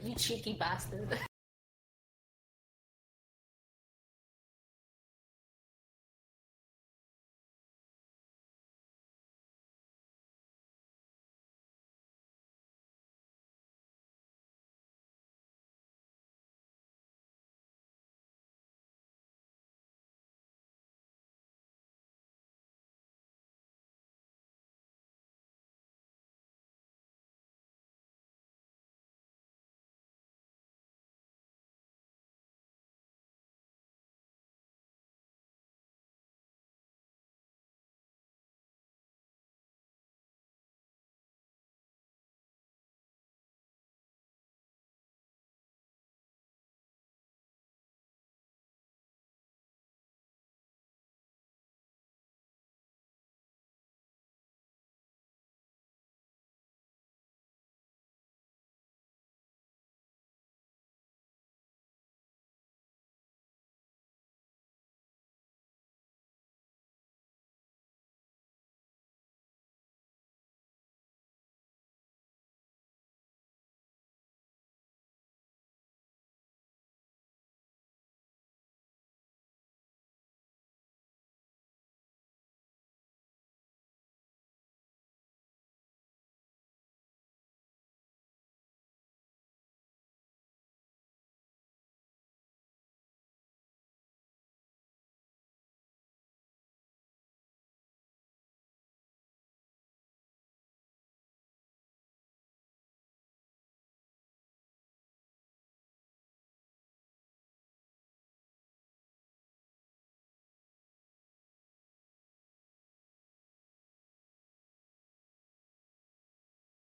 You cheeky bastard.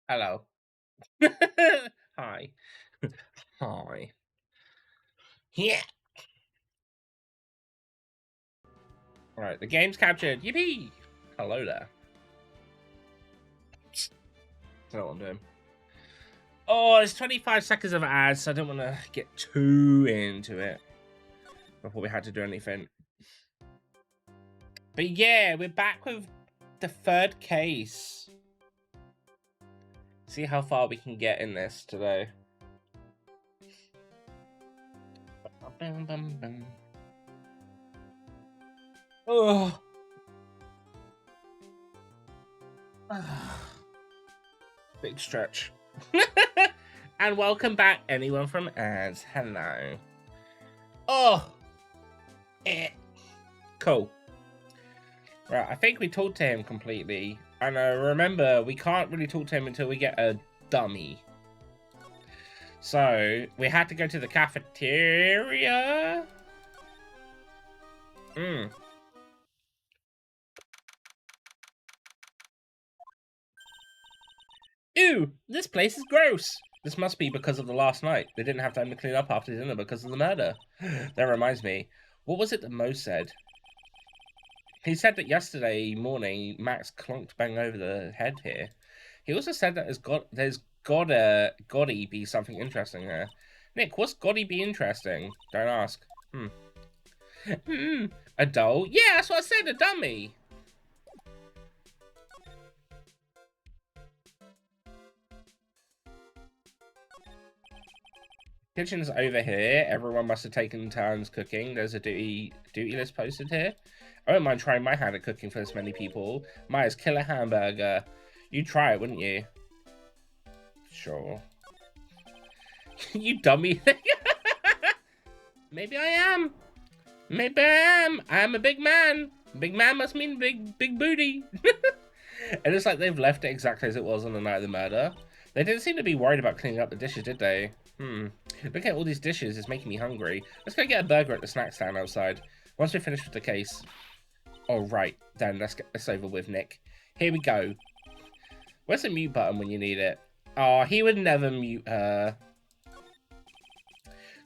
Hello. Hi. Hi. Yeah. Alright, the game's captured. Yippee! Hello there. I don't know what I'm doing. Oh, it's 25 seconds of ads, so I don't want to get too into it before we had to do anything. But yeah, we're back with the third case. See how far we can get in this today. Oh. Big stretch. And welcome back, anyone from ads. Hello. Oh. Cool. Right, I think we talked to him completely. And remember, we can't really talk to him until we get a dummy. So, we had to go to the cafeteria. Ew, this place is gross. This must be because of the last night. They didn't have time to clean up after dinner because of the murder. That reminds me, what was it that Mo said? He said that yesterday morning, Max clonked bang over the head here. He also said that there's gotta be something interesting here. Nick, what's gotta be interesting? Don't ask. A doll? Yeah, that's what I said, a dummy. Kitchen's over here. Everyone must have taken turns cooking. There's a duty list posted here. I don't mind trying my hand at cooking for this many people. Maya's killer hamburger. You'd try it, wouldn't you? Sure. You dummy thing. Maybe I am. Maybe I am. I am a big man. Big man must mean big booty. And it's like they've left it exactly as it was on the night of the murder. They didn't seem to be worried about cleaning up the dishes, did they? Looking at all these dishes is making me hungry. Let's go get a burger at the snack stand outside. Once we're finished with the case. Oh, right. Then let's get this over with, Nick. Here we go. Where's the mute button when you need it? Oh, he would never mute her.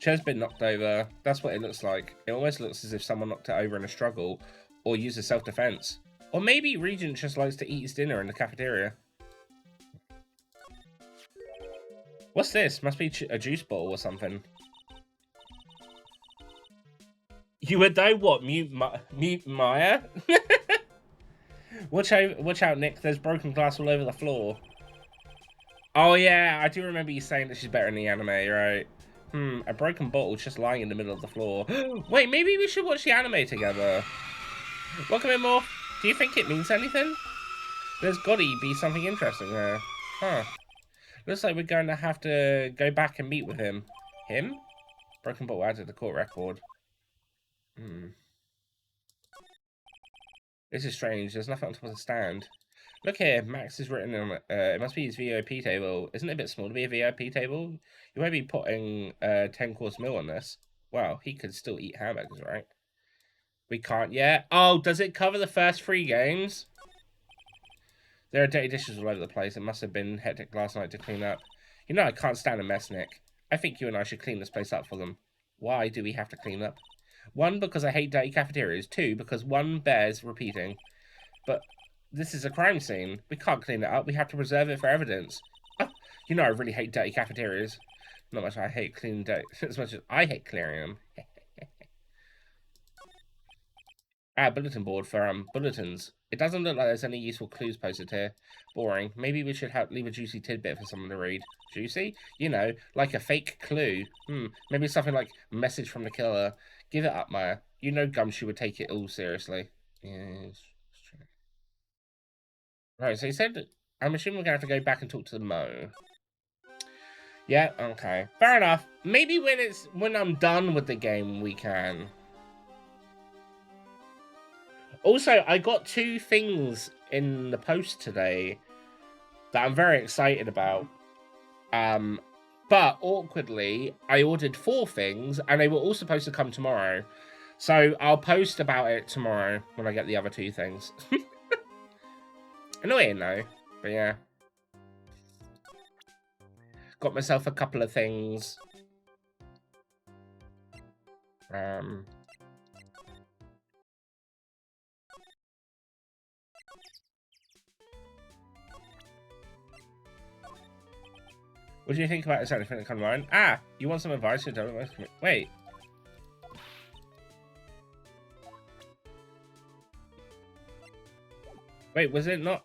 Chair's been knocked over. That's what it looks like. It almost looks as if someone knocked it over in a struggle or used as self-defense. Or maybe Regent just likes to eat his dinner in the cafeteria. What's this? Must be a juice bottle or something. You would know what? Mute Maya? Watch out, Nick. There's broken glass all over the floor. Oh yeah, I do remember you saying that she's better in the anime, right? A broken bottle just lying in the middle of the floor. Wait, maybe we should watch the anime together. Welcome in, Morph. Do you think it means anything? There's gotta be something interesting there. Huh. Looks like we're going to have to go back and meet with him. Him? Broken bottle added to the court record. This is strange. There's nothing on top of the stand. Look here, Max is written on it. It must be his VIP table. Isn't it a bit small to be a VIP table? You might be putting a 10-course meal on this. Well, he could still eat hamburgers, right? We can't yet. Oh, does it cover the first 3 games? There are dirty dishes all over the place. It must have been hectic last night to clean up. You know I can't stand a mess, Nick. I think you and I should clean this place up for them. Why do we have to clean up? 1, because I hate dirty cafeterias. 2, because 1 bears repeating. But this is a crime scene. We can't clean it up. We have to preserve it for evidence. Oh, you know I really hate dirty cafeterias. Not much I hate cleaning dirty, as much as I hate clearing them. Bulletin board for bulletins. It doesn't look like there's any useful clues posted here. Boring. Maybe we should leave a juicy tidbit for someone to read. Juicy? You know, like a fake clue. Maybe something like message from the killer. Give it up, Maya. You know Gumshoe would take it all seriously. Yes. Right, so he said, I'm assuming we're going to have to go back and talk to the Mo. Yeah, okay. Fair enough. Maybe when I'm done with the game, we can. Also, I got 2 things in the post today that I'm very excited about. But awkwardly, I ordered 4 things, and they were all supposed to come tomorrow. So I'll post about it tomorrow when I get the other 2 things. Annoying though, but yeah. Got myself a couple of things. What do you think about this anything that comes to mind? Ah, you want some advice? Wait. Wait, was it not?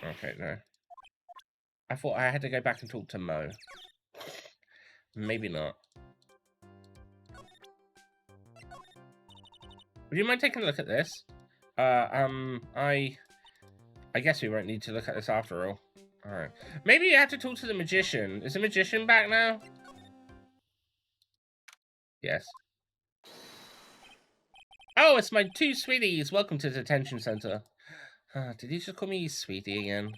Okay, no. I thought I had to go back and talk to Mo. Maybe not. Would you mind taking a look at this? I guess we won't need to look at this after all. Alright. Maybe you have to talk to the magician. Is the magician back now? Yes. Oh, it's my 2 sweeties. Welcome to the detention center. Did you just call me sweetie again?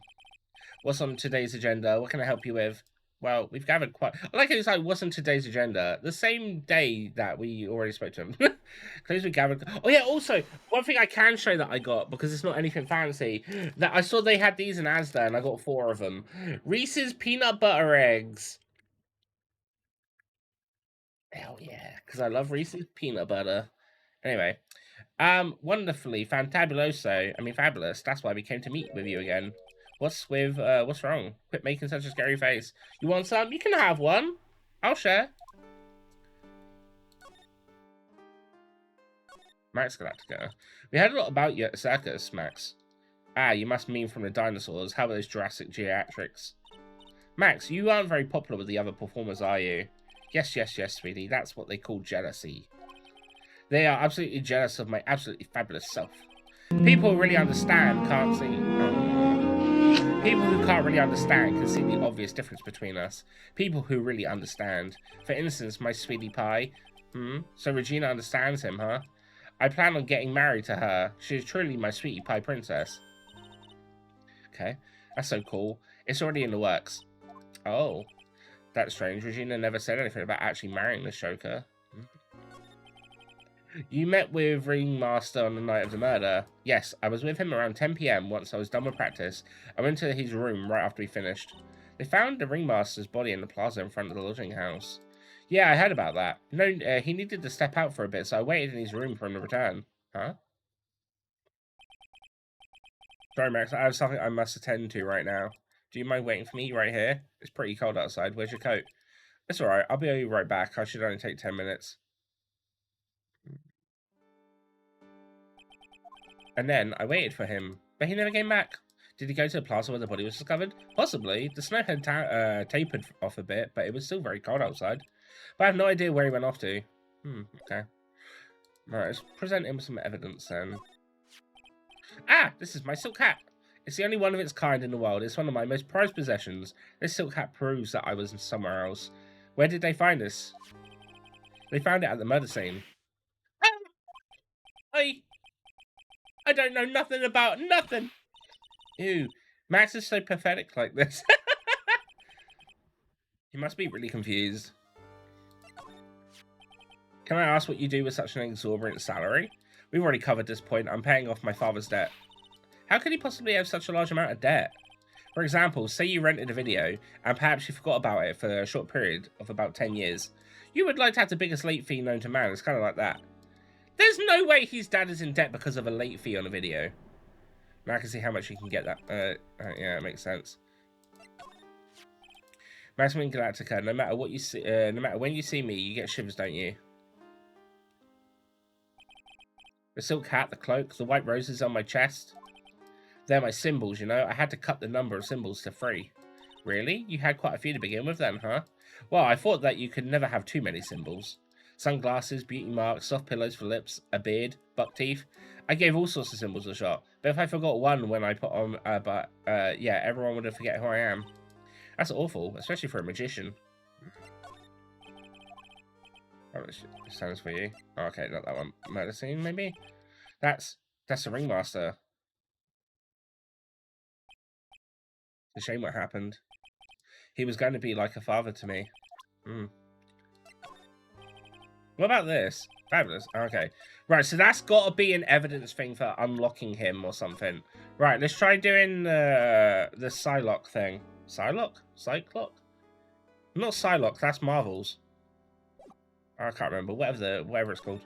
What's on today's agenda? What can I help you with? Well, we've gathered quite... I like it's like, what's on today's agenda? The same day that we already spoke to him. Because we gathered... Oh, yeah, also, one thing I can show that I got, because it's not anything fancy, that I saw they had these in Asda, and I got 4 of them. Reese's Peanut Butter Eggs. Hell yeah, because I love Reese's Peanut Butter. Anyway, wonderfully, fantabuloso. I mean, fabulous. That's why we came to meet with you again. What's wrong? Quit making such a scary face. You want some? You can have one. I'll share. Max Galactica. We heard a lot about you at the circus, Max. Ah, you must mean from the dinosaurs. How about those Jurassic Geriatrics? Max, you aren't very popular with the other performers, are you? Yes, sweetie. That's what they call jealousy. They are absolutely jealous of my absolutely fabulous self. People who really understand can't see... People who can't really understand can see the obvious difference between us. People who really understand. For instance, my sweetie pie. So Regina understands him, huh? I plan on getting married to her. She is truly my sweetie pie princess. Okay, that's so cool. It's already in the works. Oh, that's strange. Regina never said anything about actually marrying the Shoker. You met with Ringmaster on the night of the murder. Yes, I was with him around 10 PM once I was done with practice. I went to his room right after we finished. They found the Ringmaster's body in the plaza in front of the lodging house. Yeah, I heard about that. No, he needed to step out for a bit, so I waited in his room for him to return. Huh? Sorry, Max, I have something I must attend to right now. Do you mind waiting for me right here? It's pretty cold outside. Where's your coat? It's alright, I'll be right back. I should only take 10 minutes. And then I waited for him, but he never came back. Did he go to the plaza where the body was discovered? Possibly. The snow had tapered off a bit, but it was still very cold outside. But I have no idea where he went off to. Okay. Right, let's present him with some evidence then. Ah, this is my silk hat. It's the only one of its kind in the world. It's one of my most prized possessions. This silk hat proves that I was somewhere else. Where did they find this? They found it at the murder scene. I don't know nothing about nothing. Ew. Max is so pathetic like this. He must be really confused. Can I ask what you do with such an exorbitant salary? We've already covered this point. I'm paying off my father's debt. How could he possibly have such a large amount of debt? For example, say you rented a video and perhaps you forgot about it for a short period of about 10 years. You would like to have the biggest late fee known to man. It's kind of like that. There's no way his dad is in debt because of a late fee on a video. Now I can see how much you can get that. Yeah, it makes sense. Maximum Galactica. No matter what you see, no matter when you see me, you get shivers, don't you? The silk hat, the cloak, the white roses on my chest. They're my symbols, you know. I had to cut the number of symbols to 3. Really? You had quite a few to begin with then, huh? Well, I thought that you could never have too many symbols. Sunglasses, beauty marks, soft pillows for lips, a beard, buck teeth. I gave all sorts of symbols a shot. But if I forgot one when I put on, yeah, everyone would forget who I am. That's awful, especially for a magician. Oh, this sounds for you. Oh, okay, not that one. Murder scene, maybe? That's the ringmaster. It's a shame what happened. He was going to be like a father to me. What about this? Fabulous. Okay. Right, so that's got to be an evidence thing for unlocking him or something. Right, let's try doing the Psylocke thing. Psylocke? Cyclock? Not Psylocke, that's Marvel's. I can't remember. Whatever it's called.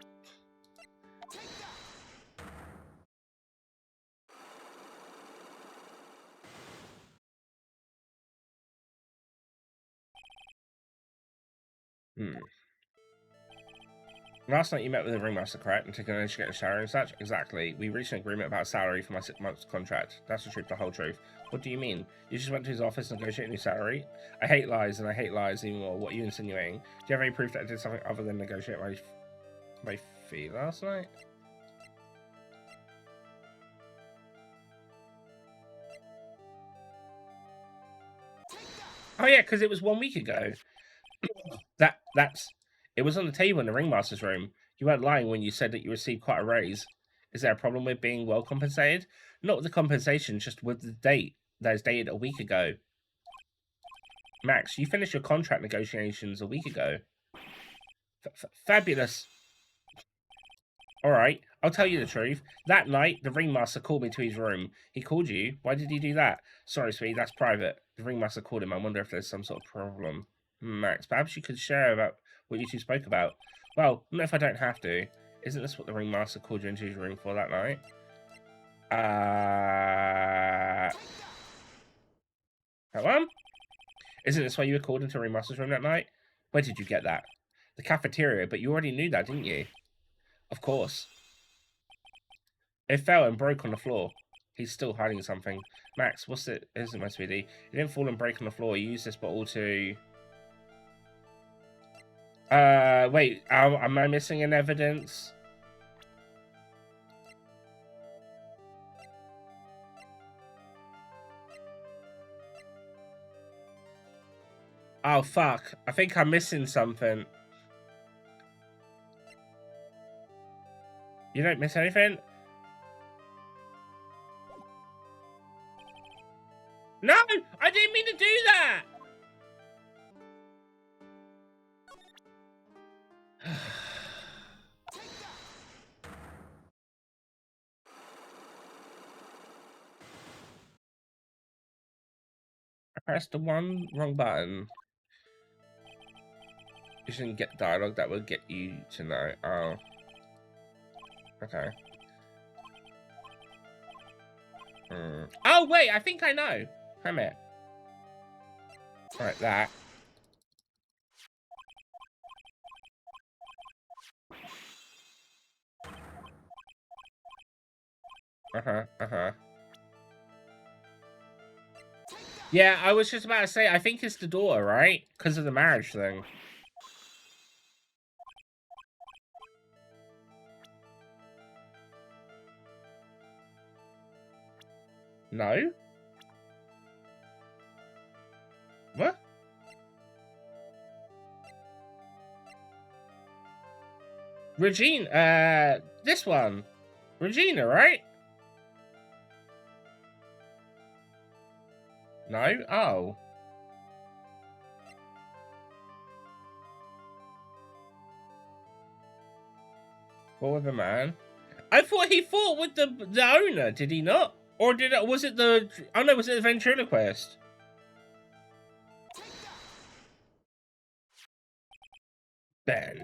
Last night you met with the ringmaster, correct? And took an to get a shower and such? Exactly. We reached an agreement about salary for my 6 months contract. That's the truth, the whole truth. What do you mean? You just went to his office and negotiated your salary? I hate lies, and I hate lies even more. What are you insinuating? Do you have any proof that I did something other than negotiate my fee last night? Oh yeah, because it was 1 week ago. It was on the table in the ringmaster's room. You weren't lying when you said that you received quite a raise. Is there a problem with being well compensated? Not with the compensation, just with the date that is dated a week ago. Max, you finished your contract negotiations a week ago. Fabulous. Alright, I'll tell you the truth. That night, the ringmaster called me to his room. He called you? Why did he do that? Sorry, sweetie, that's private. The ringmaster called him. I wonder if there's some sort of problem. Max, perhaps you could share about what you two spoke about. Well, not if I don't have to. Isn't this what the ringmaster called you into his room for that night? Hello? Isn't this why you were called into ringmaster's room that night? Where did you get that? The cafeteria, but you already knew that, didn't you? Of course. It fell and broke on the floor. He's still hiding something. Max, what's it? Isn't my sweetie? It didn't fall and break on the floor. You used this bottle to... wait. Am I missing an evidence? Oh, fuck. I think I'm missing something. You don't miss anything? No! I didn't mean to do that! I pressed the wrong button. You shouldn't get dialogue that would get you to know. Oh. Okay. Oh, wait, I think I know. Wait a minute. Right, that. Yeah, I was just about to say, I think it's the daughter, right? Because of the marriage thing. No? What? Regina, this one. Regina, right? No? Oh. What with the man? I thought he fought with the owner, did he not? Or was it the... Oh no, was it the ventriloquist? Ben.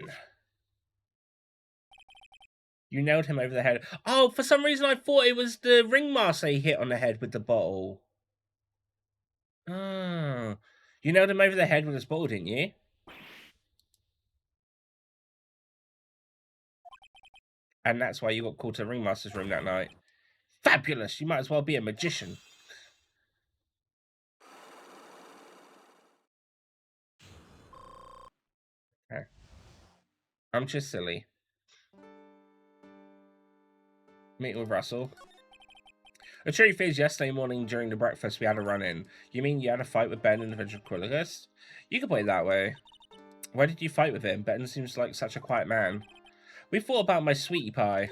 You nailed him over the head. Oh, for some reason I thought it was the ringmaster he hit on the head with the bottle. Oh. You nailed him over the head with his bottle, didn't you? And that's why you got called to the ringmaster's room that night. Fabulous! You might as well be a magician. Okay. I'm just silly. Meeting with Russell. The truth is, yesterday morning during the breakfast, we had a run-in. You mean you had a fight with Ben and the ventriloquist? You could put it that way. Why did you fight with him? Ben seems like such a quiet man. We thought about my sweetie pie.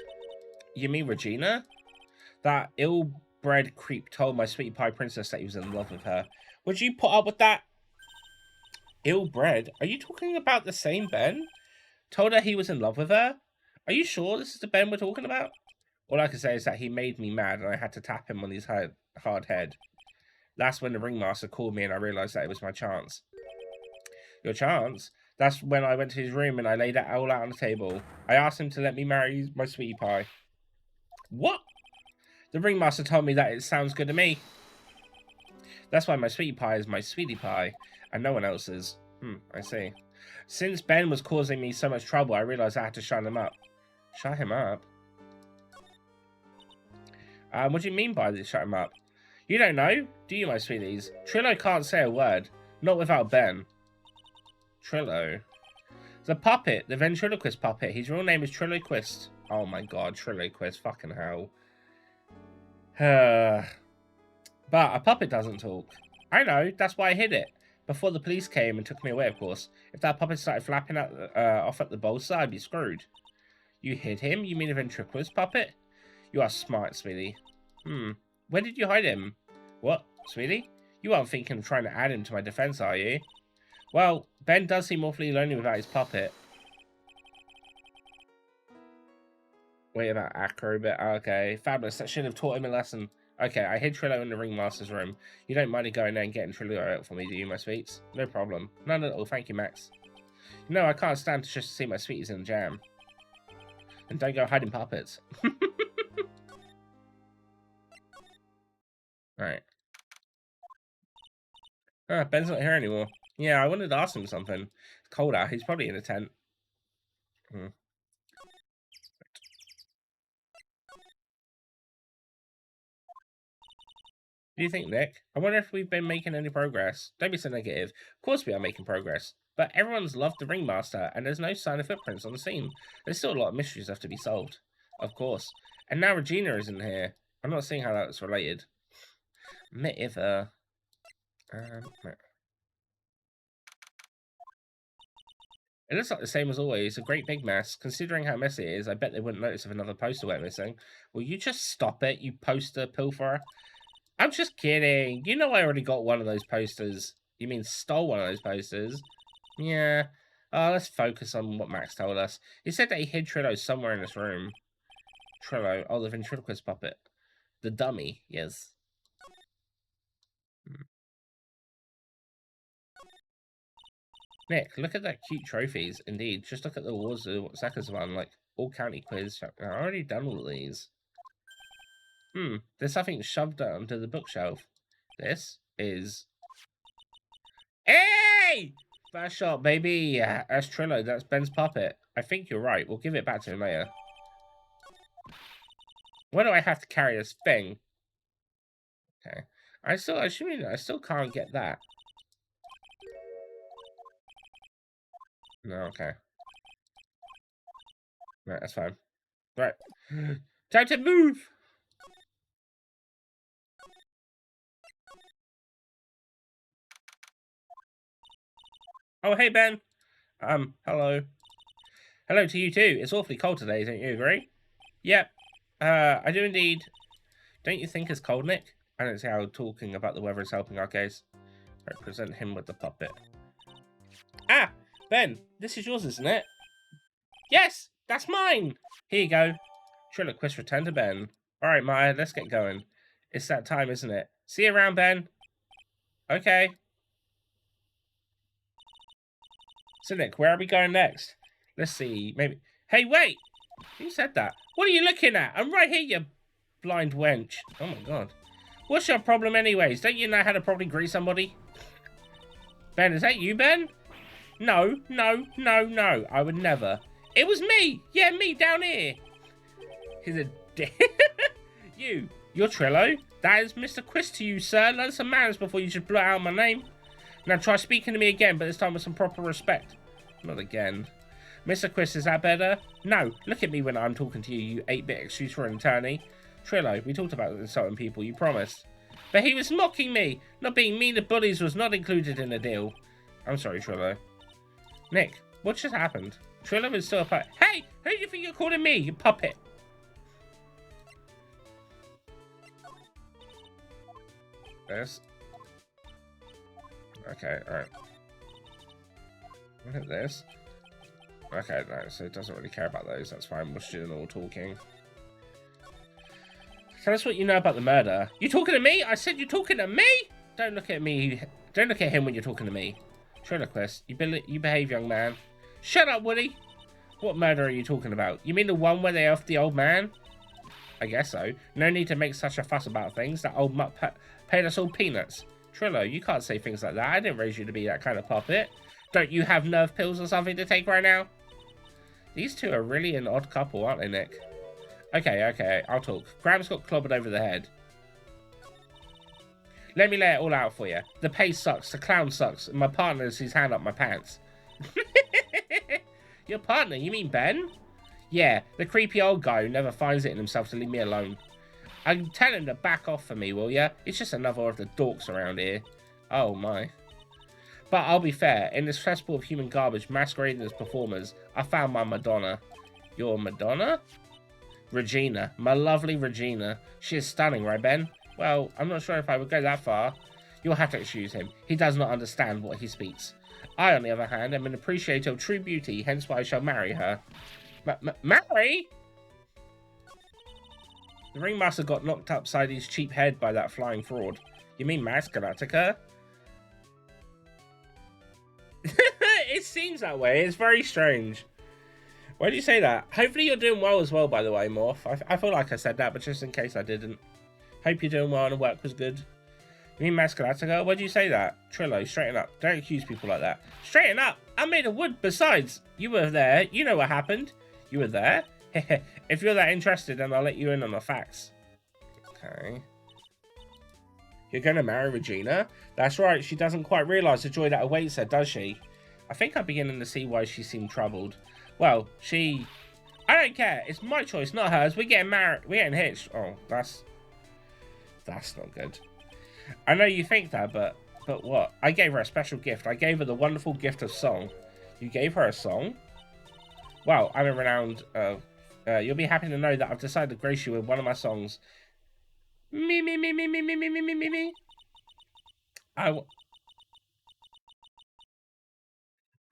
You mean Regina? That ill-bred creep told my sweetie pie princess that he was in love with her. Would you put up with that? Ill-bred? Are you talking about the same Ben? Told her he was in love with her? Are you sure this is the Ben we're talking about? All I can say is that he made me mad and I had to tap him on his hard head. That's when the ringmaster called me and I realised that it was my chance. Your chance? That's when I went to his room and I laid it all out on the table. I asked him to let me marry my sweetie pie. What? The ringmaster told me that it sounds good to me. That's why my sweetie pie is my sweetie pie and no one else's. I see. Since Ben was causing me so much trouble, I realised I had to shut him up. Shut him up? What do you mean by this, shut him up? You don't know, do you, my sweeties? Trillo can't say a word. Not without Ben. Trillo? The puppet, the ventriloquist puppet. His real name is Trilloquist. Oh my god, Trilloquist. Fucking hell. But a puppet doesn't talk. I know, that's why I hid it. Before the police came and took me away, of course. If that puppet started flapping off at the bolster, I'd be screwed. You hid him? You mean a ventriloquist puppet? You are smart, sweetie. Where did you hide him? What, sweetie? You aren't thinking of trying to add him to my defense, are you? Well, Ben does seem awfully lonely without his puppet. Wait, about acrobat. Okay, fabulous. That should have taught him a lesson. Okay, I hid Trillo in the ringmaster's room. You don't mind going there and getting Trillo out for me, do you, my sweets? No problem. None at all. Thank you, Max. No, I can't stand to just see my sweeties in the jam. And don't go hiding puppets. Alright. Ben's not here anymore. Yeah, I wanted to ask him something. It's cold out. He's probably in a tent. What do you think, Nick? I wonder if we've been making any progress. Don't be so negative. Of course we are making progress. But everyone's loved the ringmaster, and there's no sign of footprints on the scene. There's still a lot of mysteries left to be solved. Of course. And now Regina isn't here. I'm not seeing how that's related. Me either. It looks like the same as always. A great big mess. Considering how messy it is, I bet they wouldn't notice if another poster went missing. Will you just stop it, you poster pilferer? I'm just kidding. You know I already got one of those posters. You mean stole one of those posters? Yeah. Let's focus on what Max told us. He said that he hid Trillo somewhere in this room. Trillo? Oh, the ventriloquist puppet. The dummy, yes. Nick, look at that cute trophies. Indeed, just look at the awards Zaka's one, like all county quiz. I've already done all of these. There's something shoved under the bookshelf. This is... Hey! Fast shot, baby. That's Trillo. That's Ben's puppet. I think you're right. We'll give it back to him later. Why do I have to carry this thing? Okay. I still can't get that. No, okay. Right, that's fine. Right. Time to move! Oh, hey, Ben. Hello. Hello to you, too. It's awfully cold today, don't you agree? Yep. I do indeed. Don't you think it's cold, Nick? I don't see how talking about the weather is helping our case. Right, present him with the puppet. Ah! Ben, this is yours, isn't it? Yes! That's mine! Here you go. Triloquist return to Ben. Alright, Maya, let's get going. It's that time, isn't it? See you around, Ben. Okay. So, Nick, where are we going next? Let's see, maybe... Hey, wait! Who said that? What are you looking at? I'm right here, you blind wench. Oh, my God. What's your problem anyways? Don't you know how to properly greet somebody? Ben, is that you, Ben? No, no, no, no. I would never. It was me! Yeah, me, down here. He's a dick. You're Trillo? That is Mr. Quist to you, sir. Learn some manners before you just blurt out my name. Now try speaking to me again, but this time with some proper respect. Not again. Mr. Quist, is that better? No, look at me when I'm talking to you, you 8-bit excuse for an attorney. Trillo, we talked about insulting people, you promised. But he was mocking me. Not being mean to bullies was not included in the deal. I'm sorry, Trillo. Nick, what just happened? Trillo is still a puppet. Hey, who do you think you're calling me, you puppet? This. Okay, alright. Look at this. Okay, no, so it doesn't really care about those. That's fine. We're just doing all talking. Tell us what you know about the murder. You talking to me? I said you're talking to me? Don't look at me. Don't look at him when you're talking to me. Triloquist, you behave, young man. Shut up, Woody. What murder are you talking about? You mean the one where they offed the old man? I guess so. No need to make such a fuss about things. That old mutt paid us all peanuts. Trillo, you can't say things like that. I didn't raise you to be that kind of puppet. Don't you have nerve pills or something to take right now? These two are really an odd couple, aren't they, Nick? Okay, I'll talk. Grams got clobbered over the head. Let me lay it all out for you. The pay sucks, the clown sucks, and my partner has his hand up my pants. Your partner? You mean Ben? Yeah, the creepy old guy who never finds it in himself to leave me alone. I can tell him to back off for me, will ya? It's just another of the dorks around here. Oh my. But I'll be fair, in this festival of human garbage masquerading as performers, I found my Madonna. Your Madonna? Regina. My lovely Regina. She is stunning, right, Ben? Well, I'm not sure if I would go that far. You'll have to excuse him. He does not understand what he speaks. I, on the other hand, am an appreciator of true beauty, hence why I shall marry her. Marry? The ringmaster got knocked upside his cheap head by that flying fraud. You mean Max Galactica? It seems that way. It's very strange. Why do you say that? Hopefully you're doing well as well, by the way, Morph. I feel like I said that, but just in case I didn't. Hope you're doing well and the work was good. You mean Max Galactica? Why do you say that? Trillo, straighten up. Don't accuse people like that. Straighten up? I'm made of wood. Besides, you were there. You know what happened. You were there? If you're that interested, then I'll let you in on the facts. Okay. You're going to marry Regina? That's right. She doesn't quite realise the joy that awaits her, does she? I think I'm beginning to see why she seemed troubled. Well, I don't care. It's my choice, not hers. We're getting married. We're getting hitched. Oh, that's not good. I know you think that, but what? I gave her a special gift. I gave her the wonderful gift of song. You gave her a song? Well, I'm a renowned... you'll be happy to know that I've decided to grace you with one of my songs. Me, me, me, me, me, me, me, me, me, me, me.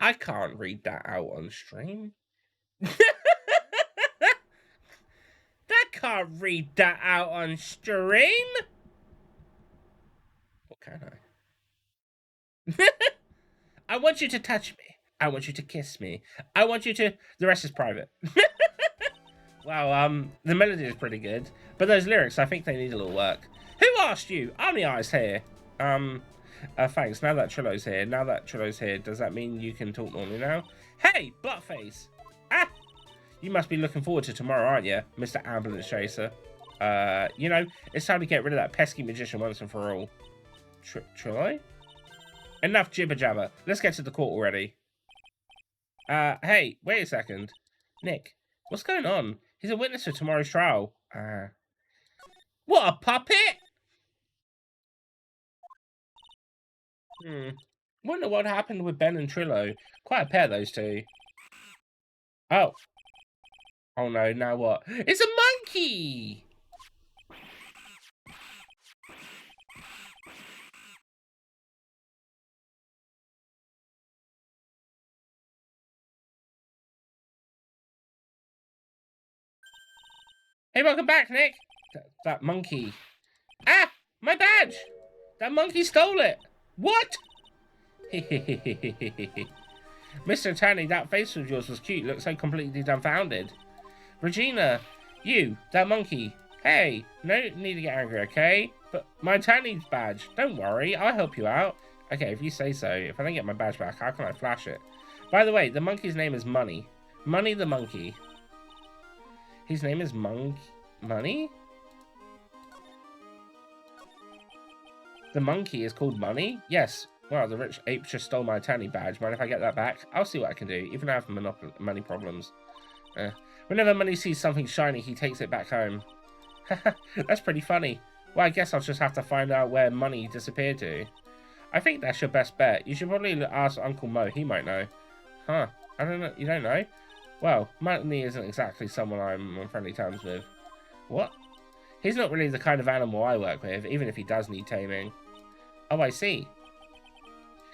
I can't read that out on stream. I can't read that out on stream. What can I? I want you to touch me. I want you to kiss me. I want you to... The rest is private. Well, the melody is pretty good. But those lyrics, I think they need a little work. Who asked you? I'm the eyes here. Thanks. Now that Trillo's here, does that mean you can talk normally now? Hey, Buttface! Ah! You must be looking forward to tomorrow, aren't you, Mr. Ambulance Chaser? You know, it's time to get rid of that pesky magician once and for all. Trillo? Enough jibber jabber. Let's get to the court already. Hey, wait a second. Nick, what's going on? He's a witness for tomorrow's trial. What, a puppet? Wonder what happened with Ben and Trillo. Quite a pair, those two. Oh. Oh no, now what? It's a monkey! Hey, welcome back, Nick. That monkey. Ah! My badge! That monkey stole it! What? Mr. Tanny, that face of yours was cute. Looks so completely dumbfounded. Regina, you, that monkey. Hey, no need to get angry, okay? But my Tanny's badge. Don't worry, I'll help you out. Okay, if you say so. If I don't get my badge back, how can I flash it? By the way, the monkey's name is Money. Money the monkey. His name is Money? The monkey is called Money? Yes. Well, the rich ape just stole my Tanny badge. Mind if I get that back? I'll see what I can do, even if I have money problems. Whenever Money sees something shiny, he takes it back home. That's pretty funny. Well, I guess I'll just have to find out where Money disappeared to. I think that's your best bet. You should probably ask Uncle Mo. He might know. Huh. I don't know. You don't know? Well, Money isn't exactly someone I'm on friendly terms with. What? He's not really the kind of animal I work with, even if he does need taming. Oh, I see.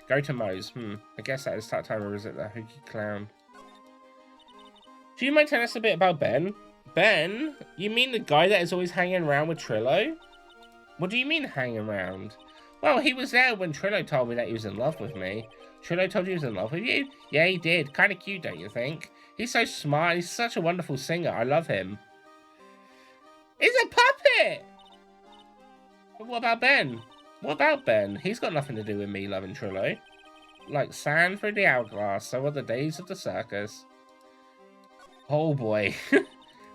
Go to Moe's. I guess that is that time to visit the hooky clown. Do you mind telling us a bit about Ben? Ben? You mean the guy that is always hanging around with Trillo? What do you mean hanging around? Well, he was there when Trillo told me that he was in love with me. Trillo told you he was in love with you? Yeah, he did. Kind of cute, don't you think? He's so smart. He's such a wonderful singer. I love him. He's a puppet! But what about Ben? What about Ben? He's got nothing to do with me loving Trillo. Like sand through the hourglass, so are the days of the circus. Oh boy.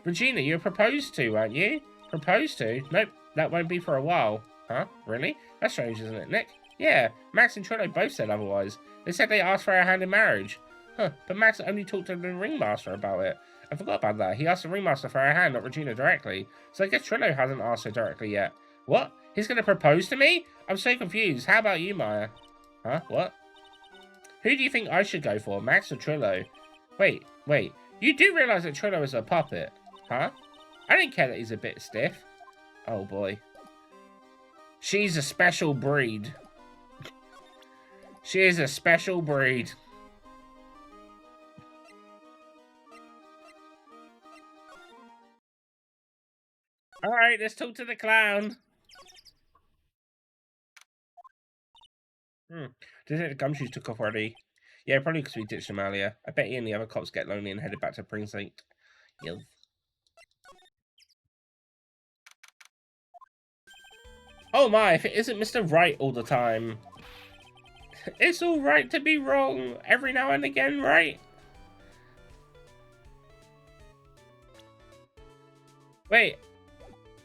Regina, you were proposed to, weren't you? Proposed to? Nope, that won't be for a while. Huh? Really? That's strange, isn't it, Nick? Yeah, Max and Trillo both said otherwise. They said they asked for her hand in marriage. Huh, but Max only talked to the ringmaster about it. I forgot about that. He asked the ringmaster for her hand, not Regina directly. So I guess Trillo hasn't asked her directly yet. What? He's going to propose to me? I'm so confused. How about you, Maya? Huh? What? Who do you think I should go for, Max or Trillo? Wait. You do realize that Trillo is a puppet, huh? I don't care that he's a bit stiff. Oh, boy. She's a special breed. She is a special breed. Alright, let's talk to the clown. Detective Gumshoes took off already. Yeah, probably because we ditched him earlier. I bet he and the other cops get lonely and headed back to precinct. Yup. Oh my, if it isn't Mr. Wright all the time. It's alright to be wrong every now and again, right? Wait.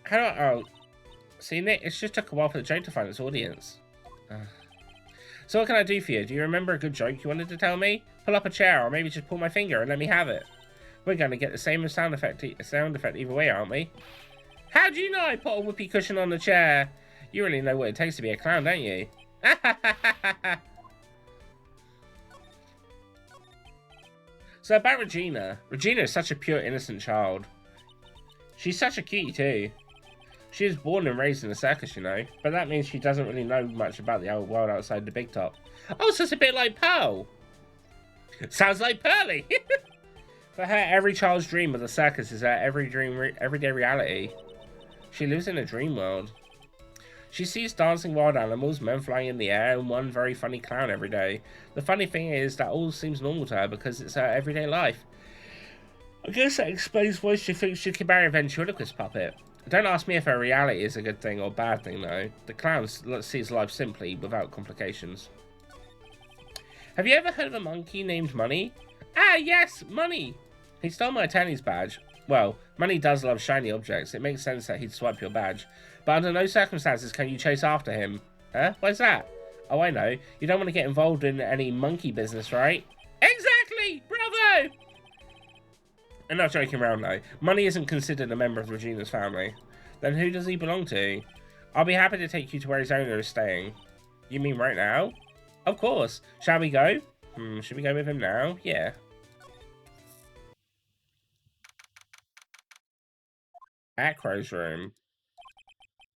How do I... Oh. See, Nick, it just took a while for the joke to find its audience. So what can I do for you? Do you remember a good joke you wanted to tell me? Pull up a chair, or maybe just pull my finger and let me have it. We're going to get the same sound effect either way, aren't we? How do you know I put a whoopee cushion on the chair? You really know what it takes to be a clown, don't you? So about Regina. Regina is such a pure, innocent child. She's such a cutie too. She was born and raised in a circus, you know, but that means she doesn't really know much about the world outside the big top. Oh, so it's a bit like Pearl. Sounds like Pearly. For her, every child's dream of the circus is her everyday reality. She lives in a dream world. She sees dancing wild animals, men flying in the air, and one very funny clown every day. The funny thing is that all seems normal to her because it's her everyday life. I guess that explains why she thinks she can marry a ventriloquist puppet. Don't ask me if her reality is a good thing or bad thing, though. The clown sees life simply, without complications. Have you ever heard of a monkey named Money? Ah, yes, Money! He stole my Tanny's badge. Well, money does love shiny objects. It makes sense that he'd swipe your badge. But under no circumstances can you chase after him. Huh? What's that? Oh, I know. You don't want to get involved in any monkey business, right? Exactly! Bravo! I'm not joking around, though. Money isn't considered a member of Regina's family. Then who does he belong to? I'll be happy to take you to where his owner is staying. You mean right now? Of course. Shall we go? Should we go with him now? Yeah. Acro's room.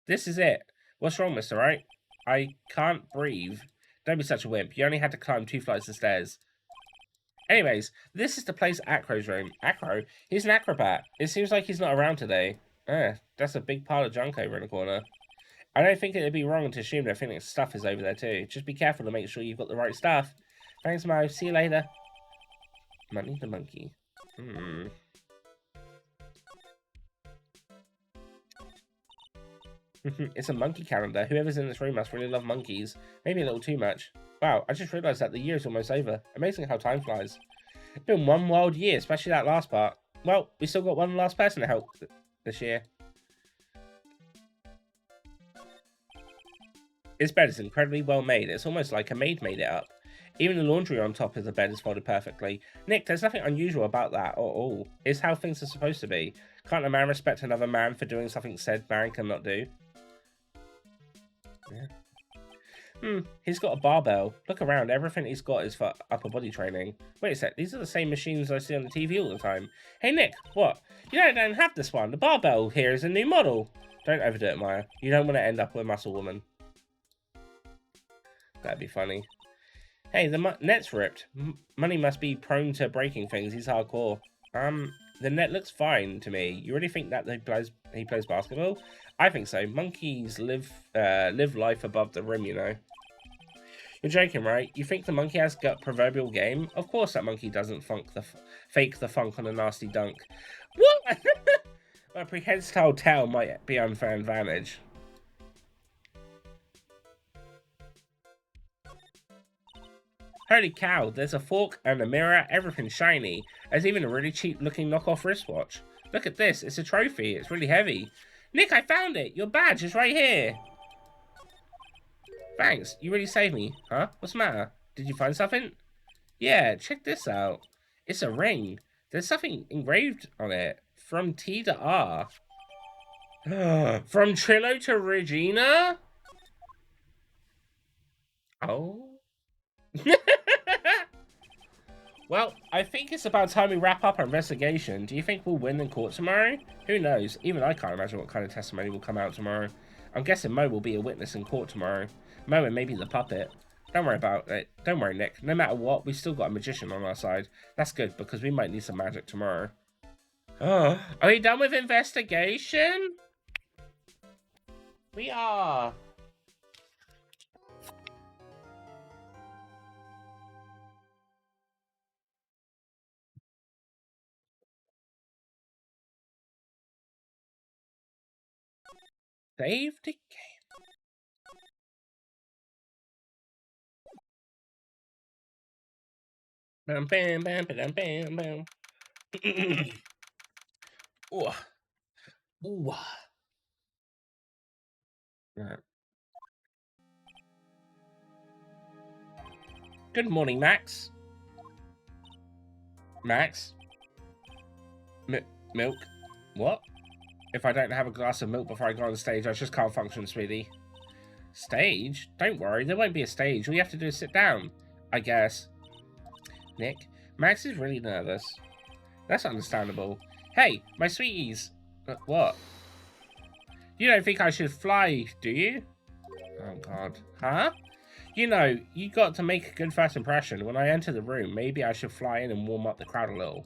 This is it. What's wrong, Mr. Wright? I can't breathe. Don't be such a wimp. You only had to climb 2 flights of stairs. Anyways, this is the place Acro's room. Acro? He's an acrobat. It seems like he's not around today. That's a big pile of junk over in the corner. I don't think it'd be wrong to assume that Phoenix's stuff is over there too. Just be careful to make sure you've got the right stuff. Thanks, Mo. See you later. Money the monkey. It's a monkey calendar. Whoever's in this room must really love monkeys. Maybe a little too much. Wow, I just realised that the year is almost over. Amazing how time flies. It's been one wild year, especially that last part. Well, we still got one last person to help this year. This bed is incredibly well made. It's almost like a maid made it up. Even the laundry on top of the bed is folded perfectly. Nick, there's nothing unusual about that at all. It's how things are supposed to be. Can't a man respect another man for doing something said man cannot do? Yeah. He's got a barbell. Look around, everything he's got is for upper body training. Wait a sec, these are the same machines I see on the TV all the time. Hey Nick, what? You don't have this one. The barbell here is a new model. Don't overdo it, Maya. You don't want to end up with a muscle woman. That'd be funny. Hey, the net's ripped. Money must be prone to breaking things. He's hardcore. The net looks fine to me. You really think that he plays basketball? I think so. Monkeys live life above the rim, you know. You're joking, right? You think the monkey has got proverbial game? Of course that monkey doesn't fake the funk on a nasty dunk. What? A prehensile tail might be unfair advantage. Holy cow, there's a fork and a mirror, everything's shiny. There's even a really cheap looking knockoff wristwatch. Look at this, it's a trophy, it's really heavy. Nick, I found it! Your badge is right here! Thanks, you really saved me. Huh? What's the matter? Did you find something? Yeah, check this out. It's a ring. There's something engraved on it. From T to R. From Trillo to Regina? Oh. Well, I think it's about time we wrap up our investigation. Do you think we'll win in court tomorrow? Who knows? Even I can't imagine what kind of testimony will come out tomorrow. I'm guessing Mo will be a witness in court tomorrow. Mo and maybe the puppet. Don't worry about it. Don't worry, Nick. No matter what, we've still got a magician on our side. That's good, because we might need some magic tomorrow. Oh, are we done with investigation? We are. Save the game. Bam, bam, bam, bam, bam, bam. Ooh. Ooh. Right. Good morning, Max. Max? Milk? What? If I don't have a glass of milk before I go on stage, I just can't function, sweetie. Stage? Don't worry, there won't be a stage. All you have to do is sit down. I guess. Nick, Max is really nervous. That's understandable. Hey, my sweeties. What? You don't think I should fly, do you? Oh, God. Huh? You know, you got to make a good first impression. When I enter the room, maybe I should fly in and warm up the crowd a little.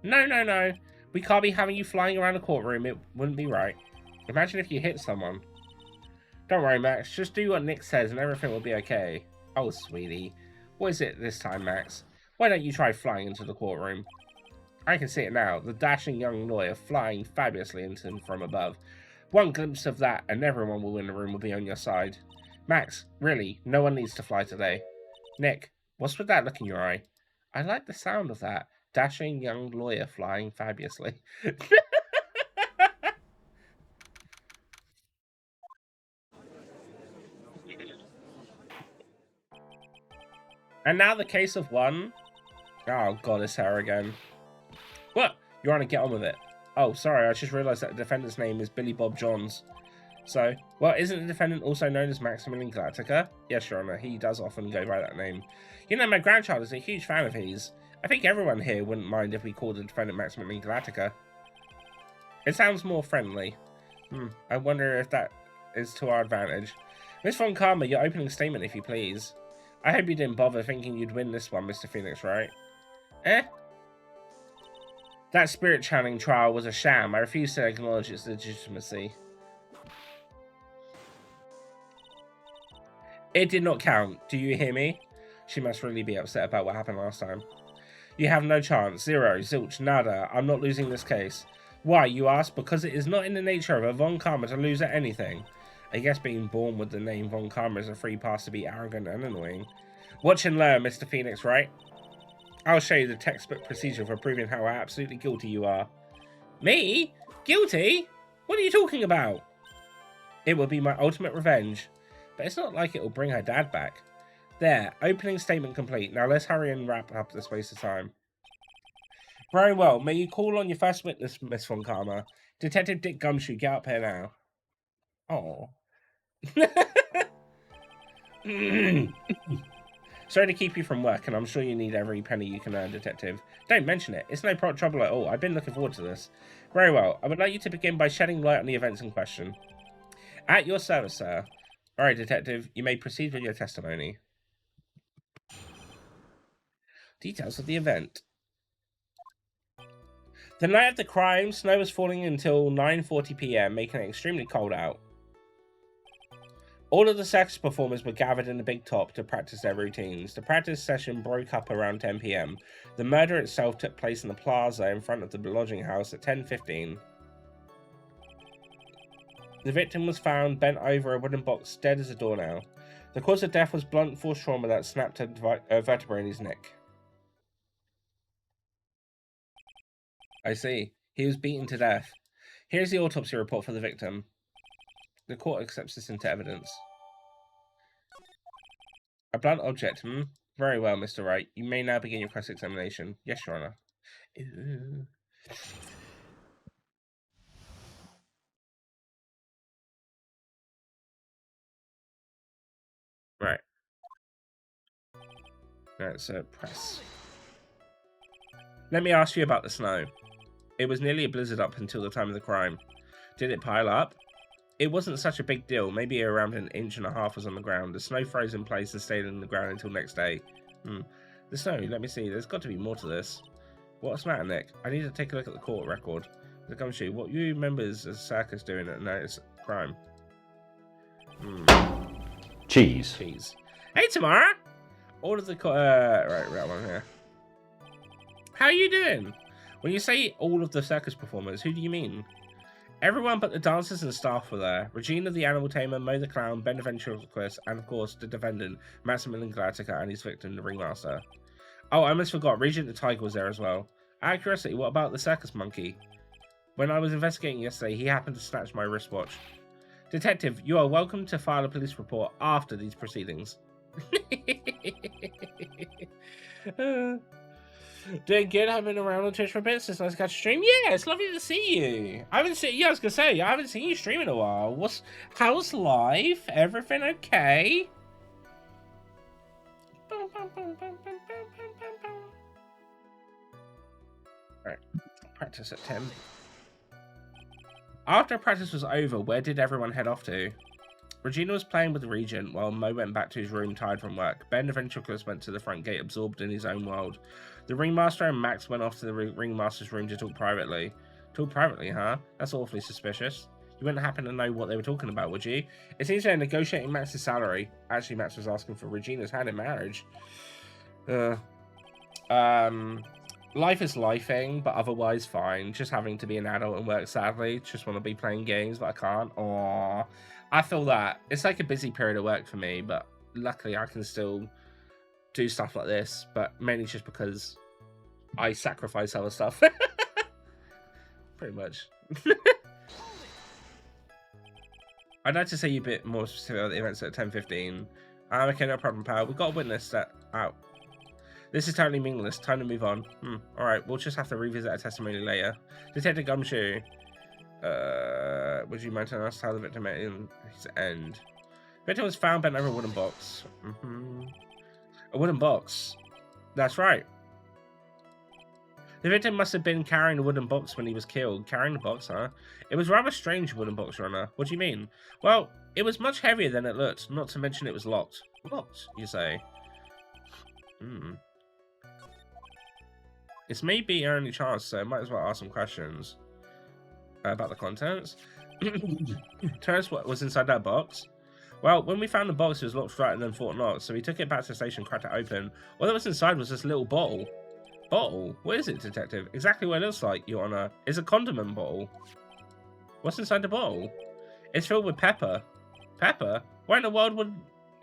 No, no, no. We can't be having you flying around the courtroom. It wouldn't be right. Imagine if you hit someone. Don't worry, Max. Just do what Nick says and everything will be okay. Oh, sweetie. What is it this time, Max? Why don't you try flying into the courtroom? I can see it now. The dashing young lawyer flying fabulously into him from above. One glimpse of that and everyone in the room will be on your side. Max, really, no one needs to fly today. Nick, what's with that look in your eye? I like the sound of that. Dashing young lawyer flying fabulously. And now the case of one. Oh god, it's her again. What? You're on to get on with it. Oh, sorry, I just realised that the defendant's name is Billy Bob Johns. So, well, isn't the defendant also known as Maximilian Galactica? Yes, Your Honour, he does often go by that name. You know, my grandchild is a huge fan of his. I think everyone here wouldn't mind if we called the defendant Maximilian Galactica. It sounds more friendly. I wonder if that is to our advantage. Miss Von Karma, your opening statement, if you please. I hope you didn't bother thinking you'd win this one, Mr. Phoenix, right? Eh? That spirit channeling trial was a sham. I refuse to acknowledge its legitimacy. It did not count. Do you hear me? She must really be upset about what happened last time. You have no chance. Zero. Zilch. Nada. I'm not losing this case. Why, you ask? Because it is not in the nature of a Von Karma to lose at anything. I guess being born with the name Von Karma is a free pass to be arrogant and annoying. Watch and learn, Mr. Phoenix, right? I'll show you the textbook procedure for proving how absolutely guilty you are. Me? Guilty? What are you talking about? It will be my ultimate revenge. But it's not like it will bring her dad back. There, opening statement complete. Now let's hurry and wrap up this waste of time. Very well. May you call on your first witness, Miss Von Karma. Detective Dick Gumshoe, get up here now. Oh. Sorry to keep you from work, and I'm sure you need every penny you can earn, Detective. Don't mention it. It's no trouble at all. I've been looking forward to this. Very well. I would like you to begin by shedding light on the events in question. At your service, sir. All right, Detective. You may proceed with your testimony. Details of the event. The night of the crime, snow was falling until 9:40 p.m., making it extremely cold out. All of the circus performers were gathered in the big top to practice their routines. The practice session broke up around 10 p.m. The murder itself took place in the plaza in front of the lodging house at 10:15. The victim was found bent over a wooden box, dead as a doornail. The cause of death was blunt force trauma that snapped a vertebra in his neck. I see. He was beaten to death. Here's the autopsy report for the victim. The court accepts this into evidence. A blunt object, Very well, Mr. Wright. You may now begin your cross-examination. Yes, Your Honour. Right. Let's press. Let me ask you about the snow. It was nearly a blizzard up until the time of the crime. Did it pile up? It wasn't such a big deal. Maybe around 1.5 inches was on the ground. The snow froze in place and stayed in the ground until next day. The snow, let me see. There's got to be more to this. What's the matter, Nick? I need to take a look at the court record. The Gumshoe, what you members of the circus doing at night is crime? Cheese. Hey, Tamara! All of the right, that one here. How are you doing? When you say all of the circus performers, who do you mean? Everyone but the dancers and staff were there. Regina the animal tamer, Mo the clown, Ben the ventriloquist, and of course the defendant, Maximilian Galactica, and his victim, the ringmaster. Oh, I almost forgot, Regent the tiger was there as well. Out of curiosity, what about the circus monkey? When I was investigating yesterday, he happened to snatch my wristwatch. Detective, you are welcome to file a police report after these proceedings. Doing good. I've been around on Twitch for a bit since I got to stream. Yeah, it's lovely to see you. I haven't seen. Yeah, I was gonna say I haven't seen you stream in a while. How's life? Everything okay? Right, practice at 10. After practice was over, where did everyone head off to? Regina was playing with the Regent, while Mo went back to his room tired from work. Ben the ventriloquist went to the front gate, absorbed in his own world. The ringmaster and Max went off to the ringmaster's room to talk privately. Talk privately, huh? That's awfully suspicious. You wouldn't happen to know what they were talking about, would you? It seems they're negotiating Max's salary. Actually, Max was asking for Regina's hand in marriage. Life is lifing, but otherwise fine. Just having to be an adult and work, sadly. Just want to be playing games, but I can't. Aww. I feel that. It's like a busy period of work for me, but luckily I can still do stuff like this, but mainly just because I sacrifice other stuff. Pretty much. I'd like to say you a bit more specific about the events at 10:15. Okay, no problem, pal. We've got a witness that out. This is totally meaningless. Time to move on. Alright, we'll just have to revisit a testimony later. Detective Gumshoe. Would you mind telling us how the victim met in his end? Victim was found bent over a wooden box. A wooden box. That's right. The victim must have been carrying a wooden box when he was killed. Carrying the box, huh? It was rather strange, wooden box runner. What do you mean? Well, it was much heavier than it looked, not to mention it was locked. Locked, you say? It's maybe our only chance, so I might as well ask some questions about the contents. Tell us what was inside that box. Well, when we found the box, it was locked right and then thought not, so we took it back to the station, cracked it open. All that was inside was this little bottle. Bottle? What is it, detective? Exactly what it looks like, Your Honor. It's a condiment bottle. What's inside the bottle? It's filled with pepper. Pepper? Why in the world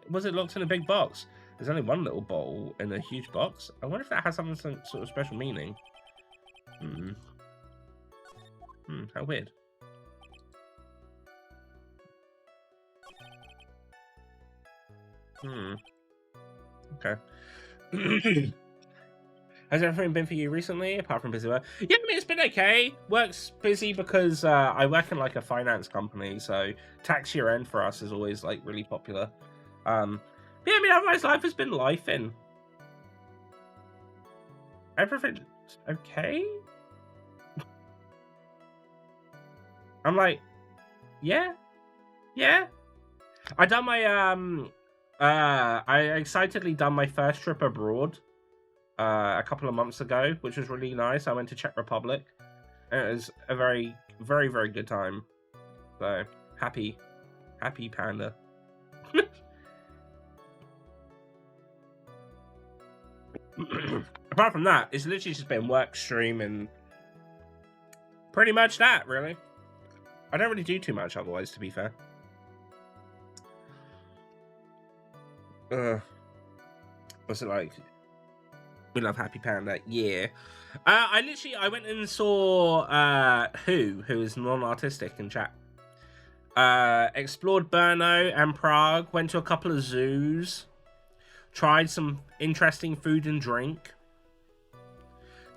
was it locked in a big box? There's only one little bottle in a huge box. I wonder if that has some sort of special meaning. How weird. Okay. Has everything been for you recently, apart from busy work? Yeah, I mean, it's been okay. Work's busy because I work in like a finance company, so tax year end for us is always like really popular. Yeah, I mean, otherwise life has been lifing. Everything's okay. I'm like, yeah. I done my I excitedly done my first trip abroad. A couple of months ago, which was really nice. I went to Czech Republic, and it was a very, very, very good time. So happy panda. Apart from that, it's literally just been work, stream, and pretty much that. Really, I don't really do too much otherwise. To be fair. What's it like? We love Happy Panda, yeah. I went and saw who is non-artistic in chat. Explored Brno and Prague, went to a couple of zoos, tried some interesting food and drink,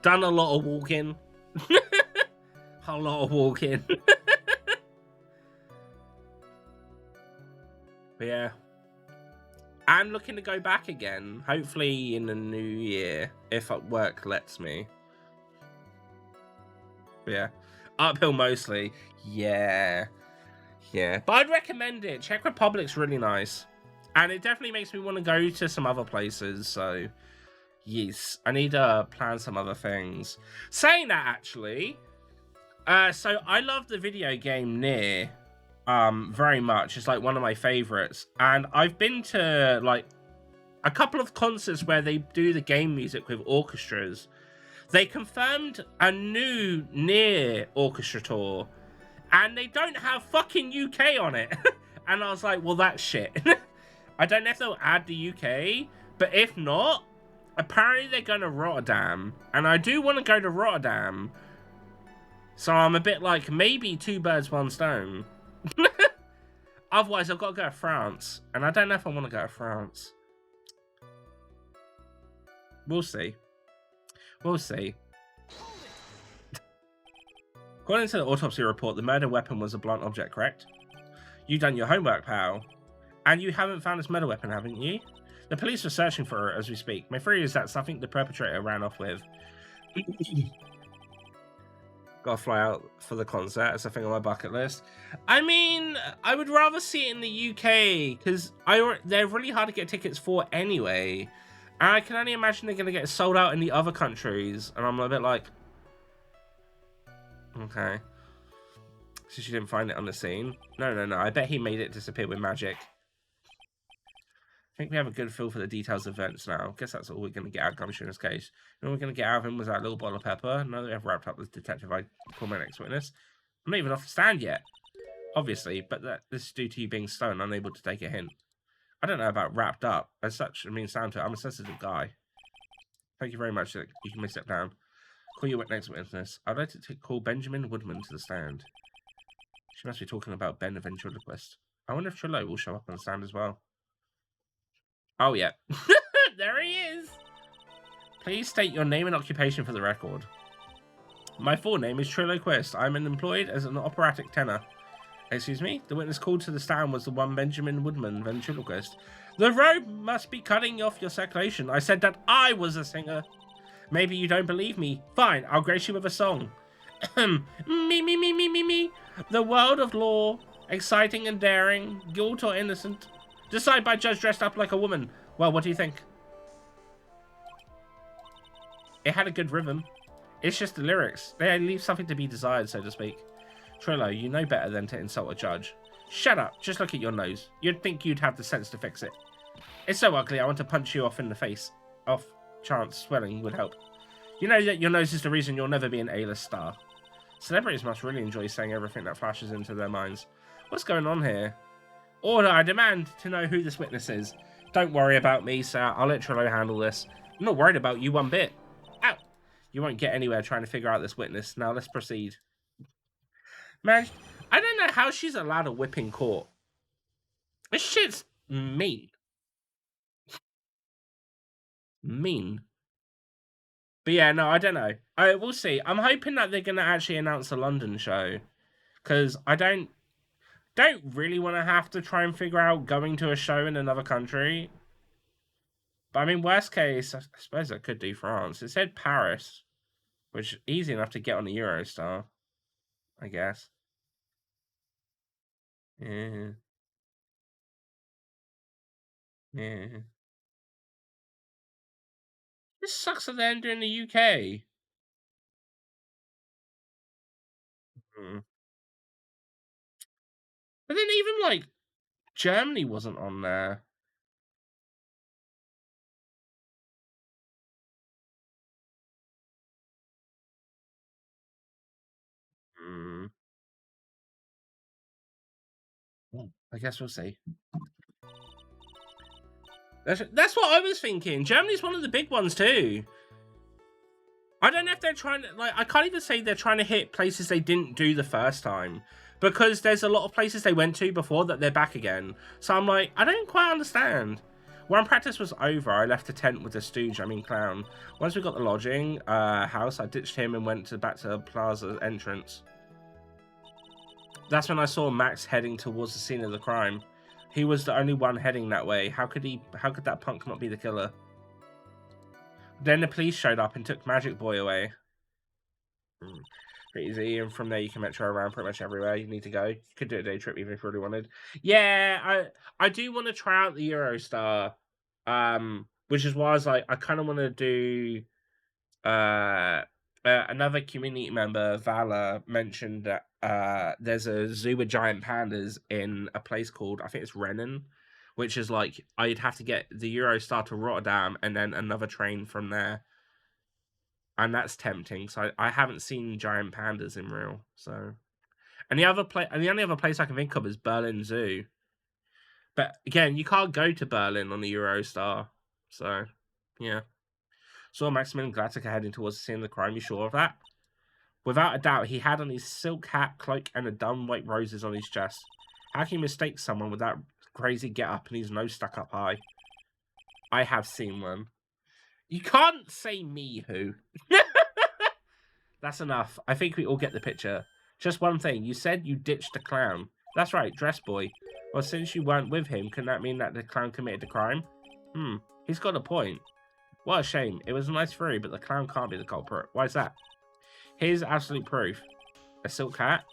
done a lot of walking. A lot of walking. But yeah. I'm looking to go back again, hopefully in the new year, if work lets me. But yeah, uphill mostly. Yeah. But I'd recommend it. Czech Republic's really nice, and it definitely makes me want to go to some other places. So yes, I need to plan some other things. Saying that, actually, so I love the video game Nier. Very much. It's like one of my favorites, and I've been to like a couple of concerts where they do the game music with orchestras. They confirmed a new Nier orchestra tour, and they don't have fucking UK on it. And I was like, well, that's shit. I don't know if they'll add the UK, but if not, apparently they're going to Rotterdam, and I do want to go to Rotterdam, so I'm a bit like, maybe two birds, one stone. Otherwise, I've got to go to France, and I don't know if I want to go to France. We'll see. According to the autopsy report, the murder weapon was a blunt object, correct? You've done your homework, pal. And you haven't found this murder weapon, haven't you? The police are searching for it as we speak. My theory is that something the perpetrator ran off with. Gotta fly out for the concert. That's a thing on my bucket list. I mean, I would rather see it in the UK, because they're really hard to get tickets for anyway. And I can only imagine they're going to get sold out in the other countries. And I'm a bit like, okay. So she didn't find it on the scene? No. I bet he made it disappear with magic. I think we have a good feel for the details of events now. Guess that's all we're going to get out of Gumshoe in this case. You know what we're going to get out of him was that little bottle of pepper. Now that we have wrapped up this detective, I call my next witness. I'm not even off the stand yet. Obviously, but this is due to you being stoned, unable to take a hint. I don't know about wrapped up. As such, it means sound to it. I'm a sensitive guy. Thank you very much. You can step down. Call your next witness. I'd like to call Benjamin Woodman to the stand. She must be talking about Ben the ventriloquist. I wonder if Trillo will show up on the stand as well. Oh, yeah. There he is. Please state your name and occupation for the record. My full name is Triloquist. I'm employed as an operatic tenor. Excuse me? The witness called to the stand was the one Benjamin Woodman, ventriloquist. The rope must be cutting off your circulation. I said that I was a singer. Maybe you don't believe me. Fine, I'll grace you with a song. Me. The world of law, exciting and daring, guilt or innocent. Decide by judge dressed up like a woman. Well, what do you think? It had a good rhythm. It's just the lyrics. They leave something to be desired, so to speak. Trillo, you know better than to insult a judge. Shut up. Just look at your nose. You'd think you'd have the sense to fix it. It's so ugly, I want to punch you off in the face. Off chance swelling would help. You know that your nose is the reason you'll never be an A-list star. Celebrities must really enjoy saying everything that flashes into their minds. What's going on here? Order, I demand to know who this witness is. Don't worry about me, sir. I'll let Trillo handle this. I'm not worried about you one bit. Ow! You won't get anywhere trying to figure out this witness. Now let's proceed. Man, I don't know how she's allowed a whip in court. This shit's mean. Mean. But yeah, no, I don't know. We'll see. I'm hoping that they're going to actually announce a London show. Because I don't really want to have to try and figure out going to a show in another country. But I mean, worst case, I suppose I could do France. It said Paris, which is easy enough to get on the Eurostar, I guess. Yeah. Yeah. This sucks that they're entering the UK. But then even, like, Germany wasn't on there. Well, I guess we'll see. That's what I was thinking. Germany's one of the big ones too. I don't know if they're trying to, like, I can't even say they're trying to hit places they didn't do the first time. Because there's a lot of places they went to before that they're back again. So I'm like, I don't quite understand. When practice was over, I left the tent with the stooge, clown. Once we got the lodging house, I ditched him and went back to the plaza entrance. That's when I saw Max heading towards the scene of the crime. He was the only one heading that way. How could that punk not be the killer? Then the police showed up and took Magic Boy away. Pretty easy, and from there you can metro around pretty much everywhere you need to go. You could do a day trip even if you really wanted. Yeah, I do want to try out the Eurostar. Which is why I was like, I kind of want to do another community member, Vala, mentioned that there's a zoo with giant pandas in a place called, I think it's Rennen, which is like, I'd have to get the Eurostar to Rotterdam and then another train from there. And that's tempting. So I haven't seen giant pandas in real. So, and the only other place I can think of is Berlin Zoo. But again, you can't go to Berlin on the Eurostar. So, yeah. Saw Maximilian Glatica heading towards the scene of the crime. You sure of that? Without a doubt, he had on his silk hat, cloak, and a dumb white roses on his chest. How can you mistake someone with that crazy get-up and his nose stuck up high? I have seen one. You can't say me who. That's enough. I think we all get the picture. Just one thing. You said you ditched the clown. That's right, dress boy. Well, since you weren't with him, can that mean that the clown committed the crime? He's got a point. What a shame. It was a nice theory, but the clown can't be the culprit. Why is that? Here's absolute proof. A silk hat?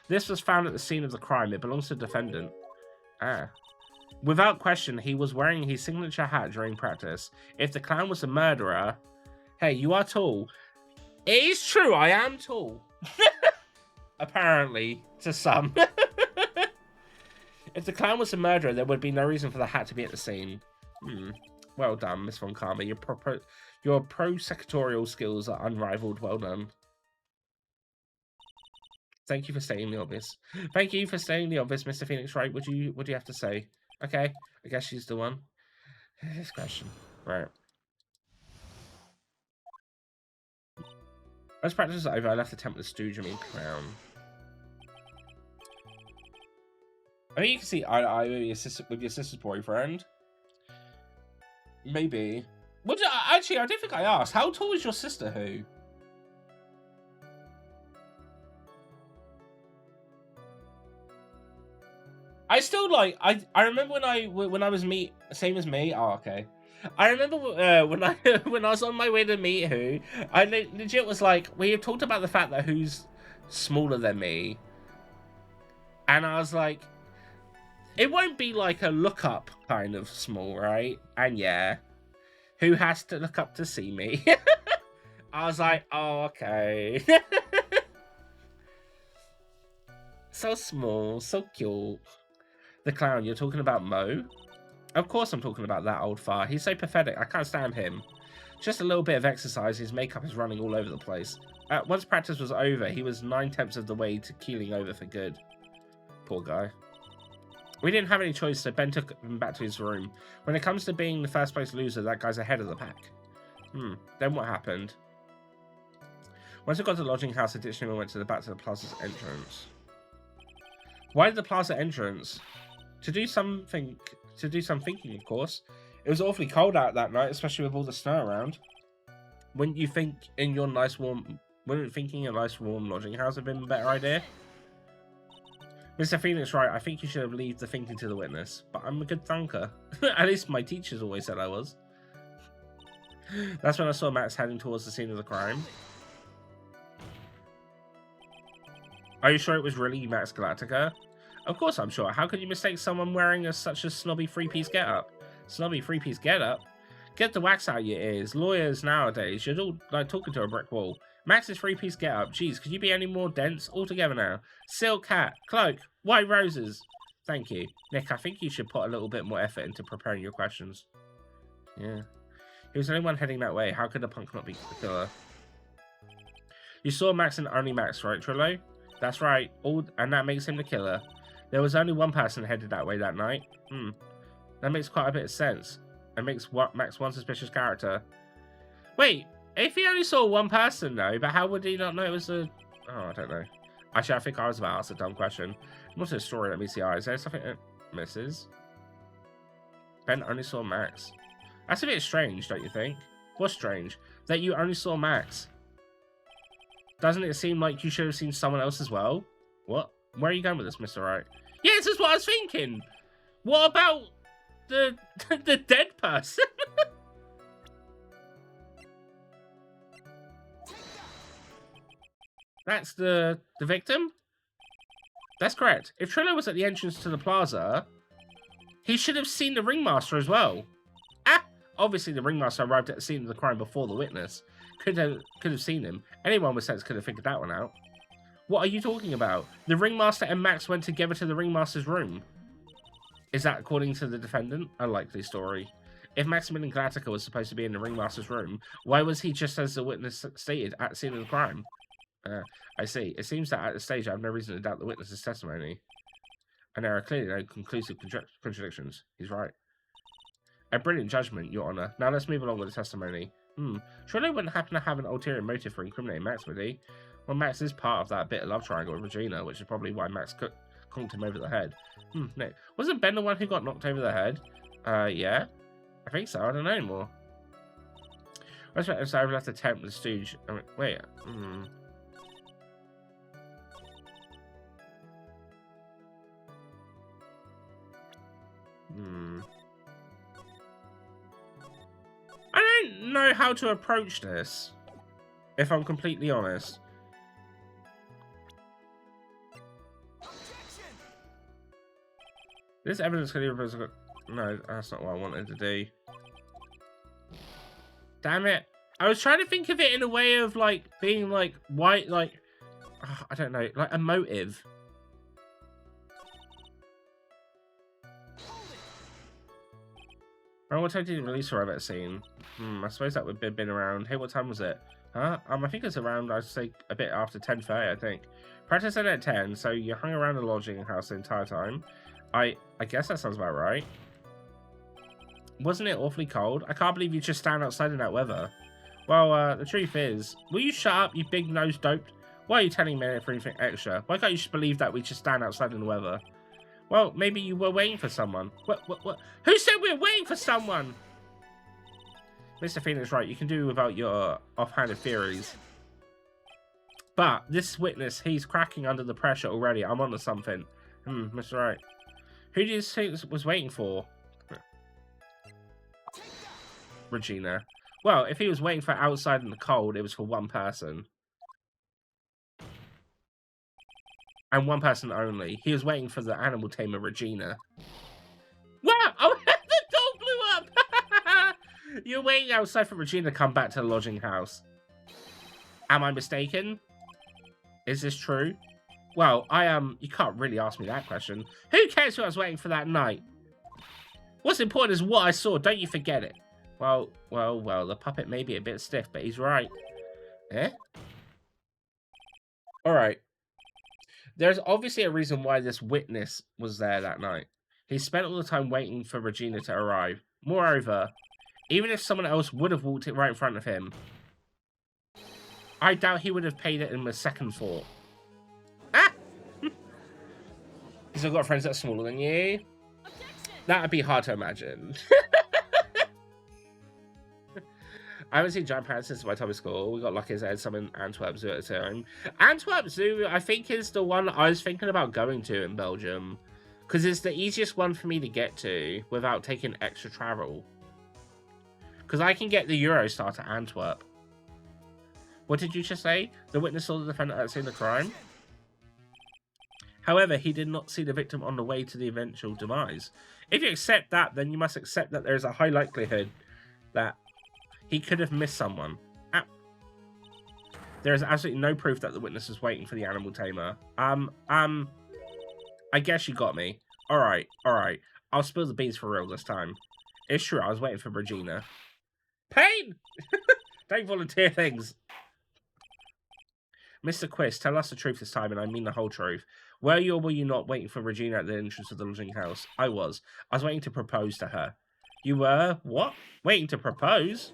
This was found at the scene of the crime. It belongs to the defendant. Ah. Without question, he was wearing his signature hat during practice. If the clown was a murderer... Hey, you are tall. It is true, I am tall. Apparently, to some. If the clown was a murderer, there would be no reason for the hat to be at the scene. Well done, Miss Von Karma. Your pro-secretarial skills are unrivaled. Well done. Thank you for stating the obvious. Thank you for stating the obvious, Mr. Phoenix Wright. What do you have to say? Okay, I guess she's the one. This question. Right. As practice is over, I left the tent with the stooge, clown. I mean, you can see eye to eye with your sister's boyfriend. Maybe. Actually, I don't think I asked. How tall is your sister, Who? I still like. I remember when I was same as me. Oh, okay. I remember when I when I was on my way to meet Who, I legit was like, we have talked about the fact that Who's smaller than me, and I was like, it won't be like a look up kind of small, right? And yeah, Who has to look up to see me? I was like, oh, okay. So small, so cute. The clown, you're talking about Mo? Of course I'm talking about that old fart. He's so pathetic, I can't stand him. Just a little bit of exercise, his makeup is running all over the place. Once practice was over, he was 9/10 of the way to keeling over for good. Poor guy. We didn't have any choice, so Ben took him back to his room. When it comes to being the first place loser, that guy's ahead of the pack. Then what happened? Once we got to the lodging house, I ditched him and went back to the plaza's entrance. Why did the plaza entrance? To do some thinking, of course. It was awfully cold out that night, especially with all the snow around. Wouldn't you think thinking a nice warm lodging house would have been a better idea? Mr. Phoenix, right, I think you should have left the thinking to the witness, but I'm a good thinker. At least my teachers always said I was. That's when I saw Max heading towards the scene of the crime. Are you sure it was really Max Galactica? Of course I'm sure. How could you mistake someone wearing such a snobby three-piece getup? Snobby three-piece getup? Get the wax out of your ears. Lawyers nowadays, you're all like talking to a brick wall. Max's three-piece getup. Jeez, could you be any more dense? All together now. Silk hat, cloak, white roses. Thank you. Nick, I think you should put a little bit more effort into preparing your questions. Yeah. He was the only one heading that way. How could a punk not be the killer? You saw Max and only Max, right, Trillo? That's right. And that makes him the killer. There was only one person headed that way that night. That makes quite a bit of sense. It makes Max one suspicious character. Wait, if he only saw one person though, but how would he not know it was a... Oh, I don't know. Actually, I think I was about to ask a dumb question. What's the story that meets the eye? Is there something that misses? Ben only saw Max. That's a bit strange, don't you think? What's strange? That you only saw Max. Doesn't it seem like you should have seen someone else as well? What? Where are you going with this, Mr. Wright? Yeah, this is what I was thinking. What about the dead person? That's the victim? That's correct. If Trillo was at the entrance to the plaza, he should have seen the ringmaster as well. Obviously the ringmaster arrived at the scene of the crime before the witness. Could have seen him. Anyone with sense could have figured that one out. What are you talking about? The ringmaster and Max went together to the ringmaster's room. Is that according to the defendant? A likely story. If Maximilian Galactica was supposed to be in the ringmaster's room, why was he just as the witness stated at the scene of the crime? I see. It seems that at this stage I have no reason to doubt the witness's testimony. And there are clearly no conclusive contradictions. He's right. A brilliant judgment, Your Honour. Now let's move along with the testimony. Surely he wouldn't happen to have an ulterior motive for incriminating Max, would he? Well, Max is part of that bit of love triangle with Regina, which is probably why Max conked him over the head. No. Wasn't Ben the one who got knocked over the head? Yeah. I think so. I don't know anymore. I suppose I would have to tempt the stooge. I mean, wait. I don't know how to approach this, if I'm completely honest. This evidence could either... No, that's not what I wanted to do. Damn it. I was trying to think of it in a way of, like, being, like, white, like... I don't know, like, a motive. Oh, what time did you release her at that scene? I suppose that would have been around... Hey, what time was it? Huh? I think it's around, I'd say, a bit after 10:30, I think. Practice ended at 10, so you hung around the lodging house the entire time. I guess that sounds about right. Wasn't it awfully cold? I can't believe you just stand outside in that weather. Well, the truth is... Will you shut up, you big-nosed dope? Why are you telling me for anything extra? Why can't you just believe that we just stand outside in the weather? Well, maybe you were waiting for someone. What? Who said we were waiting for someone? Mr. Phoenix, right, you can do without your offhanded theories. But this witness, he's cracking under the pressure already. I'm onto something. Mr. Wright. Who do you think was waiting for? Regina. Well, if he was waiting for outside in the cold, it was for one person. And one person only. He was waiting for the animal tamer, Regina. Wow! Oh, the dog blew up! You're waiting outside for Regina to come back to the lodging house. Am I mistaken? Is this true? Well, you can't really ask me that question. Who cares who I was waiting for that night? What's important is what I saw, don't you forget it. Well, the puppet may be a bit stiff, but he's right. Eh? Alright. There's obviously a reason why this witness was there that night. He spent all the time waiting for Regina to arrive. Moreover, even if someone else would have walked it right in front of him, I doubt he would have paid it in a second thought. Ah! He's got friends that are smaller than you. That would be hard to imagine. I haven't seen giant parrots since my time at school. We got lucky as I had some in Antwerp Zoo at the time. Antwerp Zoo, I think, is the one I was thinking about going to in Belgium. Because it's the easiest one for me to get to without taking extra travel. Because I can get the Eurostar to Antwerp. What did you just say? The witness saw the defendant at the scene of the crime? However, he did not see the victim on the way to the eventual demise. If you accept that, then you must accept that there is a high likelihood that he could have missed someone. There is absolutely no proof that the witness was waiting for the animal tamer. I guess you got me. Alright. I'll spill the beans for real this time. It's true, I was waiting for Regina. Pain! Don't volunteer things. Mr. Quiz, tell us the truth this time, and I mean the whole truth. Were you or were you not waiting for Regina at the entrance of the lodging house? I was. I was waiting to propose to her. You were? What? Waiting to propose?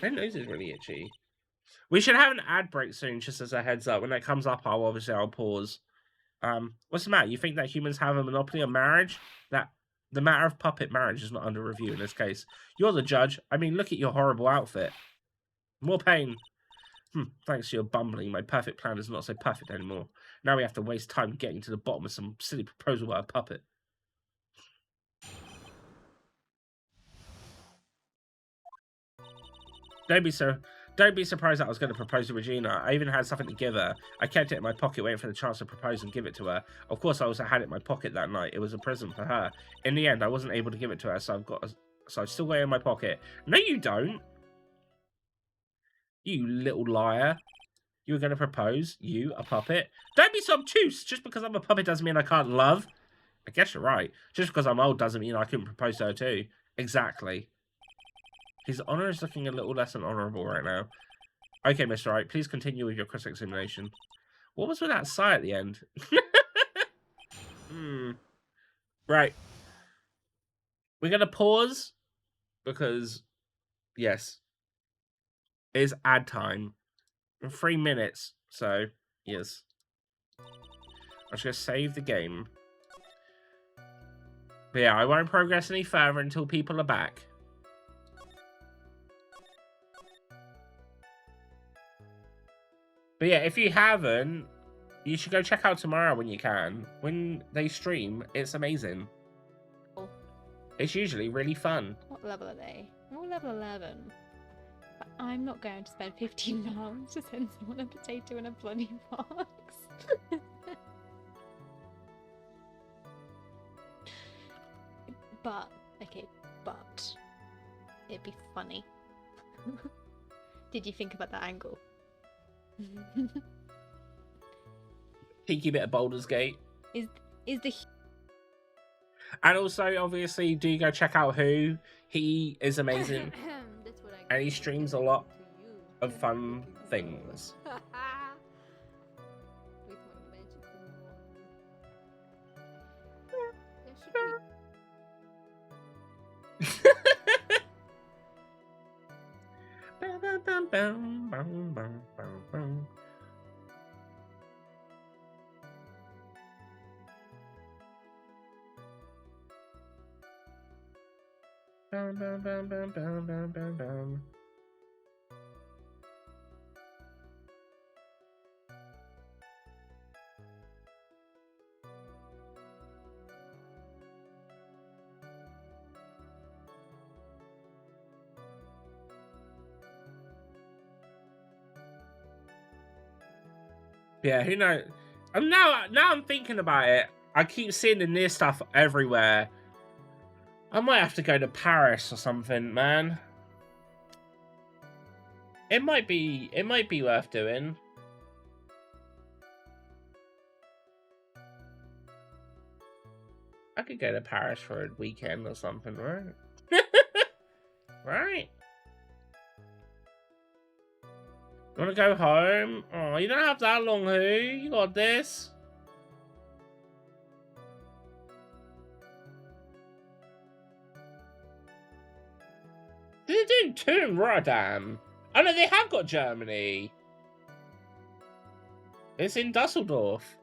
My nose is really itchy. We should have an ad break soon, just as a heads up. When that comes up, I'll pause. What's the matter? You think that humans have a monopoly on marriage? That the matter of puppet marriage is not under review in this case. You're the judge. I mean, look at your horrible outfit. More pain. Thanks to your bumbling, my perfect plan is not so perfect anymore. Now we have to waste time getting to the bottom of some silly proposal by a puppet. Don't be surprised that I was going to propose to Regina. I even had something to give her. I kept it in my pocket waiting for the chance to propose and give it to her. Of course, I also had it in my pocket that night. It was a present for her. In the end, I wasn't able to give it to her, so I've still got it in my pocket. No, you don't. You little liar. You were going to propose? You, a puppet? Don't be so obtuse! Just because I'm a puppet doesn't mean I can't love. I guess you're right. Just because I'm old doesn't mean I couldn't propose to her too. Exactly. His honour is looking a little less than honourable right now. Okay, Mr. Wright, please continue with your cross examination. What was with that sigh at the end? Right. We're going to pause because, yes, it's ad time. 3 minutes, so, yes. I'm just going to save the game. But yeah, I won't progress any further until people are back. But yeah, if you haven't, you should go check out tomorrow when you can. When they stream, it's amazing. Oh. It's usually really fun. What level are they? Oh, level 11. But I'm not going to spend £15 to send someone a potato in a bloody box. But it'd be funny. Did you think about that angle? Cheeky bit of Baldur's Gate. Is the And also, obviously, do go check out Who. He is amazing. And he streams a lot of fun things. Bam, bam, bam, bam, bam, bam, bam, bam. Yeah, who knows? And now I'm thinking about it. I keep seeing the near stuff everywhere. I might have to go to Paris or something, man. It might be worth doing. I could go to Paris for a weekend or something, right? Right? You want to go home? Oh, you don't have that long, who? You got this. They're doing two in Rotterdam. Oh no, they have got Germany. It's in Dusseldorf.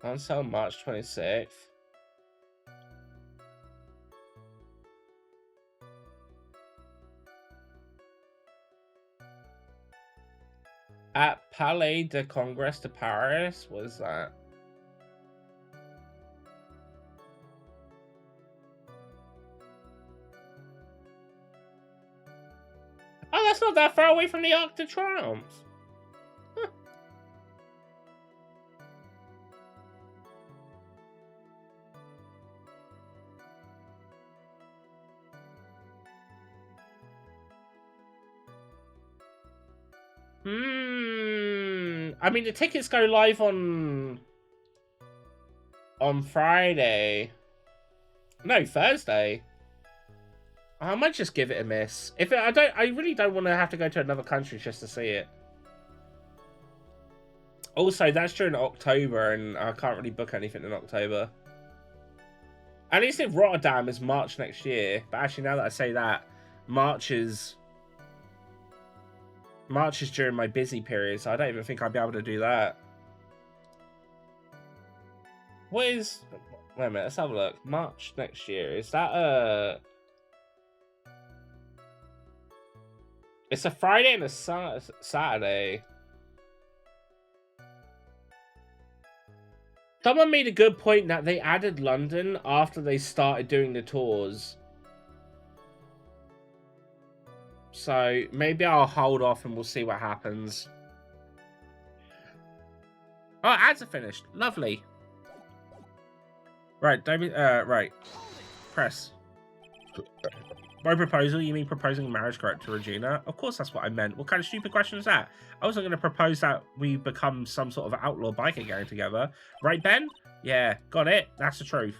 Until March 26th. At Palais de Congrès de Paris? What is that? Oh, that's not that far away from the Arc de Triomphe. Huh. I mean, the tickets go live on Friday. No, Thursday. I might just give it a miss. I really don't want to have to go to another country just to see it. Also, that's during October, and I can't really book anything in October. At least if Rotterdam is March next year. But actually, now that I say that, March is during my busy period, so I don't even think I'll be able to do that. What is... Wait a minute, let's have a look. March next year. Is that It's a Friday and a Saturday. Someone made a good point that they added London after they started doing the tours. So maybe I'll hold off and we'll see what happens. Oh, ads are finished. Lovely. Right, right. Press. By proposal, you mean proposing marriage correct to Regina? Of course that's what I meant. What kind of stupid question is that? I wasn't going to propose that we become some sort of outlaw biker gang together. Right, Ben? Yeah, got it. That's the truth.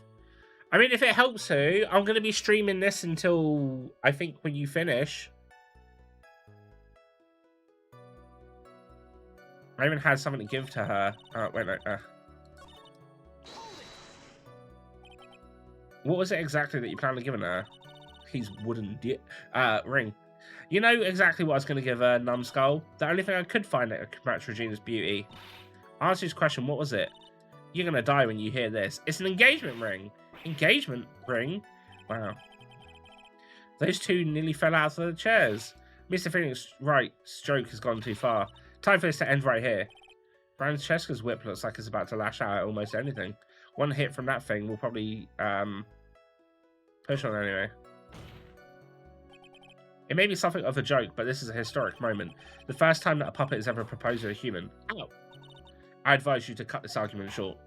I mean, if it helps you, I'm going to be streaming this until, I think, when you finish. I even had something to give to her. Wait, no. What was it exactly that you planned on giving her? His wooden ring. You know exactly what I was going to give her, Numbskull. The only thing I could find that could match Regina's beauty. Answer his question, what was it? You're going to die when you hear this. It's an engagement ring. Engagement ring? Wow. Those two nearly fell out of the chairs. Mr. Phoenix Wright's joke has gone too far. Time for this to end right here. Francesca's whip looks like it's about to lash out at almost anything. One hit from that thing will probably push on anyway. It may be something of a joke, but this is a historic moment. The first time that a puppet has ever proposed to a human. Ow! I advise you to cut this argument short.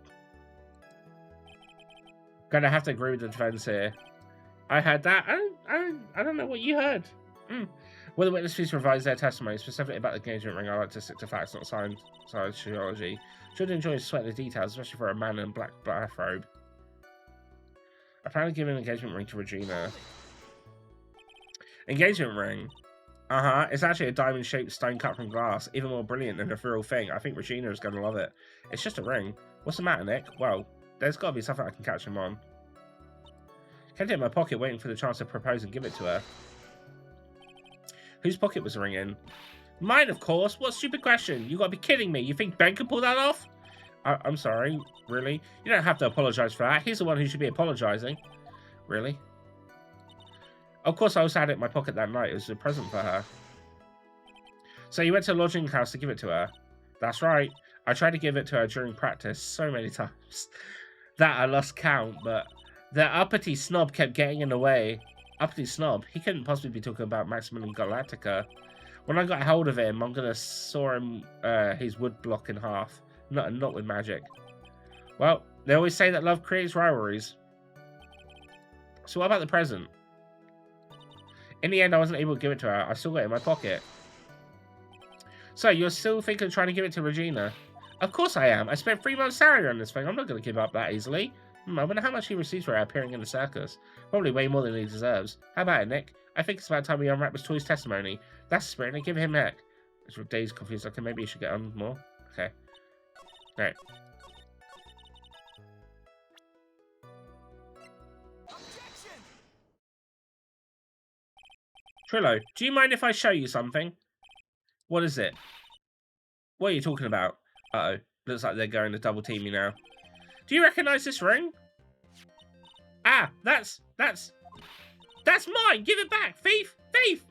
Gonna have to agree with the defense here. I heard that. I don't know what you heard. Will the witness please revise their testimony, specifically about the engagement ring? I like to stick to facts, not sociology. Should enjoy sweat the details, especially for a man in a black bathrobe. I plan to give an engagement ring to Regina. Engagement ring? It's actually a diamond-shaped stone cut from glass, even more brilliant than the real thing. I think Regina is going to love it. It's just a ring. What's the matter, Nick? Well, there's got to be something I can catch him on. Kept it in my pocket, waiting for the chance to propose and give it to her. Whose pocket was the ring in? Mine, of course. What stupid question? You got to be kidding me. You think Ben could pull that off? I'm sorry. Really? You don't have to apologize for that. He's the one who should be apologizing. Really? Of course, I also had it in my pocket that night. It was a present for her. So you went to a lodging house to give it to her? That's right. I tried to give it to her during practice so many times that I lost count, but the uppity snob kept getting in the way. Uppity snob? He couldn't possibly be talking about Maximilian Galactica. When I got hold of him, I'm gonna saw him his wood block in half. Not with magic. Well, they always say that love creates rivalries. So what about the present? In the end, I wasn't able to give it to her. I still got it in my pocket. So, you're still thinking of trying to give it to Regina? Of course I am. I spent 3 months' salary on this thing. I'm not going to give up that easily. I wonder how much he receives for appearing in the circus. Probably way more than he deserves. How about it, Nick? I think it's about time we unwrap this toy's testimony. That's the spirit, and give him heck. It's with Days confused. Okay, maybe you should get on more. Okay. Alright. Trillo, do you mind if I show you something? What is it? What are you talking about? Uh-oh. Looks like they're going to double team me now. Do you recognize this ring? Ah, that's mine! Give it back! Thief! Thief!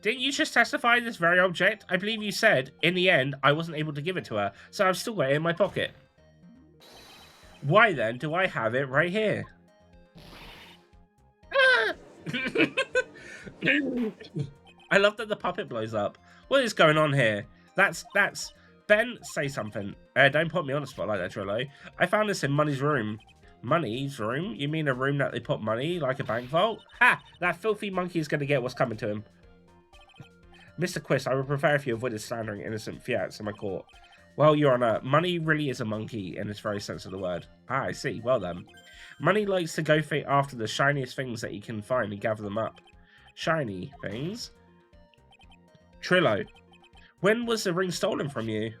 Didn't you just testify this very object? I believe you said, in the end, I wasn't able to give it to her, so I've still got it in my pocket. Why then do I have it right here? Ah! I love that the puppet blows up. What is going on here? That's... Ben, say something. Don't put me on the spot like that, Trillo. I found this in Money's room. Money's room? You mean a room that they put money, like a bank vault? Ha! That filthy monkey is going to get what's coming to him. Mr. Quist, I would prefer if you avoided slandering innocent fiats in my court. Well, Your Honor, Money really is a monkey in its very sense of the word. Ah, I see. Well then. Money likes to go after the shiniest things that he can find and gather them up. Shiny things? Trillo, when was the ring stolen from you?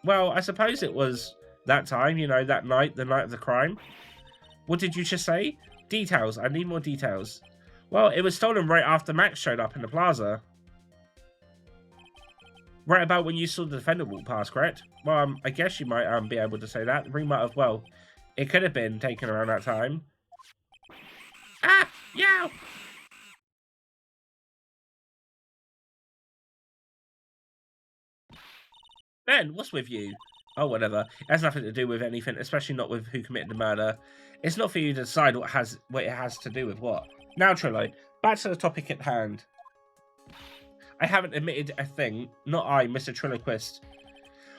Well, I suppose it was that time, you know, that night, the night of the crime. What did you just say? Details. I need more details. Well, it was stolen right after Max showed up in the plaza. Right about when you saw the defendant walk past, correct? Well, I guess you might be able to say that. The ring might have, well, it could have been taken around that time. Ah! Yow! Ben, what's with you? Oh, whatever. It has nothing to do with anything, especially not with who committed the murder. It's not for you to decide what it has to do with what. Now, Trillo, back to the topic at hand. I haven't admitted a thing. Not I, Mr. Trillo Quist.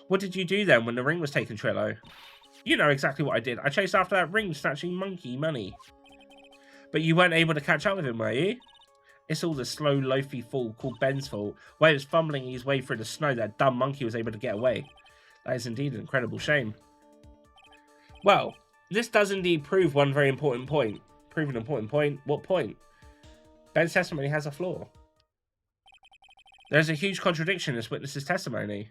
What did you do then when the ring was taken, Trillo? You know exactly what I did. I chased after that ring, snatching monkey money. But you weren't able to catch up with him, were you? It's all the slow, loafy fool called Ben's fault. While he was fumbling his way through the snow, that dumb monkey was able to get away. That is indeed an incredible shame. Well, this does indeed prove one very important point. Prove an important point? What point? Ben's testimony has a flaw. There's a huge contradiction in this witness's testimony.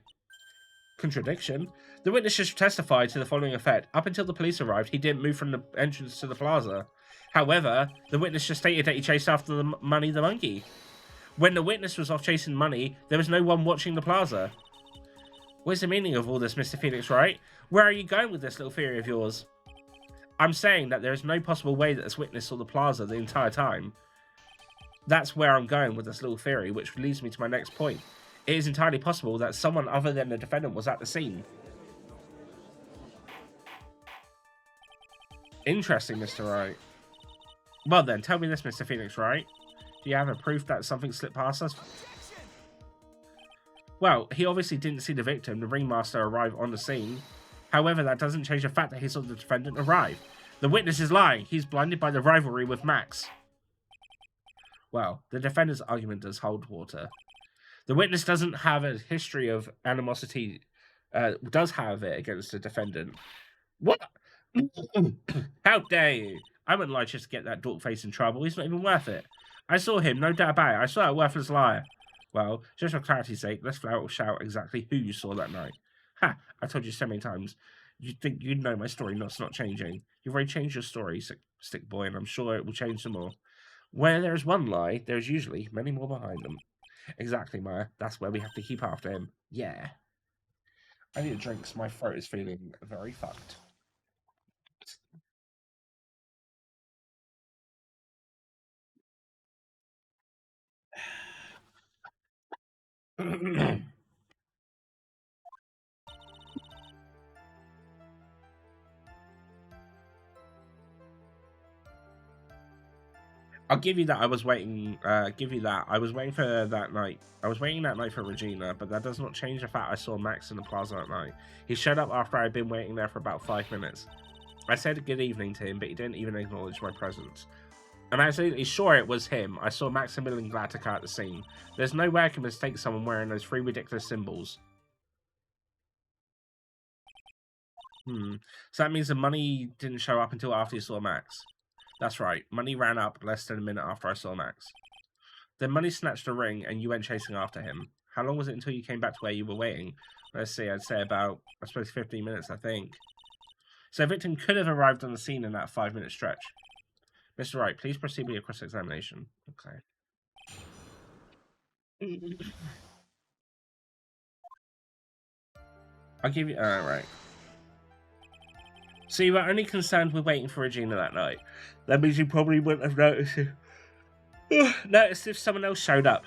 Contradiction? The witness just testified to the following effect. Up until the police arrived, he didn't move from the entrance to the plaza. However, the witness just stated that he chased after the monkey. When the witness was off chasing money, there was no one watching the plaza. What's the meaning of all this, Mr. Phoenix Wright? Where are you going with this little theory of yours? I'm saying that there is no possible way that this witness saw the plaza the entire time. That's where I'm going with this little theory, which leads me to my next point. It is entirely possible that someone other than the defendant was at the scene. Interesting, Mr. Wright. Well then, tell me this, Mr. Phoenix Wright. Do you have a proof that something slipped past us? Well, he obviously didn't see the victim, the ringmaster, arrive on the scene. However, that doesn't change the fact that he saw the defendant arrive. The witness is lying. He's blinded by the rivalry with Max. Well, the defendant's argument does hold water. The witness doesn't have a history of animosity, does have it against the defendant. What? How dare you? I wouldn't lie just to get that dork face in trouble. He's not even worth it. I saw him, no doubt about it. I saw that worthless liar. Well, just for clarity's sake, let's flat out shout exactly who you saw that night. Ha! I told you so many times. You think you know my story, not changing. You've already changed your story, stick boy, and I'm sure it will change some more. Where there's one lie, there's usually many more behind them. Exactly, Maya. That's where we have to keep after him. Yeah. I need a drink because my throat is feeling very fucked. I'll give you that. I was waiting. Give you that. I was waiting for that night. I was waiting that night for Regina, but that does not change the fact I saw Max in the plaza that night. He showed up after I had been waiting there for about 5 minutes. I said good evening to him, but he didn't even acknowledge my presence. I'm absolutely sure it was him. I saw Maximilian Glatica at the scene. There's no way I can mistake someone wearing those 3 ridiculous symbols. So that means the money didn't show up until after you saw Max. That's right. Money ran up less than a minute after I saw Max. Then Money snatched a ring and you went chasing after him. How long was it until you came back to where you were waiting? Let's see, I'd say about, I suppose, 15 minutes, I think. So Victim could have arrived on the scene in that 5-minute stretch. Mr. Wright, please proceed with your cross-examination. Okay. I'll give you... right. So you were only concerned with waiting for Regina that night. That means you probably wouldn't have noticed if someone else showed up.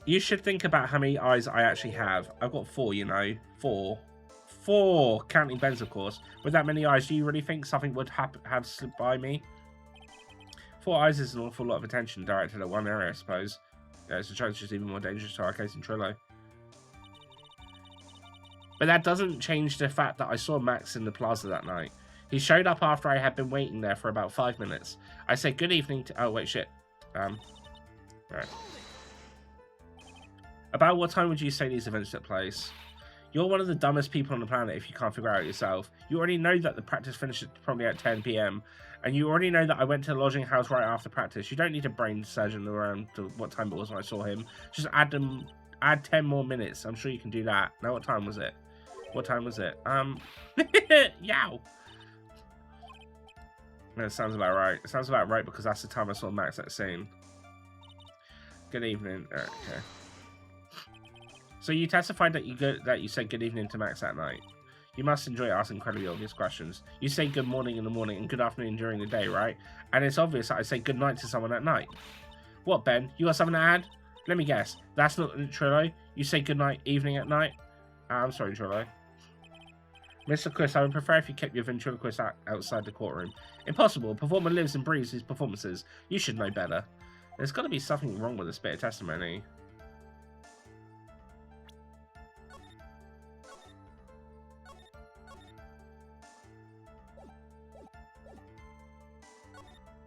You should think about how many eyes I actually have. I've got 4, you know. 4. 4, counting Ben's, of course. With that many eyes, do you really think something would have slipped by me? 4 eyes is an awful lot of attention directed at one area, I suppose. Yeah, it's a chance just even more dangerous to our case in Trillo. But that doesn't change the fact that I saw Max in the plaza that night. He showed up after I had been waiting there for about 5 minutes. I said good evening to... Oh, wait, shit. Right. About what time would you say these events took place? You're one of the dumbest people on the planet if you can't figure out yourself. You already know that the practice finished probably at 10 PM. And you already know that I went to the lodging house right after practice. You don't need a brain surgeon around to what time it was when I saw him. Just add 10 more minutes. I'm sure you can do that. Now, what time was it? What time was it? Yow! No, it sounds about right. It sounds about right because that's the time I saw Max at the scene. Good evening. Okay. So you testified that you said good evening to Max that night. You must enjoy asking incredibly obvious questions. You say good morning in the morning and good afternoon during the day, right? And it's obvious that I say good night to someone at night. What, Ben? You got something to add? Let me guess. That's not Trillo. You say good night evening at night? I'm sorry, Trillo. Mr. Chris, I would prefer if you kept your ventriloquist outside the courtroom. Impossible. A performer lives and breathes his performances. You should know better. There's got to be something wrong with this bit of testimony.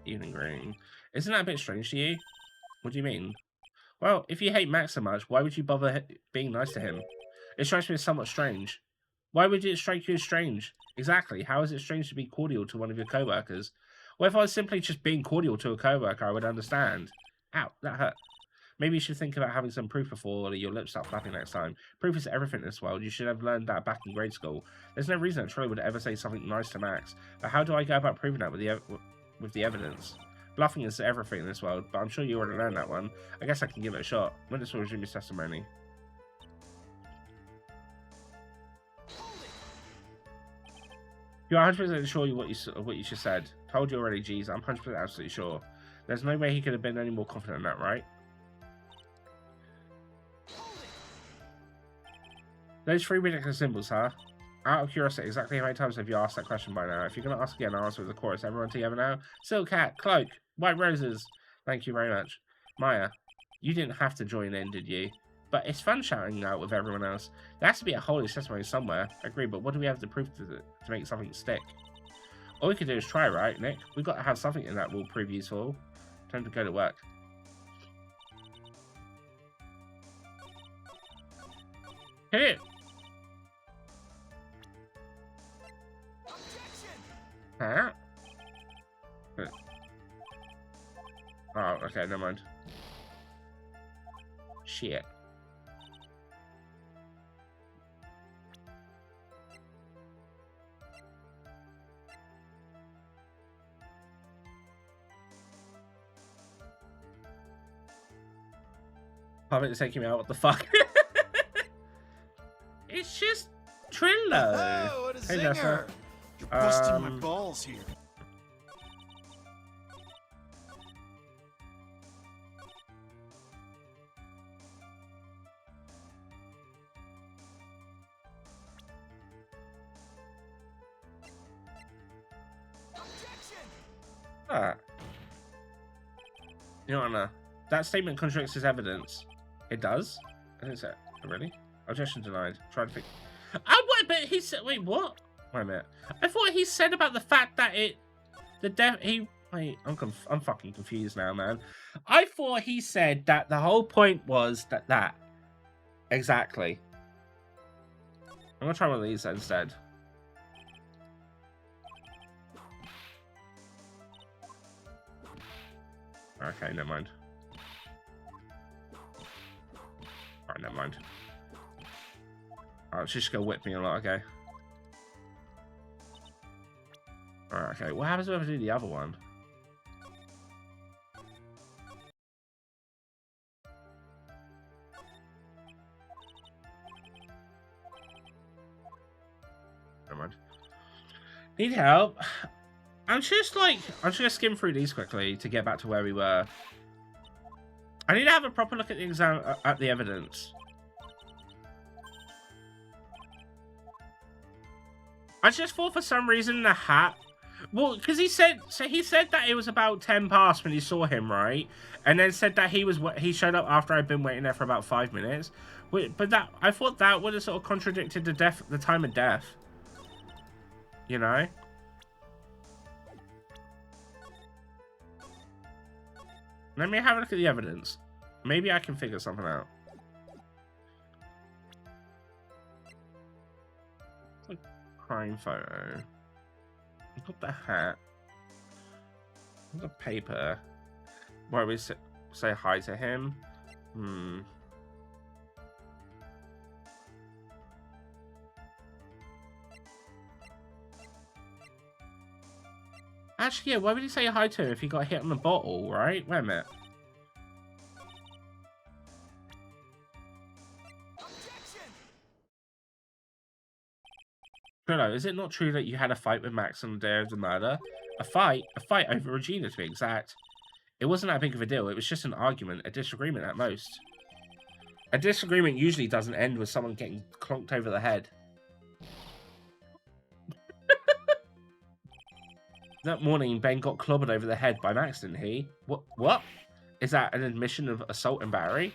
Evening green. Isn't that a bit strange to you? What do you mean? Well, if you hate Max so much, why would you bother being nice to him? It strikes me as somewhat strange. Why would it strike you as strange? Exactly. How is it strange to be cordial to one of your co-workers? Well, if I was simply just being cordial to a co-worker, I would understand. Ow, that hurt. Maybe you should think about having some proof before your lips start flapping next time. Proof is everything in this world. You should have learned that back in grade school. There's no reason that Troy would ever say something nice to Max. But how do I go about proving that with the evidence? Bluffing is everything in this world, but I'm sure you already learned that one. I guess I can give it a shot. When does resume his testimony? You're 100% sure what you just said. Told you already, geez. I'm 100% absolutely sure. There's no way he could have been any more confident in that, right? Those 3 ridiculous symbols, huh? Out of curiosity, exactly how many times have you asked that question by now? If you're going to ask again, I'll answer with the chorus. Everyone together now? Silk hat, cloak, white roses. Thank you very much. Maya, you didn't have to join in, did you? But it's fun shouting out with everyone else. There has to be a holy testimony somewhere. I agree, but what do we have to prove to make something stick? All we can do is try, right, Nick? We've got to have something in that will prove useful. Time to go to work. Hit it! Huh? Oh, okay, never mind. Shit. Public is taking me out, what the fuck? It's just Trillo! Oh, what a Hey, zinger! Nessa. You're busting my balls here. Ah. Your Honor, that statement contradicts his evidence. It does? I think so. Really? Objection denied. Try to fix. Oh, wait, but he said. Wait, what? Wait a minute. I thought he said about the fact that it. Wait, I'm fucking confused now, man. I thought he said that the whole point was that. Exactly. I'm gonna try one of these instead. Okay, never mind. Alright, never mind. Alright, she's just gonna whip me a lot, okay. Alright, okay. What happens if I do the other one? Never mind. Need help? I'm just gonna skim through these quickly to get back to where we were. I need to have a proper look at the evidence. I just thought for some reason the hat. Well, because he said that it was about 10 past when he saw him, right? And then said that he showed up after I'd been waiting there for about 5 minutes. But I thought that would have sort of contradicted the time of death. You know? Let me have a look at the evidence. Maybe I can figure something out. Crime photo. Got the hat. The paper. Where we say hi to him. Actually, yeah, why would he say hi to him if he got hit on the bottle, right? Wait a minute. Bruno, is it not true that you had a fight with Max on the day of the murder? A fight? A fight over Regina, to be exact. It wasn't that big of a deal. It was just an argument, a disagreement at most. A disagreement usually doesn't end with someone getting clonked over the head. That morning, Ben got clobbered over the head by Max, didn't he? What? Is that an admission of assault and battery?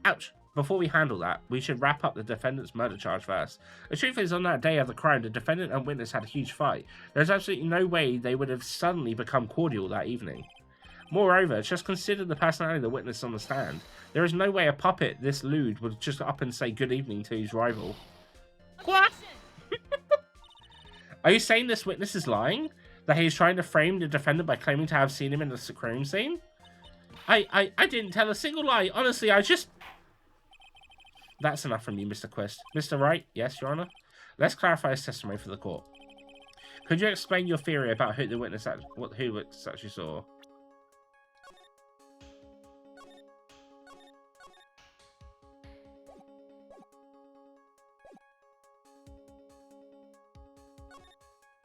Ouch. Before we handle that, we should wrap up the defendant's murder charge first. The truth is, on that day of the crime, the defendant and witness had a huge fight. There's absolutely no way they would have suddenly become cordial that evening. Moreover, just consider the personality of the witness on the stand. There is no way a puppet this lewd would just up and say good evening to his rival. What? Are you saying this witness is lying? That he is trying to frame the defendant by claiming to have seen him in the crime scene? I didn't tell a single lie. Honestly, I just... That's enough from you, Mr. Quist. Mr. Wright? Yes, Your Honor? Let's clarify his testimony for the court. Could you explain your theory about who the witness actually saw?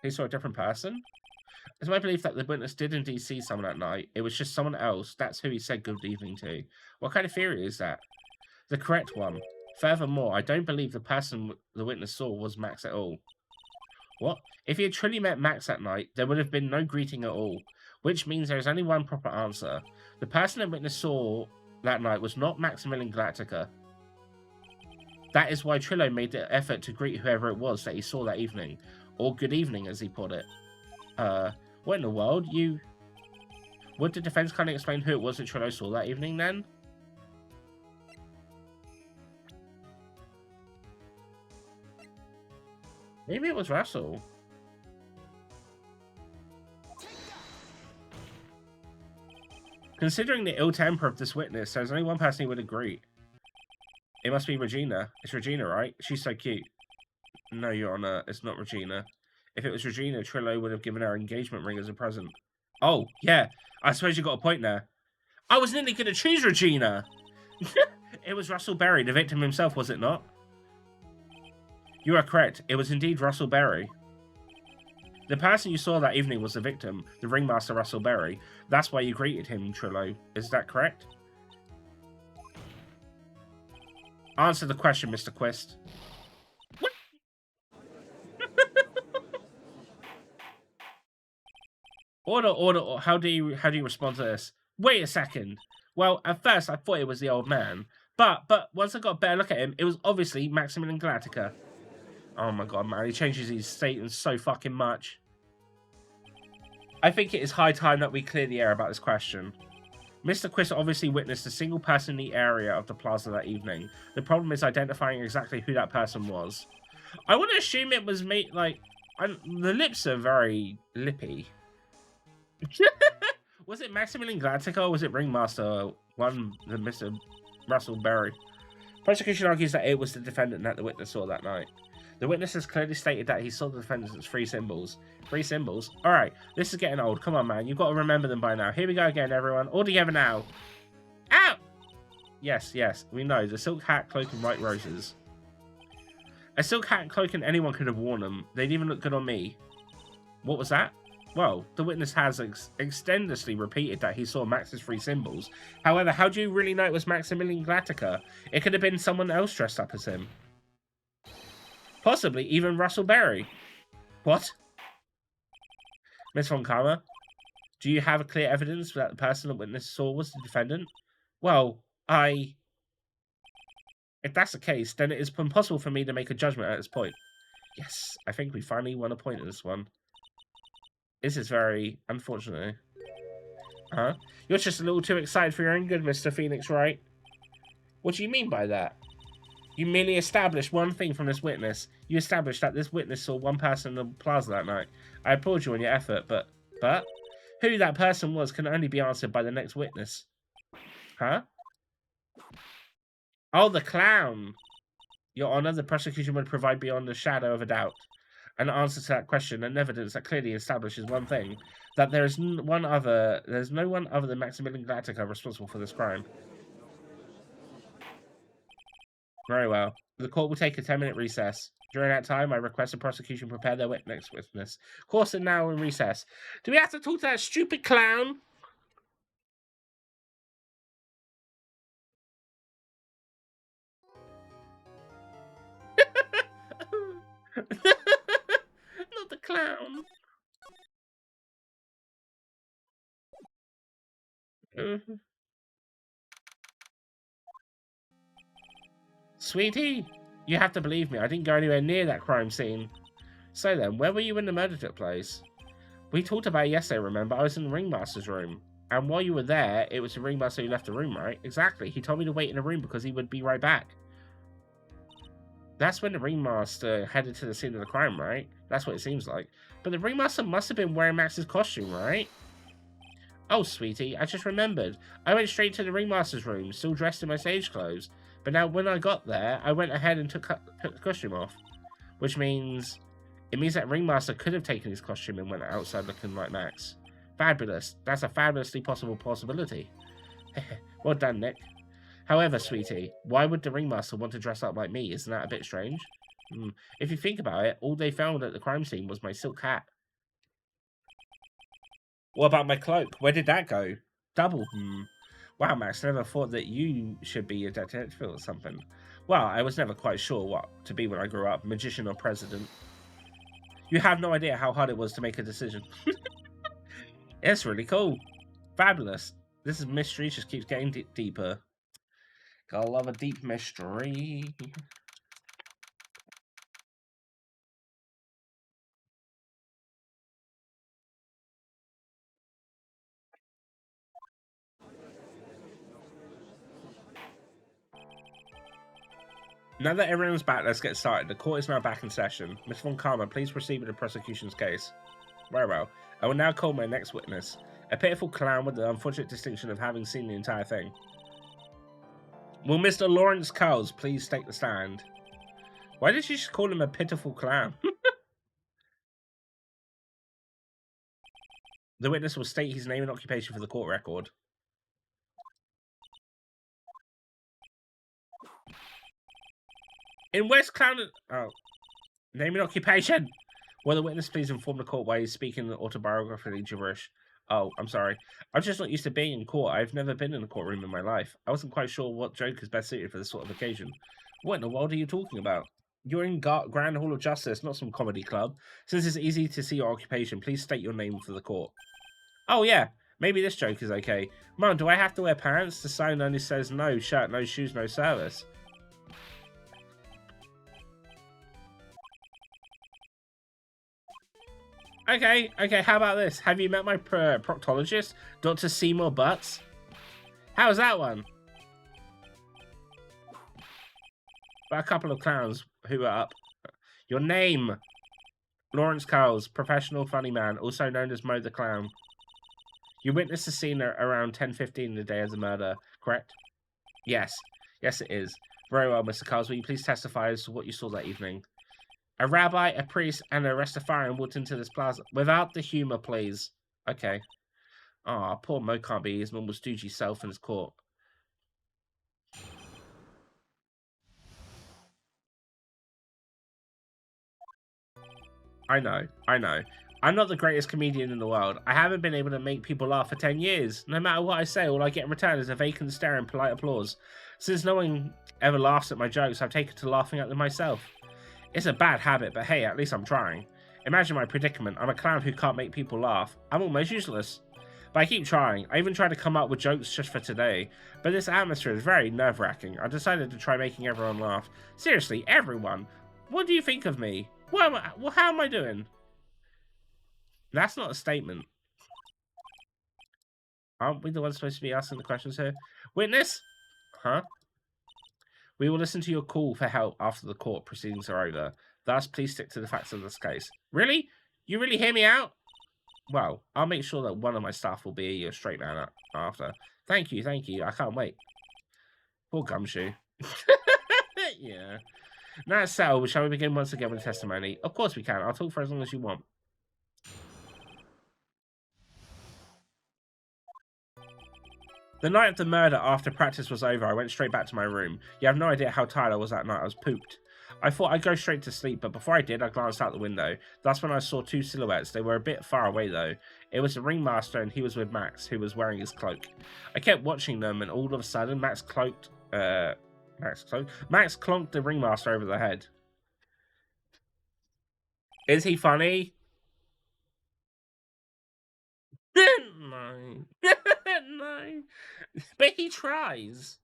He saw a different person? It's my belief that the witness did indeed see someone that night. It was just someone else. That's who he said good evening to. What kind of theory is that? The correct one. Furthermore, I don't believe the person the witness saw was Max at all. What? If he had truly met Max that night, there would have been no greeting at all. Which means there is only one proper answer. The person the witness saw that night was not Maximilian Galactica. That is why Trillo made the effort to greet whoever it was that he saw that evening. Or good evening, as he put it. What in the world? Would the defense kind of explain who it was that Trillo saw that evening, then? Maybe it was Russell. Considering the ill temper of this witness, there's only one person who would agree. It must be Regina. It's Regina, right? She's so cute. No, Your Honor, it's not Regina. If it was Regina, Trillo would have given her engagement ring as a present. Oh, yeah. I suppose you got a point there. I was nearly going to choose Regina. It was Russell Berry, the victim himself, was it not? You are correct. It was indeed Russell Berry. The person you saw that evening was the victim, the ringmaster Russell Berry. That's why you greeted him, Trillo. Is that correct? Answer the question, Mr. Quist. What? Order. How do you respond to this? Wait a second. Well, at first I thought it was the old man, but once I got a better look at him, it was obviously Maximilian Galactica. Oh my god, man, he changes his statements so fucking much. I think it is high time that we clear the air about this question. Mr. Quist obviously witnessed a single person in the area of the plaza that evening. The problem is identifying exactly who that person was. I want to assume it was me, like, the lips are very lippy. Was it Maximilian Galactica or was it Ringmaster Mr. Russell Berry? Prosecution argues that it was the defendant that the witness saw that night. The witness has clearly stated that he saw the defendant's three symbols. Three symbols? Alright, this is getting old. Come on, man. You've got to remember them by now. Here we go again, everyone. All together now. Ow! Yes. We know. The silk hat, cloak, and white roses. A silk hat and cloak, and anyone could have worn them. They'd even look good on me. What was that? Well, the witness has extensively repeated that he saw Max's three symbols. However, how do you really know it was Maximilian Galactica? It could have been someone else dressed up as him. Possibly even Russell Berry. What? Miss Von Karma, do you have clear evidence that the person the witness saw was the defendant? Well, if that's the case, then it is impossible for me to make a judgment at this point. Yes, I think we finally won a point in this one. This is very unfortunate. Huh? You're just a little too excited for your own good, Mr. Phoenix, right? What do you mean by that? You merely established one thing from this witness. You established that this witness saw one person in the plaza that night. I applaud you on your effort, but who that person was can only be answered by the next witness. Huh? Oh, the clown. Your Honor, the prosecution would provide beyond the shadow of a doubt an answer to that question and evidence that clearly establishes one thing, that there's no one other than Maximilian Galactica responsible for this crime. Very well. The court will take a 10-minute recess. During that time, I request the prosecution prepare their next witness. Course are now in recess. Do we have to talk to that stupid clown? Not the clown. Sweetie, you have to believe me. I didn't go anywhere near that crime scene. So then, where were you when the murder took place? We talked about it yesterday, remember? I was in the ringmaster's room. And while you were there, it was the ringmaster who left the room, right? Exactly. He told me to wait in the room because he would be right back. That's when the ringmaster headed to the scene of the crime, right? That's what it seems like. But the ringmaster must have been wearing Max's costume, right? Oh, sweetie, I just remembered. I went straight to the ringmaster's room, still dressed in my stage clothes. But now, when I got there, I went ahead and took the costume off. Which means... It means that Ringmaster could have taken his costume and went outside looking like Max. Fabulous. That's a fabulously possible possibility. Well done, Nick. However, sweetie, why would the Ringmaster want to dress up like me? Isn't that a bit strange? If you think about it, all they found at the crime scene was my silk hat. What about my cloak? Where did that go? Double, Wow, Max, never thought that you should be a detective or something. Well, I was never quite sure what to be when I grew up, magician or president. You have no idea how hard it was to make a decision. It's really cool. Fabulous. This mystery just keeps getting deeper. Gotta love a deep mystery. Now that everyone's back, let's get started. The court is now back in session. Miss Von Karma, please proceed with the prosecution's case. Very well. I will now call my next witness. A pitiful clown with the unfortunate distinction of having seen the entire thing. Will Mr. Lawrence Cowles please take the stand? Why did she just call him a pitiful clown? The witness will state his name and occupation for the court record. In West Clown... Oh. Name and occupation. Will the witness please inform the court why he's speaking autobiographically gibberish? Oh, I'm sorry. I'm just not used to being in court. I've never been in a courtroom in my life. I wasn't quite sure what joke is best suited for this sort of occasion. What in the world are you talking about? You're in Grand Hall of Justice, not some comedy club. Since it's easy to see your occupation, please state your name for the court. Oh, yeah. Maybe this joke is okay. Mum, do I have to wear pants? The sign only says no shirt, no shoes, no service. Okay, how about this? Have you met my proctologist, Dr. Seymour Butts? How's that one? But a couple of clowns who are up. Your name? Lawrence Cowles, professional funny man, also known as Mo the Clown. You witnessed the scene around 10:15 the day of the murder, correct? Yes. Yes, it is. Very well, Mr. Cowles. Will you please testify as to what you saw that evening? A rabbi, a priest, and a Rastafarian walked into this plaza. Without the humour, please. Okay. Ah, poor Mo can't be his normal stoogey self in his court. I know. I'm not the greatest comedian in the world. I haven't been able to make people laugh for 10 years. No matter what I say, all I get in return is a vacant stare and polite applause. Since no one ever laughs at my jokes, I've taken to laughing at them myself. It's a bad habit, but hey, at least I'm trying. Imagine my predicament. I'm a clown who can't make people laugh. I'm almost useless. But I keep trying. I even tried to come up with jokes just for today. But this atmosphere is very nerve-wracking. I decided to try making everyone laugh. Seriously, everyone. What do you think of me? How am I doing? That's not a statement. Aren't we the ones supposed to be asking the questions here? Witness? Huh? We will listen to your call for help after the court proceedings are over. Thus, please stick to the facts of this case. Really? You really hear me out? Well, I'll make sure that one of my staff will be your straight man after. Thank you. I can't wait. Poor Gumshoe. Yeah. Now it's settled. Shall we begin once again with the testimony? Of course we can. I'll talk for as long as you want. The night of the murder, after practice was over, I went straight back to my room. You have no idea how tired I was that night. I was pooped. I thought I'd go straight to sleep, but before I did, I glanced out the window. That's when I saw two silhouettes. They were a bit far away, though. It was the ringmaster, and he was with Max, who was wearing his cloak. I kept watching them, and all of a sudden, Max clonked the ringmaster over the head. Is he funny? No. No. But he tries.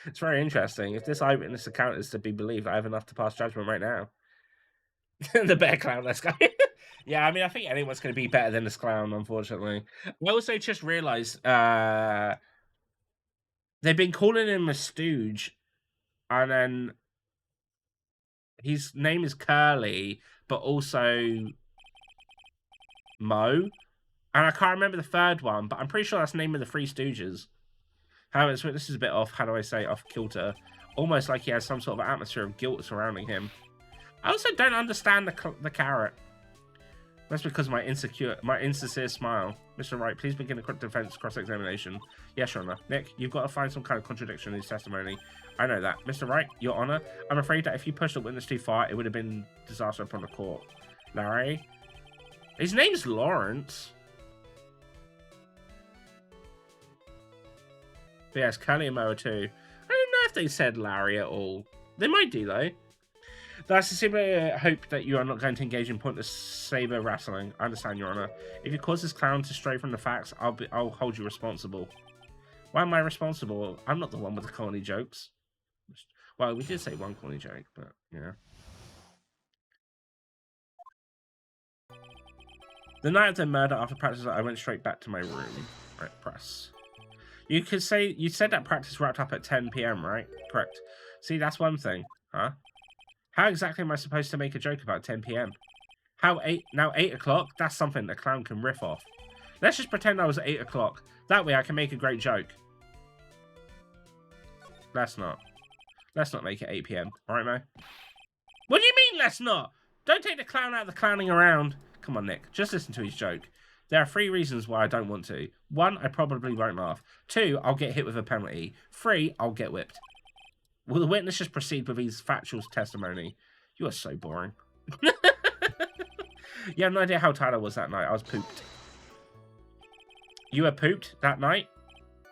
It's very interesting. If this eyewitness account is to be believed, I have enough to pass judgment right now. The bear clown, let's go. Yeah, I mean, I think anyone's going to be better than this clown, unfortunately. I also just realised they've been calling him a stooge, and then his name is Curly, but also Mo. And I can't remember the third one, but I'm pretty sure that's the name of the Three Stooges. However, this is a bit off, how do I say, off kilter. Almost like he has some sort of atmosphere of guilt surrounding him. I also don't understand the carrot. That's because of my insincere smile. Mr. Wright, please begin the defense cross-examination. Yes, Your Honor. Nick, you've got to find some kind of contradiction in his testimony. I know that. Mr. Wright, Your Honor, I'm afraid that if you pushed the witness too far, it would have been disaster upon the court. Larry? His name's Lawrence. But yes, Kelly and Moa too. I don't know if they said Larry at all. They might do, though. That's simply hope that you are not going to engage in pointless saber wrestling. I understand, Your Honor. If you cause this clown to stray from the facts, I'll hold you responsible. Why am I responsible? I'm not the one with the corny jokes. Well, we did say one corny joke, but yeah. The night of the murder, after practice, I went straight back to my room. Right, press. You said that practice wrapped up at 10 PM, right? Correct. See, that's one thing, huh? How exactly am I supposed to make a joke about 10 PM? Now 8 o'clock? That's something a clown can riff off. Let's just pretend I was at 8 o'clock. That way I can make a great joke. Let's not make it 8 PM. Alright, Mo? What do you mean, let's not? Don't take the clown out of the clowning around. Come on, Nick. Just listen to his joke. There are 3 reasons why I don't want to. 1, I probably won't laugh. 2, I'll get hit with a penalty. 3, I'll get whipped. Will the witness just proceed with his factual testimony? You are so boring. You have no idea how tired I was that night. I was pooped. You were pooped that night?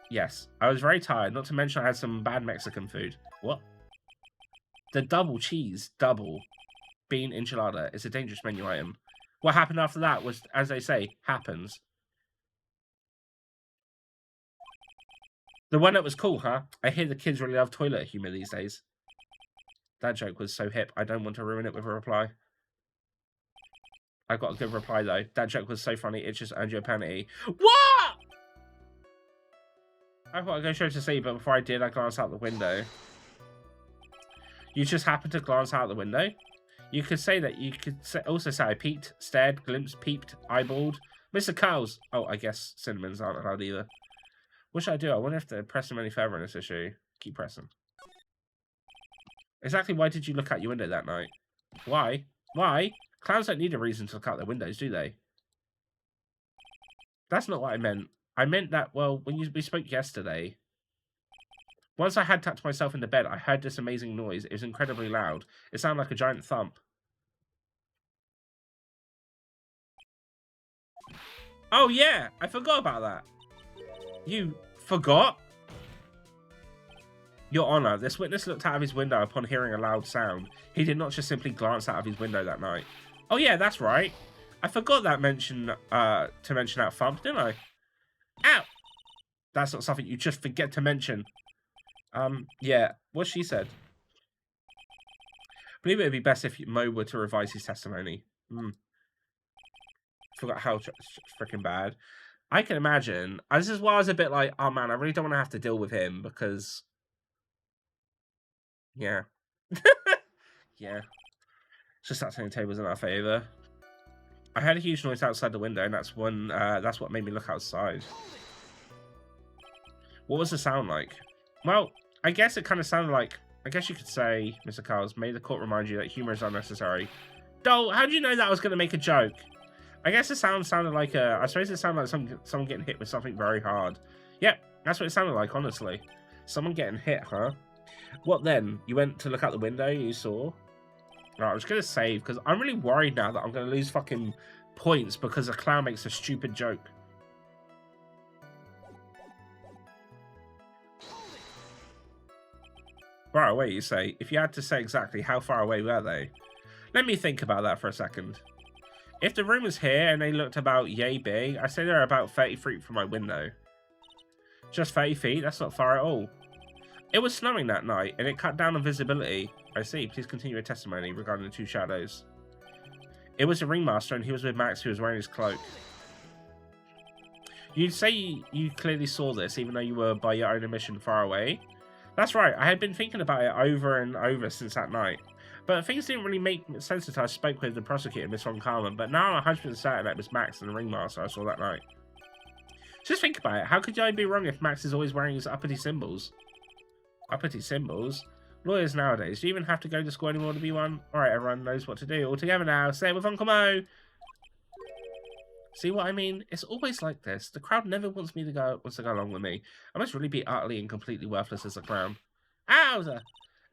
Yes. I was very tired, not to mention I had some bad Mexican food. What? The double cheese, double bean enchilada is a dangerous menu item. What happened after that was, as they say, happens. The one that was cool, huh? I hear the kids really love toilet humor these days. That joke was so hip, I don't want to ruin it with a reply. I got a good reply, though. That joke was so funny, it just earned you a penalty. What?! I thought I'd go show to see, but before I did, I glanced out the window. You just happened to glance out the window? You could say that. You could also say I peeked, stared, glimpsed, peeped, eyeballed. Mr. Cowles! Oh, I guess cinnamons aren't allowed either. What should I do? I wonder if to press them any further in this issue. Keep pressing. Exactly why did you look out your window that night? Why? Why? Clowns don't need a reason to look out their windows, do they? That's not what I meant. I meant that, well, when we spoke yesterday, once I had tucked myself into bed, I heard this amazing noise. It was incredibly loud. It sounded like a giant thump. Oh, yeah! I forgot about that. You forgot? Your Honor, this witness looked out of his window upon hearing a loud sound. He did not just simply glance out of his window that night. Oh, yeah, that's right. I forgot that to mention that thump, didn't I? Ow! That's not something you just forget to mention. Yeah, what she said. I believe it would be best if Mo were to revise his testimony. Forgot how freaking bad. I can imagine. This is why I was a bit like, oh man, I really don't want to have to deal with him because... Yeah. Yeah. It's just that turning tables in our favour. I heard a huge noise outside the window, and that's what made me look outside. What was the sound like? Well, I guess it kind of sounded like... I guess you could say, Mr. Cowles, may the court remind you that humour is unnecessary. Dole, how did you know that I was going to make a joke? I guess the sound sounded like I suppose it sounded like someone getting hit with something very hard. Yep, that's what it sounded like, honestly. Someone getting hit, huh? What then? You went to look out the window, you saw? Right, I was going to save, because I'm really worried now that I'm going to lose fucking points because a clown makes a stupid joke. Far away, you say? If you had to say exactly how far away were they? Let me think about that for a second. If the room was here and they looked about yay big, I say they're about 30 feet from my window. Just 30 feet? That's not far at all. It was snowing that night, and it cut down on visibility. I see. Please continue your testimony regarding the two shadows. It was the ringmaster, and he was with Max, who was wearing his cloak. You'd say you clearly saw this, even though you were by your own admission far away? That's right. I had been thinking about it over and over since that night. But things didn't really make sense until I spoke with the prosecutor, Miss Von Carmen. But now I'm 100% certain that it was Max and the ringmaster I saw that night. Just think about it. How could I be wrong if Max is always wearing his uppity symbols? Uppity symbols? Lawyers nowadays, do you even have to go to school anymore to be one? Alright, everyone knows what to do. All together now. Say it with Uncle Mo. See what I mean? It's always like this. The crowd never wants to go along with me. I must really be utterly and completely worthless as a clown. Owza!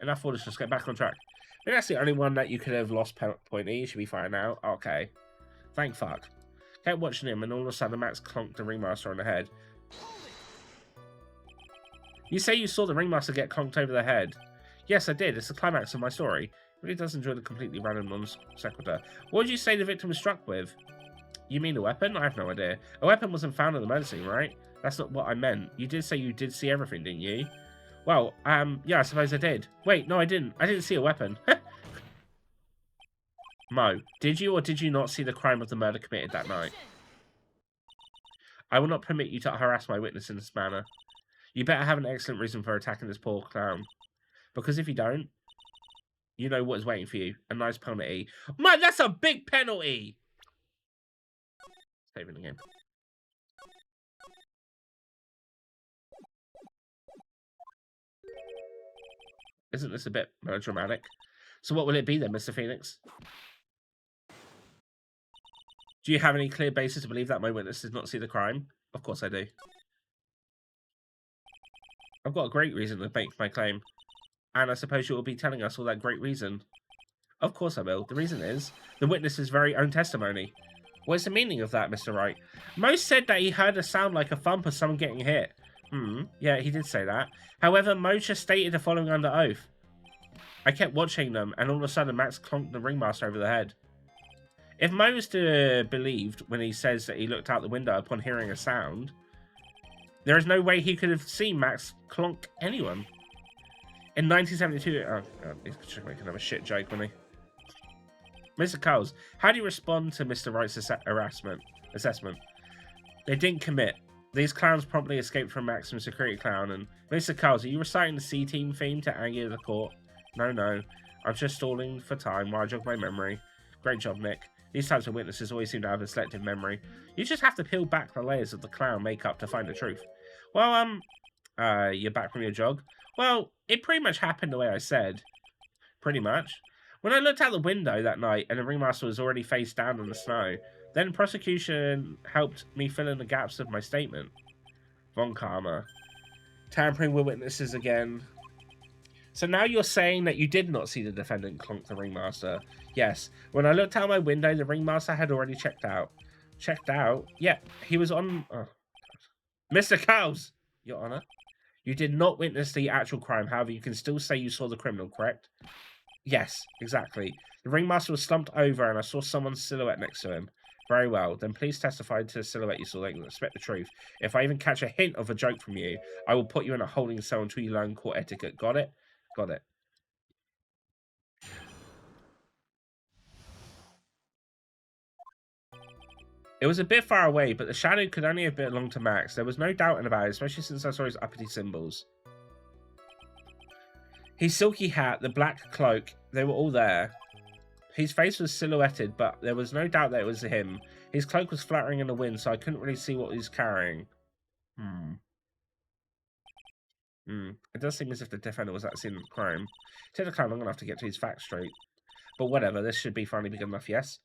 Enough foolishness. Get back on track. I think that's the only one that you could have lost pointy. You should be fine now. Okay. Thank fuck. Kept watching him, and all of a sudden Max clonked the ringmaster on the head. You say you saw the ringmaster get clonked over the head? Yes, I did. It's the climax of my story. It really does enjoy the completely random non-sequitur. What did you say the victim was struck with? You mean a weapon? I have no idea. A weapon wasn't found at the murder scene, right? That's not what I meant. You did say you did see everything, didn't you? Well, yeah, I suppose I did. Wait, no, I didn't. I didn't see a weapon. Mo, did you or did you not see the crime of the murder committed that night? I will not permit you to harass my witness in this manner. You better have an excellent reason for attacking this poor clown. Because if you don't, you know what is waiting for you. A nice penalty. Man, that's a big penalty! Saving the game. Isn't this a bit melodramatic? So what will it be then, Mr. Phoenix? Do you have any clear basis to believe that my witness did not see the crime? Of course I do. I've got a great reason to make my claim. And I suppose you will be telling us all that great reason. Of course I will. The reason is the witness's very own testimony. What is the meaning of that, Mr. Wright? Mo said that he heard a sound like a thump of someone getting hit. Yeah, he did say that. However, Mo just stated the following under oath. I kept watching them, and all of a sudden Max clonked the ringmaster over the head. If Mo is to be believed when he says that he looked out the window upon hearing a sound, there is no way he could have seen Max clonk anyone. In 1972... Oh, God, he's just making another shit joke, wasn't he? Mr. Coles, how do you respond to Mr. Wright's assessment? They didn't commit. These clowns promptly escaped from Maximum Security Clown, and... Mr. Coles, are you reciting the C-Team theme to anger the court? No. I'm just stalling for time while I jog my memory. Great job, Nick. These types of witnesses always seem to have a selective memory. You just have to peel back the layers of the clown makeup to find the truth. Well, you're back from your jog? Well, it pretty much happened the way I said. Pretty much. When I looked out the window that night and the ringmaster was already face down in the snow, then prosecution helped me fill in the gaps of my statement. Von Karma. Tampering with witnesses again. So now you're saying that you did not see the defendant clonk the ringmaster? Yes. When I looked out my window, the ringmaster had already checked out. Checked out? Yeah, he was on... Oh. Mr. Cowles, Your Honor. You did not witness the actual crime, however, you can still say you saw the criminal, correct? Yes, exactly. The ringmaster was slumped over and I saw someone's silhouette next to him. Very well, then please testify to the silhouette you saw. They can expect the truth. If I even catch a hint of a joke from you, I will put you in a holding cell until you learn court etiquette. Got it? Got it. It was a bit far away, but the shadow could only have belonged to Max. There was no doubting about it, especially since I saw his uppity symbols. His silky hat, the black cloak, they were all there. His face was silhouetted, but there was no doubt that it was him. His cloak was fluttering in the wind, so I couldn't really see what he was carrying. It does seem as if the defendant was at the scene of the crime. It took the clown long enough to get to his facts straight. But whatever, this should be finally be good enough, yes?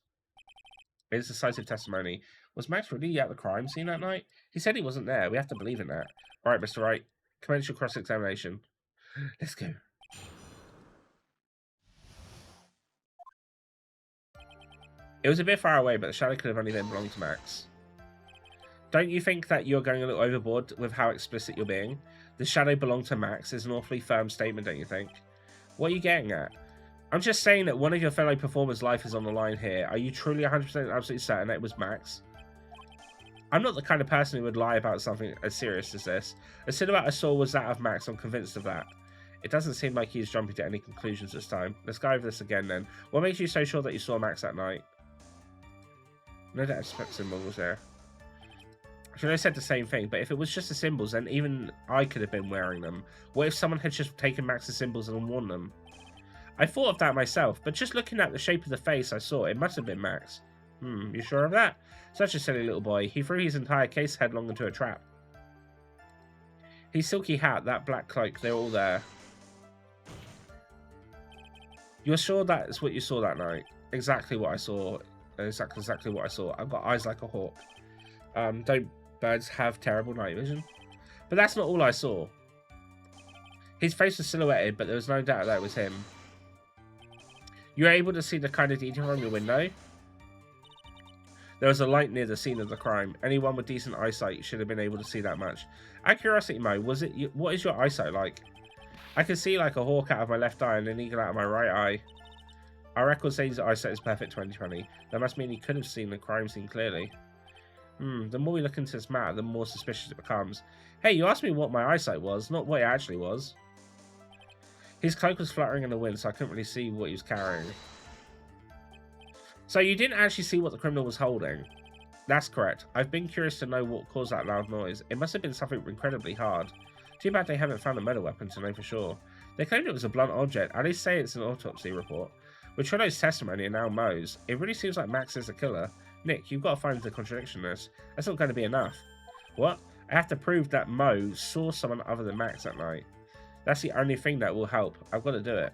It is decisive testimony. Was Max really at the crime scene that night? He said he wasn't there. We have to believe in that. All right, Mr. Wright. Commence your cross-examination. Let's go. It was a bit far away, but the shadow could have only then belonged to Max. Don't you think that you're going a little overboard with how explicit you're being? The shadow belonged to Max is an awfully firm statement, don't you think? What are you getting at? I'm just saying that one of your fellow performers' life is on the line here. Are you truly 100% absolutely certain that it was Max? I'm not the kind of person who would lie about something as serious as this. The silhouette I saw was that of Max. I'm convinced of that. It doesn't seem like he's jumping to any conclusions this time. Let's go over this again then. What makes you so sure that you saw Max that night? No doubt expect symbols there. Should I said the same thing, but if it was just the symbols, then even I could have been wearing them. What if someone had just taken Max's symbols and worn them? I thought of that myself, but just looking at the shape of the face I saw, it must have been Max. You sure of that? Such a silly little boy. He threw his entire case headlong into a trap. His silky hat, that black cloak, they're all there. You're sure that's what you saw that night? Exactly what I saw. Exactly what I saw. I've got eyes like a hawk. Don't birds have terrible night vision? But that's not all I saw. His face was silhouetted, but there was no doubt that it was him. You were able to see the kind of detail from your window? There was a light near the scene of the crime. Anyone with decent eyesight should have been able to see that much. Out of curiosity, Mo, what is your eyesight like? I can see like a hawk out of my left eye and an eagle out of my right eye. Our record says his eyesight is perfect 20/20. That must mean he could have seen the crime scene clearly. The more we look into this matter, the more suspicious it becomes. Hey, you asked me what my eyesight was, not what it actually was. His cloak was fluttering in the wind, so I couldn't really see what he was carrying. So you didn't actually see what the criminal was holding? That's correct. I've been curious to know what caused that loud noise. It must have been something incredibly hard. Too bad they haven't found a murder weapon to know for sure. They claimed it was a blunt object. At least say it's an autopsy report. With Trello's testimony and now Mo's, it really seems like Max is the killer. Nick, you've got to find the contradiction in this. That's not going to be enough. What? I have to prove that Mo saw someone other than Max that night. That's the only thing that will help. I've got to do it.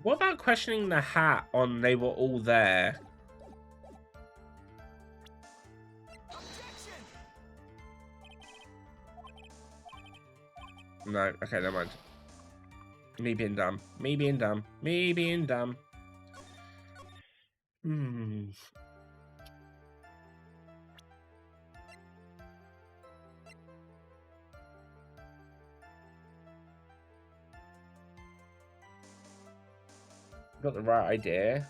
What about questioning the hat on they were all there? No, okay, never mind. Me being dumb. Me being dumb. Me being dumb. Hmm. Got the right idea.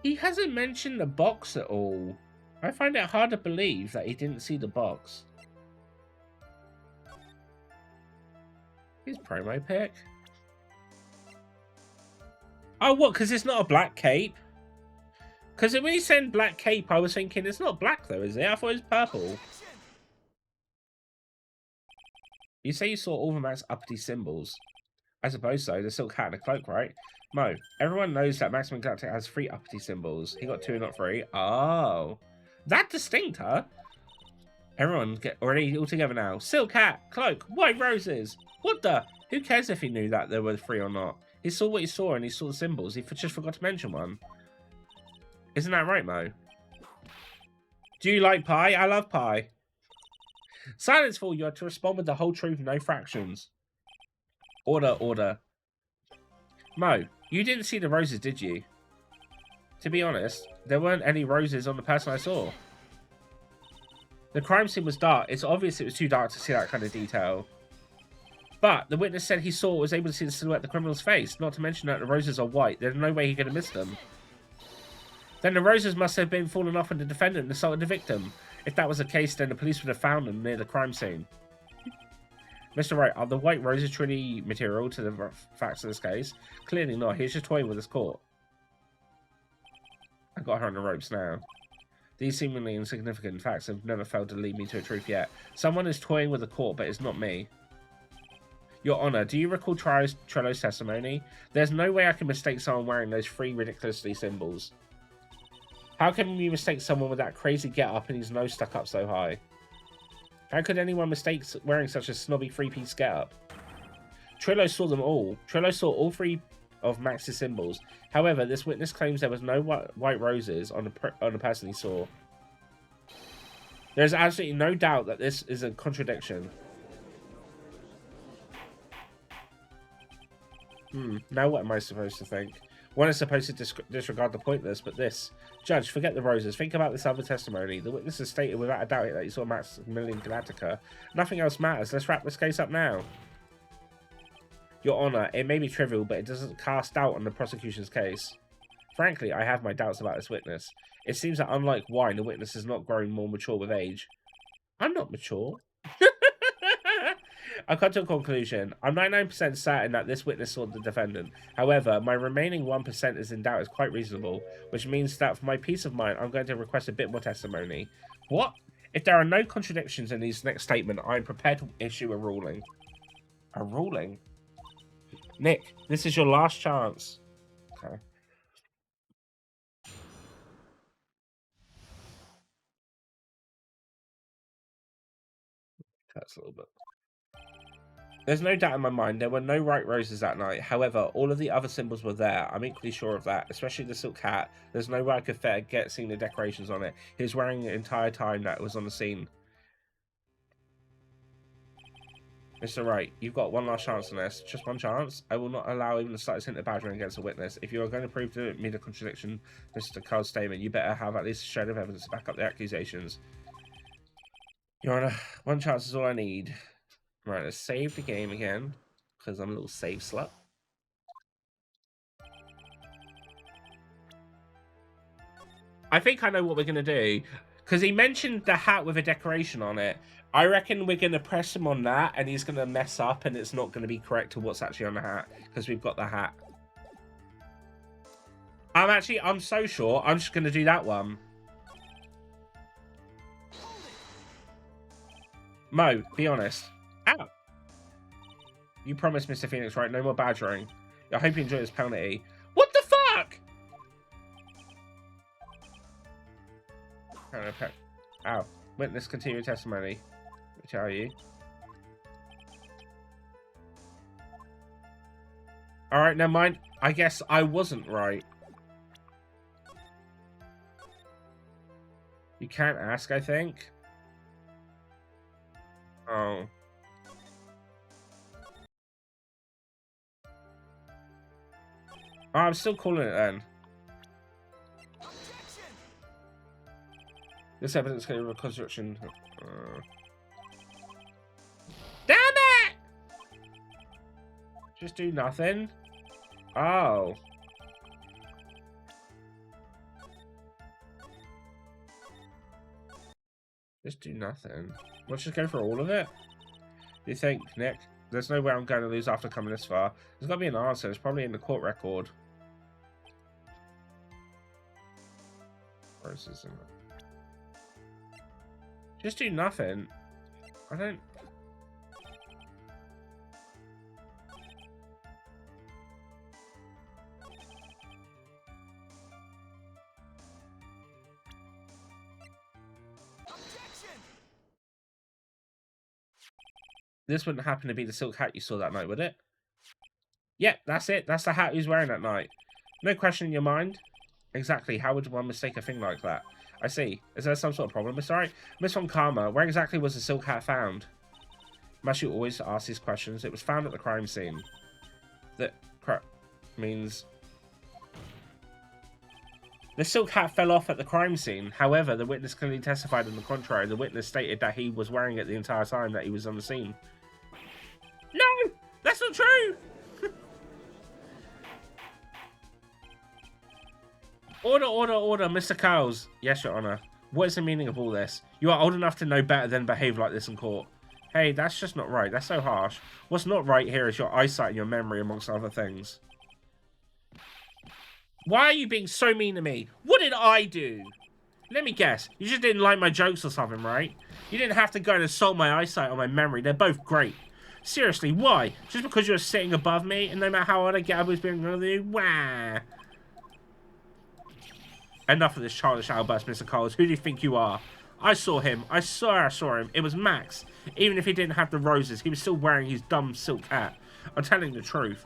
He hasn't mentioned the box at all. I find it hard to believe that he didn't see the box. His promo pic. Oh, what? Because it's not a black cape? Because when he said black cape, I was thinking it's not black though, is it? I thought it was purple. You say you saw all the Max uppity symbols. I suppose so. The silk hat and a cloak, right? Mo, everyone knows that Maximum Galactic has 3 uppity symbols. He got 2, not 3. Oh. That distinct, huh? Everyone get already all together now. Silk hat, cloak, white roses. What the? Who cares if he knew that there were 3 or not? He saw what he saw and he saw the symbols. He just forgot to mention one. Isn't that right, Mo? Do you like pie? I love pie. Silence, fool. You are to respond with the whole truth, no fractions. Order, order. Mo, you didn't see the roses, did you? To be honest, there weren't any roses on the person I saw. The crime scene was dark. It's obvious it was too dark to see that kind of detail. But the witness said he was able to see the silhouette of the criminal's face, not to mention that the roses are white. There's no way he could have missed them. Then the roses must have been fallen off when the defendant assaulted the victim. If that was the case, then the police would have found them near the crime scene. Mr. Wright, are the white roses truly material to the facts of this case? Clearly not. He's just toying with his court. I got her on the ropes now. These seemingly insignificant facts have never failed to lead me to a truth yet. Someone is toying with the court, but it's not me. Your Honor, do you recall Trello's testimony? There's no way I can mistake someone wearing those 3 ridiculously symbols. How can you mistake someone with that crazy get-up and his nose stuck up so high? How could anyone mistake wearing such a snobby 3-piece get-up? Trillo saw them all. Trillo saw all 3 of Max's symbols. However, this witness claims there was no white roses on the person he saw. There is absolutely no doubt that this is a contradiction. Now what am I supposed to think? One is supposed to disregard the pointless, but this... Judge, forget the roses. Think about this other testimony. The witness has stated without a doubt that he saw Maximilian Galactica. Nothing else matters. Let's wrap this case up now. Your Honor, it may be trivial, but it doesn't cast doubt on the prosecution's case. Frankly, I have my doubts about this witness. It seems that unlike wine, the witness has not grown more mature with age. I'm not mature. I've come to a conclusion. I'm 99% certain that this witness saw the defendant. However, my remaining 1% is in doubt is quite reasonable, which means that for my peace of mind, I'm going to request a bit more testimony. What? If there are no contradictions in his next statement, I'm prepared to issue a ruling. A ruling? Nick, this is your last chance. Okay. That's a little bit. There's no doubt in my mind there were no Wright roses that night. However, all of the other symbols were there. I'm equally sure of that, especially the silk hat. There's no way I could get seeing the decorations on it. He was wearing it the entire time that was on the scene. Mr. Wright, you've got one last chance on this. Just one chance. I will not allow even the slightest hint of badgering against a witness. If you are going to prove to me the contradiction, Mr. Carl's statement, you better have at least a shred of evidence to back up the accusations. Your Honor, one chance is all I need. Right, let's save the game again, because I'm a little save slut. I think I know what we're going to do, because he mentioned the hat with a decoration on it. I reckon we're going to press him on that, and he's going to mess up, and it's not going to be correct to what's actually on the hat, because we've got the hat. I'm so sure. I'm just going to do that one. Mo, be honest. Ow. You promised Mr. Phoenix, right? No more badgering. I hope you enjoy this penalty. What the fuck? Ow. Witness continuing testimony. Which are you? Alright, never mind. I guess I wasn't right. You can't ask, I think. Oh. Oh, I'm still calling it then. This evidence can be reconstruction. Damn it! Just do nothing. Oh. Just do nothing. Let's just go for all of it. You think, Nick? There's no way I'm going to lose after coming this far. There's got to be an answer. It's probably in the court record. Where is this? Just do nothing. I don't... This wouldn't happen to be the silk hat you saw that night, would it? Yeah, that's it. That's the hat he was wearing that night. No question in your mind? Exactly. How would one mistake a thing like that? I see. Is there some sort of problem, Miss Wright? Miss Von Karma, where exactly was the silk hat found? Must you always ask these questions? It was found at the crime scene. That crap means... The silk hat fell off at the crime scene. However, the witness clearly testified on the contrary. The witness stated that he was wearing it the entire time that he was on the scene. No! That's not true! Order, order, order, Mr. Cowles. Yes, Your Honor. What is the meaning of all this? You are old enough to know better than behave like this in court. Hey, that's just not right. That's so harsh. What's not right here is your eyesight and your memory, amongst other things. Why are you being so mean to me? What did I do? Let me guess. You just didn't like my jokes or something, right? You didn't have to go and assault my eyesight or my memory. They're both great. Seriously, why? Just because you're sitting above me and no matter how hard I get, I was being with you? Wah. Enough of this childish outburst, Mr. Cowles. Who do you think you are? I saw him. I swear I saw him. It was Max. Even if he didn't have the roses, he was still wearing his dumb silk hat. I'm telling the truth.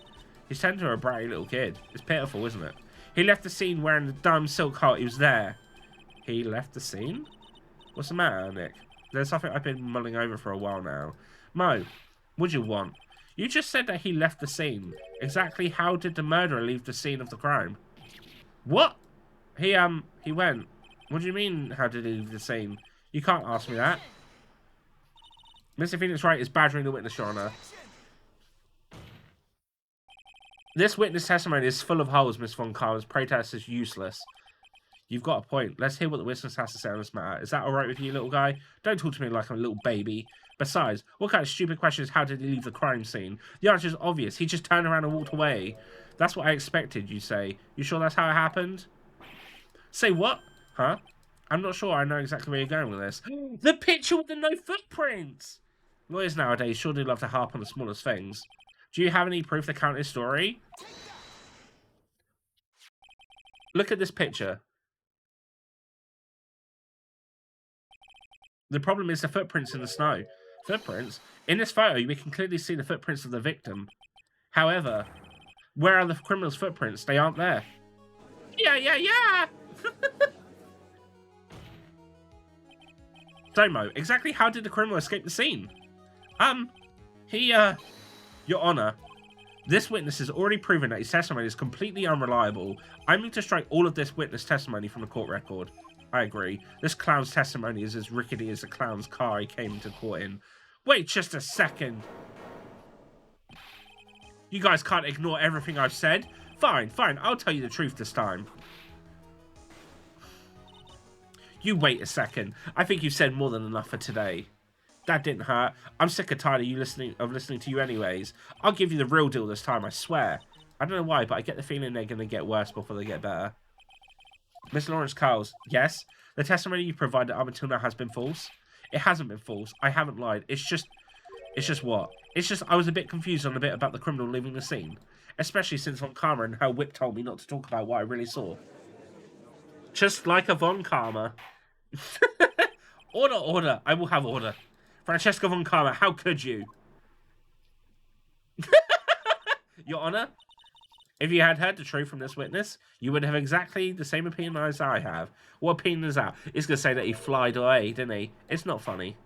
He's turned into a bratty little kid. It's pitiful, isn't it? He left the scene wearing the dumb silk hat. He was there. He left the scene? What's the matter, Nick? There's something I've been mulling over for a while now. Mo, what do you want? You just said that he left the scene. Exactly how did the murderer leave the scene of the crime? What? He went. What do you mean, how did he leave the scene? You can't ask me that. Mr. Phoenix Wright is badgering the witness, Your Honor. This witness testimony is full of holes, Miss Von Karma's protest is useless. You've got a point. Let's hear what the witness has to say on this matter. Is that alright with you, little guy? Don't talk to me like I'm a little baby. Besides, what kind of stupid question is how did he leave the crime scene? The answer is obvious. He just turned around and walked away. That's what I expected, you say. You sure that's how it happened? Say what? Huh? I'm not sure I know exactly where you're going with this. The picture with the no footprints! Lawyers nowadays sure do love to harp on the smallest things. Do you have any proof to count his story? Look at this picture. The problem is the footprints in the snow. Footprints? In this photo, we can clearly see the footprints of the victim. However, where are the criminal's footprints? They aren't there. Yeah! Domo, exactly how did the criminal escape the scene? Your Honor, this witness has already proven that his testimony is completely unreliable. I mean to strike all of this witness testimony from the court record. I agree. This clown's testimony is as rickety as the clown's car he came to court in. Wait just a second. You guys can't ignore everything I've said. Fine, I'll tell you the truth this time. You wait a second. I think you've said more than enough for today. That didn't hurt. I'm sick and tired of listening to you anyways. I'll give you the real deal this time, I swear. I don't know why, but I get the feeling they're going to get worse before they get better. Miss Lawrence Cowles, yes, the testimony you provided up until now has been false. It hasn't been false. I haven't lied. It's just what? It's just I was a bit confused on the bit about the criminal leaving the scene. Especially since Von Karma and how Whip told me not to talk about what I really saw. Just like a Von Karma. Order, order. I will have order. Francesca Von Karma, how could you? Your Honor, if you had heard the truth from this witness, you would have exactly the same opinion as I have. What opinion is that? He's going to say that he flied away, didn't he? It's not funny.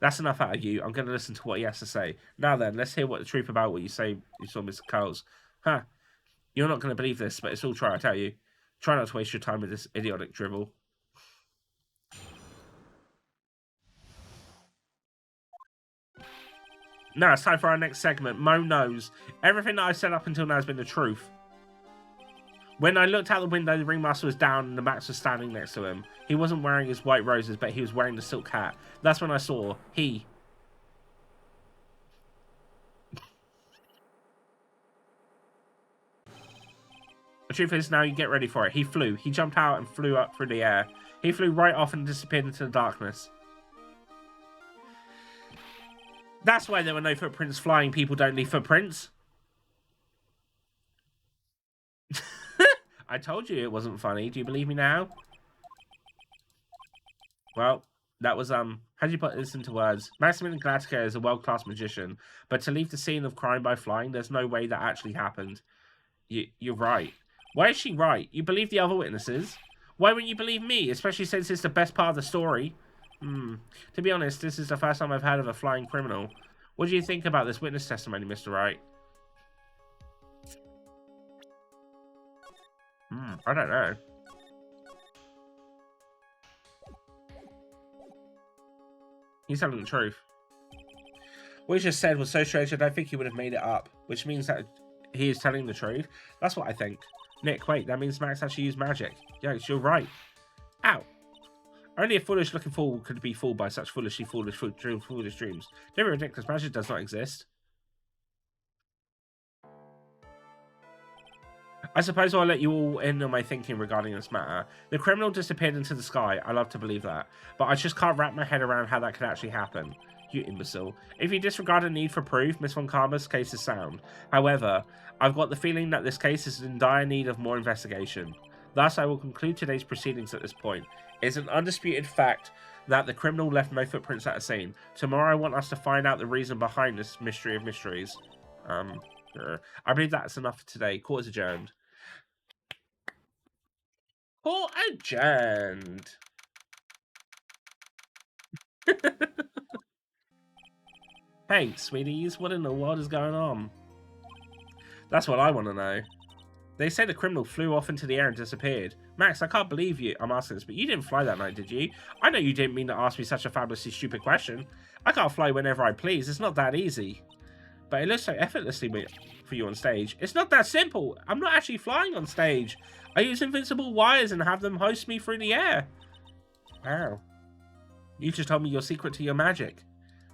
That's enough out of you. I'm going to listen to what he has to say. Now then, let's hear what the truth about what you say you saw Mr. Cowles. Huh. You're not going to believe this, but it's all true, I tell you. Try not to waste your time with this idiotic drivel. Now it's time for our next segment. Mo knows. Everything that I've said up until now has been the truth. When I looked out the window, the ringmaster was down and the Max was standing next to him. He wasn't wearing his white roses, but he was wearing the silk hat. That's when I saw he. The truth is, now you get ready for it. He flew. He jumped out and flew up through the air. He flew right off and disappeared into the darkness. That's why there were no footprints. Flying people don't leave footprints. I told you it wasn't funny. Do you believe me now? Well, that was, how do you put this into words? Maximilian Galactica is a world-class magician, but to leave the scene of crime by flying, there's no way that actually happened. You're right. Why is she right? You believe the other witnesses? Why wouldn't you believe me, especially since it's the best part of the story? To be honest, this is the first time I've heard of a flying criminal. What do you think about this witness testimony, Mr. Wright? I don't know. He's telling the truth. What he just said was so strange I don't think he would have made it up, which means that he is telling the truth. That's what I think. Nick, wait, that means Max actually used magic. Yes, you're right. Ow. Only a foolish-looking fool could be fooled by such foolish dreams. Very ridiculous. Magic does not exist. I suppose I'll let you all in on my thinking regarding this matter. The criminal disappeared into the sky. I love to believe that. But I just can't wrap my head around how that could actually happen. You imbecile. If you disregard the need for proof, Miss Von Karma's case is sound. However, I've got the feeling that this case is in dire need of more investigation. Thus, I will conclude today's proceedings at this point. It's an undisputed fact that the criminal left no footprints at the scene. Tomorrow, I want us to find out the reason behind this mystery of mysteries. I believe that's enough for today. Court is adjourned. Court adjourned. Hey, sweeties, what in the world is going on? That's what I want to know. They say the criminal flew off into the air and disappeared. Max, I can't believe I'm asking this, but you didn't fly that night, did you? I know you didn't mean to ask me such a fabulously stupid question. I can't fly whenever I please. It's not that easy. But it looks so effortlessly for you on stage. It's not that simple. I'm not actually flying on stage. I use invincible wires and have them hoist me through the air. Wow. You just told me your secret to your magic.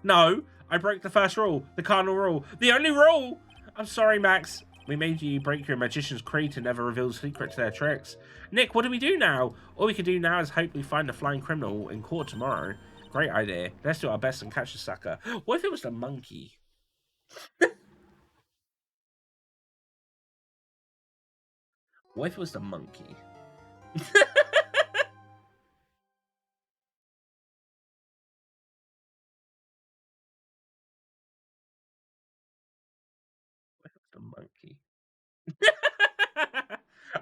No, I broke the first rule. The cardinal rule. The only rule! I'm sorry, Max. We made you break your magician's creed to never reveal the secret to their tricks. Nick, what do we do now? All we can do now is hope we find the flying criminal in court tomorrow. Great idea. Let's do our best and catch the sucker. What if it was the monkey? What if it was the monkey? What if it was the monkey?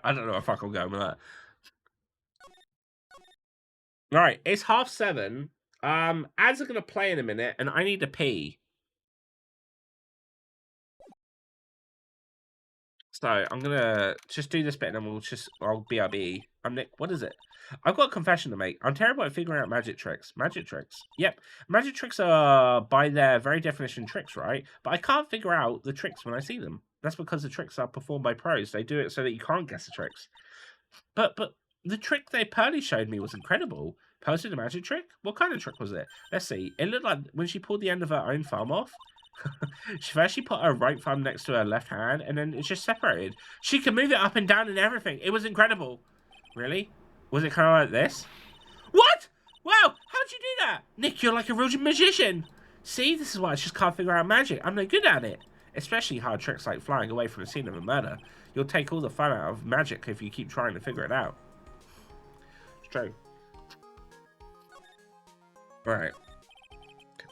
I don't know if I can go with that. Alright, it's 7:30. Ads are gonna play in a minute, and I need to pee. So I'm gonna just do this bit, and then I'll BRB. I'm Nick. What is it? I've got a confession to make. I'm terrible at figuring out magic tricks. Magic tricks. Yep, magic tricks are by their very definition tricks, right? But I can't figure out the tricks when I see them. That's because the tricks are performed by pros. They do it so that you can't guess the tricks. But the trick that Pearly showed me was incredible. Pearl did a magic trick? What kind of trick was it? Let's see. It looked like when she pulled the end of her own thumb off First, she put her right thumb next to her left hand, and then it's just separated. She could move it up and down and everything. It was incredible. Really? Was it kind of like this? What? Wow, how'd you do that? Nick, you're like a real magician. See, this is why I just can't figure out magic. I'm no good at it. Especially hard tricks like flying away from the scene of a murder. You'll take all the fun out of magic if you keep trying to figure it out. It's true. Right.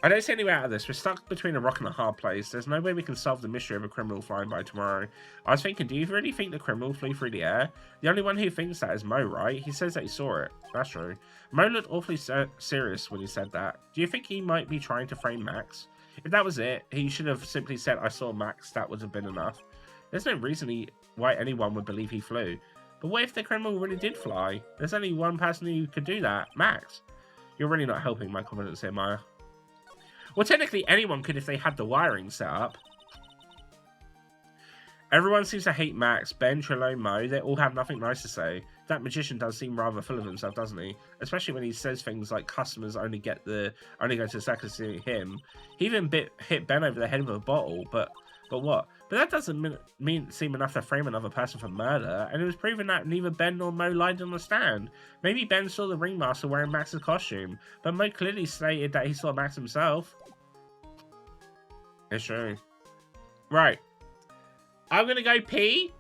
I don't see any way out of this. We're stuck between a rock and a hard place. There's no way we can solve the mystery of a criminal flying by tomorrow. I was thinking, do you really think the criminal flew through the air? The only one who thinks that is Mo, right? He says that he saw it. That's true. Mo looked awfully serious when he said that. Do you think he might be trying to frame Max? If that was it, he should have simply said, I saw Max. That would have been enough. There's no reason why anyone would believe he flew. But what if the criminal really did fly? There's only one person who could do that, Max. You're really not helping my confidence here, Maya. Well, technically anyone could if they had the wiring set up. Everyone seems to hate Max, Ben, Trillo, Mo. They all have nothing nice to say. That magician does seem rather full of himself, doesn't he? Especially when he says things like customers only go to the circus to see him. He even hit Ben over the head with a bottle, but what? But that doesn't seem enough to frame another person for murder, and it was proven that neither Ben nor Mo lied on the stand. Maybe Ben saw the ringmaster wearing Max's costume, but Mo clearly stated that he saw Max himself. It's true. Right. I'm gonna go pee,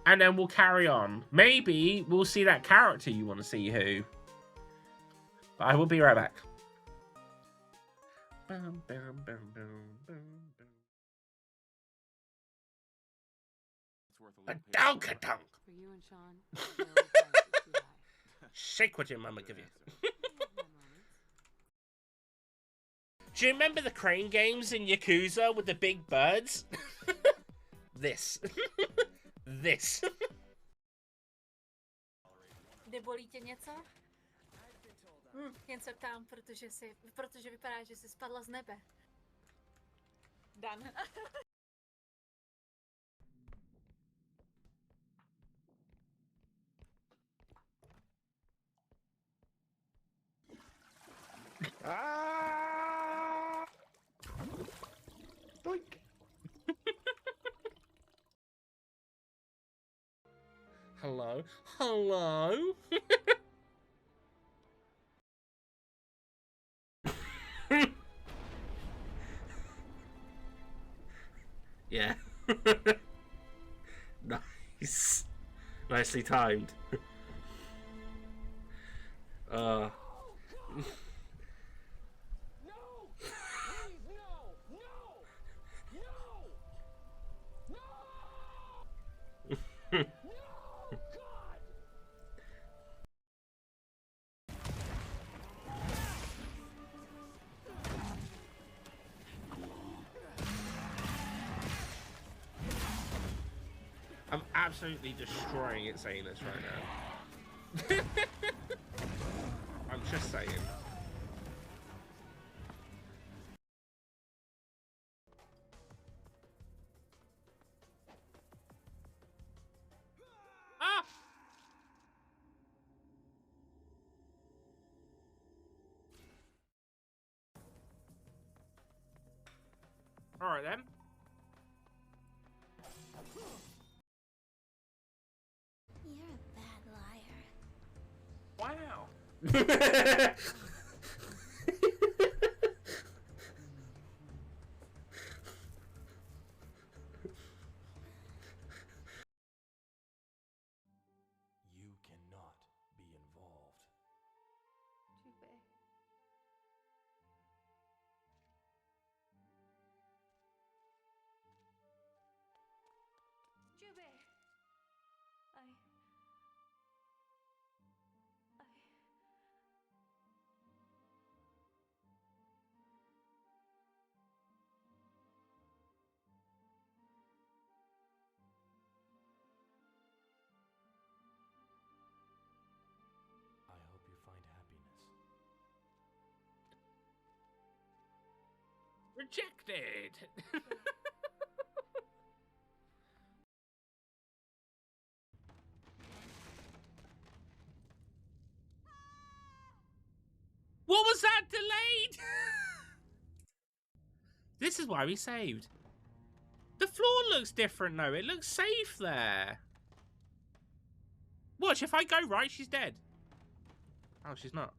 and then we'll carry on. Maybe we'll see that character you want to see who. But I will be right back. A donka-donk. For you and Sean, no price is too high. Shake what your mama give you. Do you remember the crane games in Yakuza with the big birds? This. This. Nebolí tě něco? Jen se ptám, protože vypadá, že jsi spadla z nebe. Dan. Doink. Hello? Hello? Yeah. Nice. Nicely timed. No! Please, no! No! No! No! No! God! I'm absolutely destroying it saying this right now. I'm just saying. Ah! Alright then. You're a bad liar. Wow. You cannot be involved. Jube. I hope you find happiness. Rejected. What was that delayed? This is why we saved. The floor looks different, though. It looks safe there. Watch, if I go right, she's dead. Oh, she's not.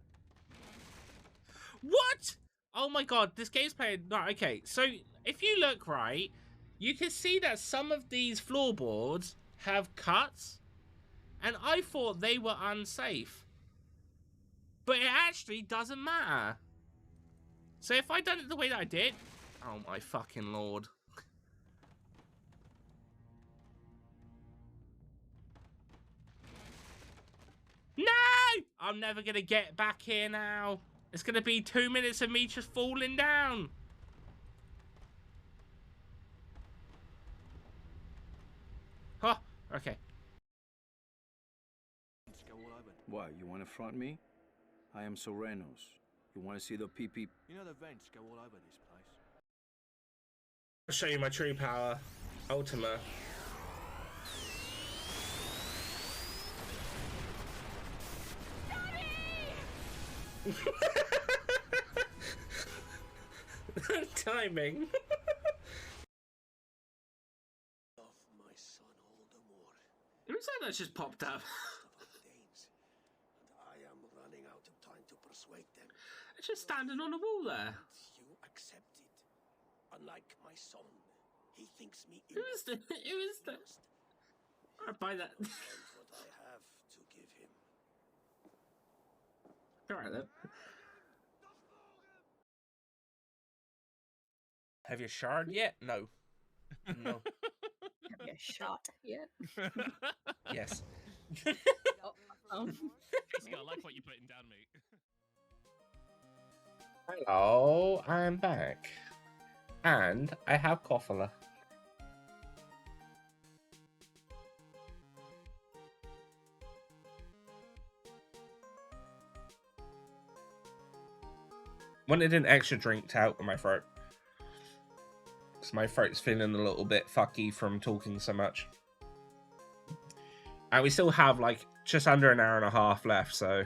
What? Oh my god, this game's playing... No, okay, so if you look right, you can see that some of these floorboards have cuts, and I thought they were unsafe. But it actually doesn't matter. So if I done it the way that I did... Oh my fucking lord. No! I'm never gonna get back here now. It's gonna be 2 minutes of me just falling down. Huh, okay. What, you want to front me? I am Sorenos. You want to see the PP? You know the vents go all over this place. I'll show you my true power. Ultima. Timing. Love my son all the more. Who's that that's just popped up? Danes, and I am running out of time to persuade them. It's just standing on the wall there. You accept it. Unlike my son, he thinks me Who is the? Who is the? I buy that. and what I have to give him. Alright then. Have you shard yet? No. No. Have you shot yet? Yes. Basically, I like what you're putting down, mate. Hello, I'm back. And I have Koffala. Wanted an extra drink to help with my throat. Because my throat's feeling a little bit fucky from talking so much. And we still have like just under an hour and a half left, so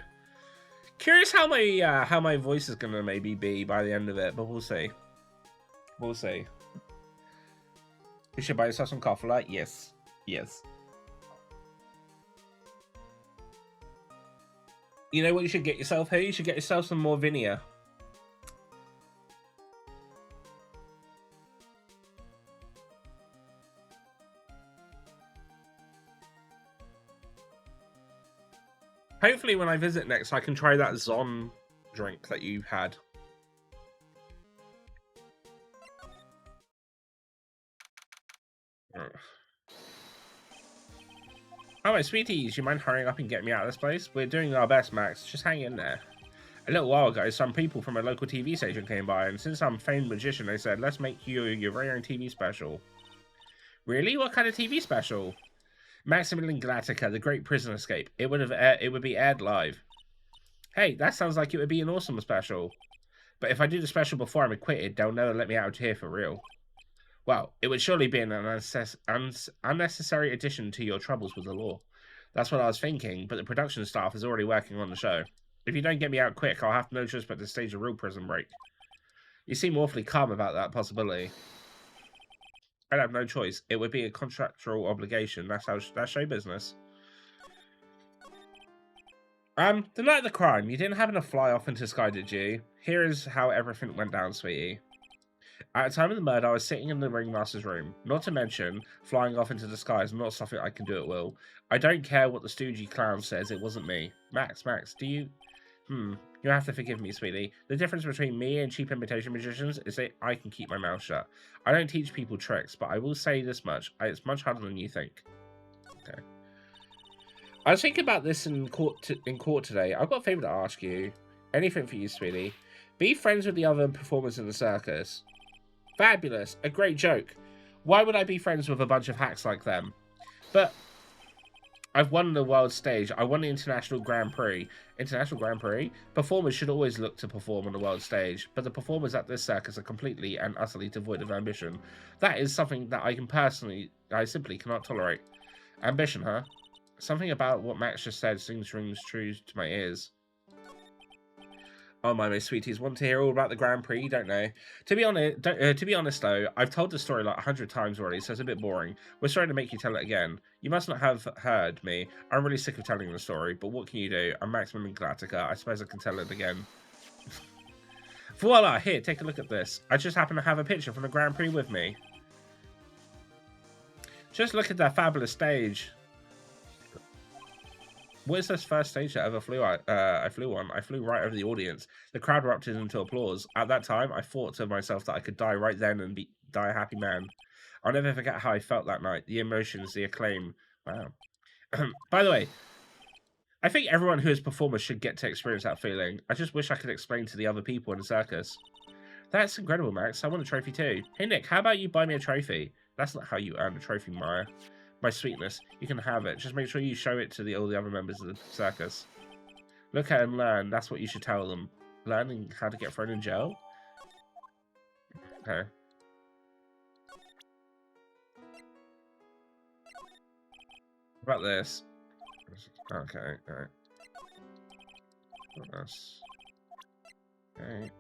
curious how my voice is gonna maybe be by the end of it, but we'll see. We'll see. You should buy yourself some coffee light? Yes. Yes. You know what you should get yourself here? You should get yourself some more Vinia. Hopefully when I visit next, I can try that Zon drink that you had. Oh, my sweeties, you mind hurrying up and getting me out of this place? We're doing our best, Max. Just hang in there. A little while ago, some people from a local TV station came by, and since I'm a famed magician, they said, let's make you your very own TV special. Really? What kind of TV special? Maximilian Galactica, The Great Prison Escape. It would be aired live. Hey, that sounds like it would be an awesome special. But if I do the special before I'm acquitted, they'll never let me out of here for real. Well, it would surely be an unnecessary addition to your troubles with the law. That's what I was thinking, but the production staff is already working on the show. If you don't get me out quick, I'll have no choice but to stage a real prison break. You seem awfully calm about that possibility. I'd have no choice. It would be a contractual obligation. That's show business. The night of the crime, you didn't happen to fly off into the sky, did you? Here is how everything went down, sweetie. At the time of the murder, I was sitting in the ringmaster's room. Not to mention, flying off into the sky is not something I can do at will. I don't care what the stoogey clown says, it wasn't me. Max, do you... You have to forgive me, sweetie. The difference between me and cheap imitation magicians is that I can keep my mouth shut. I don't teach people tricks, but I will say this much. It's much harder than you think. Okay. I was thinking about this in court today. I've got a favour to ask you. Anything for you, sweetie. Be friends with the other performers in the circus. Fabulous. A great joke. Why would I be friends with a bunch of hacks like them? But I've won the world stage. I won the International Grand Prix. International Grand Prix? Performers should always look to perform on the world stage, but the performers at this circus are completely and utterly devoid of ambition. That is something that I simply cannot tolerate. Ambition, huh? Something about what Max just said rings true to my ears. Oh my sweeties, want to hear all about the Grand Prix? Don't know. To be honest though, I've told the story like 100 times already, so it's a bit boring. We're sorry to make you tell it again. You must not have heard me. I'm really sick of telling the story, but what can you do? I'm Maximum Galactica. I suppose I can tell it again. Voila! Here, take a look at this. I just happen to have a picture from the Grand Prix with me. Just look at that fabulous stage. What is this first stage that I ever flew on? I flew right over the audience. The crowd erupted into applause. At that time, I thought to myself that I could die right then and die a happy man. I'll never forget how I felt that night. The emotions, the acclaim. Wow. By the way, I think everyone who is performers should get to experience that feeling. I just wish I could explain to the other people in the circus. That's incredible, Max. I want a trophy too. Hey, Nick, how about you buy me a trophy? That's not how you earn a trophy, Maya. My sweetness, you can have it. Just make sure you show it to all the other members of the circus. Look at and learn. That's what you should tell them. Learning how to get thrown in jail? Okay. What about this? Okay, alright. What else? Okay.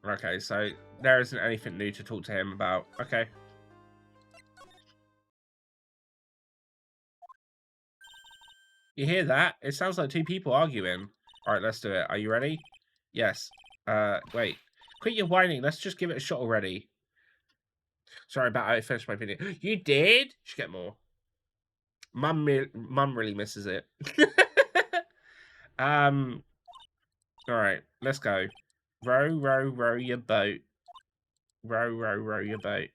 Okay, so there isn't anything new to talk to him about. Okay. You hear that? It sounds like two people arguing. Alright, let's do it. Are you ready? Yes. Wait. Quit your whining. Let's just give it a shot already. Sorry about how I finished my video. You did? Should get more. Mum really misses it. Alright, let's go. Row, row, row your boat. Row, row, row your boat.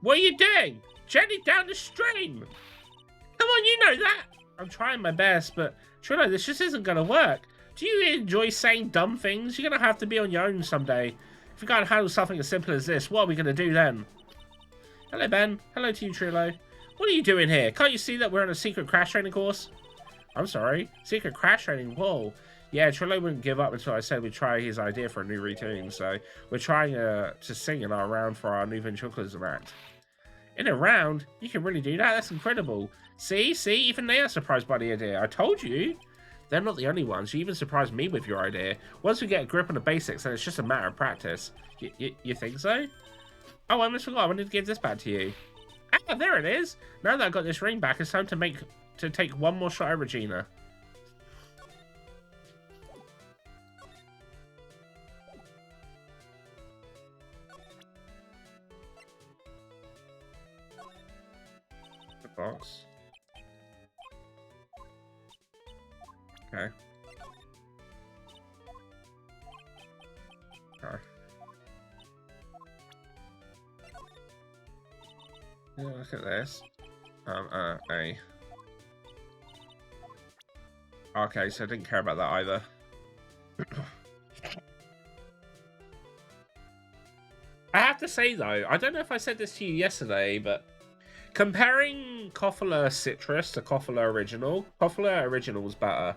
What are you doing? Gently down the stream. Come on, you know that. I'm trying my best, but Trillo, this just isn't going to work. Do you enjoy saying dumb things? You're going to have to be on your own someday. If you can't handle something as simple as this, what are we going to do then? Hello, Ben. Hello to you, Trillo. What are you doing here? Can't you see that we're on a secret crash training course? I'm sorry. Secret crash training? Whoa. Yeah, Trillo wouldn't give up until I said we'd try his idea for a new routine, so we're trying to sing in our round for our new ventriloquism act. In a round? You can really do that? That's incredible. See? Even they are surprised by the idea. I told you. They're not the only ones. You even surprised me with your idea. Once we get a grip on the basics, then it's just a matter of practice. You think so? Oh, I almost forgot. I wanted to give this back to you. Ah, there it is. Now that I've got this ring back, it's time to take one more shot at Regina. Box. Okay. Okay. Yeah, look at this. A. Okay, so I didn't care about that either. I have to say though, I don't know if I said this to you yesterday, but comparing Koffler Citrus to Koffler Original, Koffler Original's better.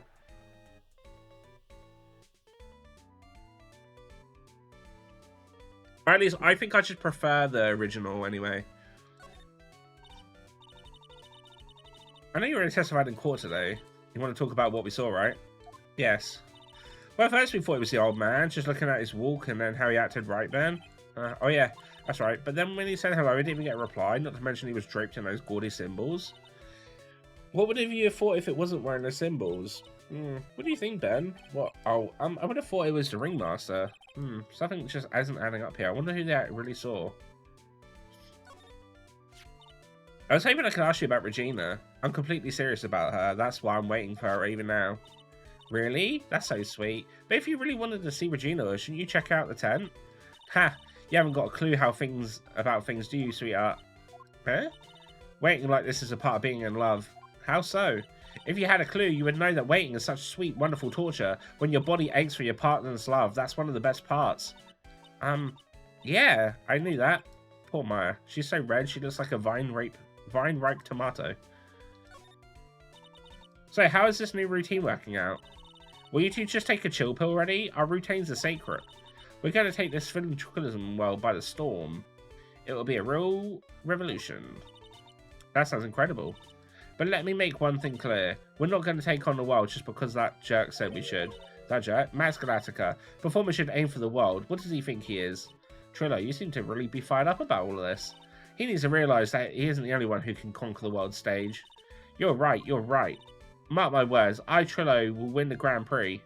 Or at least, I think I should prefer the original anyway. I know you already testified in court today. You want to talk about what we saw, right? Yes. Well, first we thought it was the old man, just looking at his walk and then how he acted right then. Oh yeah, that's right. But then when he said hello, he didn't even get a reply, not to mention he was draped in those gaudy symbols. What would you have thought if it wasn't wearing the symbols? What do you think, Ben? What? Oh, I would have thought it was the ringmaster. Something just isn't adding up here. I wonder who that really saw. I was hoping I could ask you about Regina. I'm completely serious about her. That's why I'm waiting for her even now. Really? That's so sweet. But if you really wanted to see Regina, shouldn't you check out the tent? Ha! You haven't got a clue how about things, do you, sweetheart? Huh? Waiting like this is a part of being in love. How so? If you had a clue, you would know that waiting is such sweet, wonderful torture. When your body aches for your partner's love, that's one of the best parts. Yeah, I knew that. Poor Maya. She's so red, she looks like a vine-ripe tomato. So, how is this new routine working out? Will you two just take a chill pill already? Our routines are sacred. We're going to take this ventriloquism well by the storm. It will be a real revolution. That sounds incredible. But let me make one thing clear. We're not going to take on the world just because that jerk said we should. That jerk? Max Galactica. Performer should aim for the world. What does he think he is? Trillo, you seem to really be fired up about all of this. He needs to realise that he isn't the only one who can conquer the world stage. You're right, you're right. Mark my words, I, Trillo, will win the Grand Prix.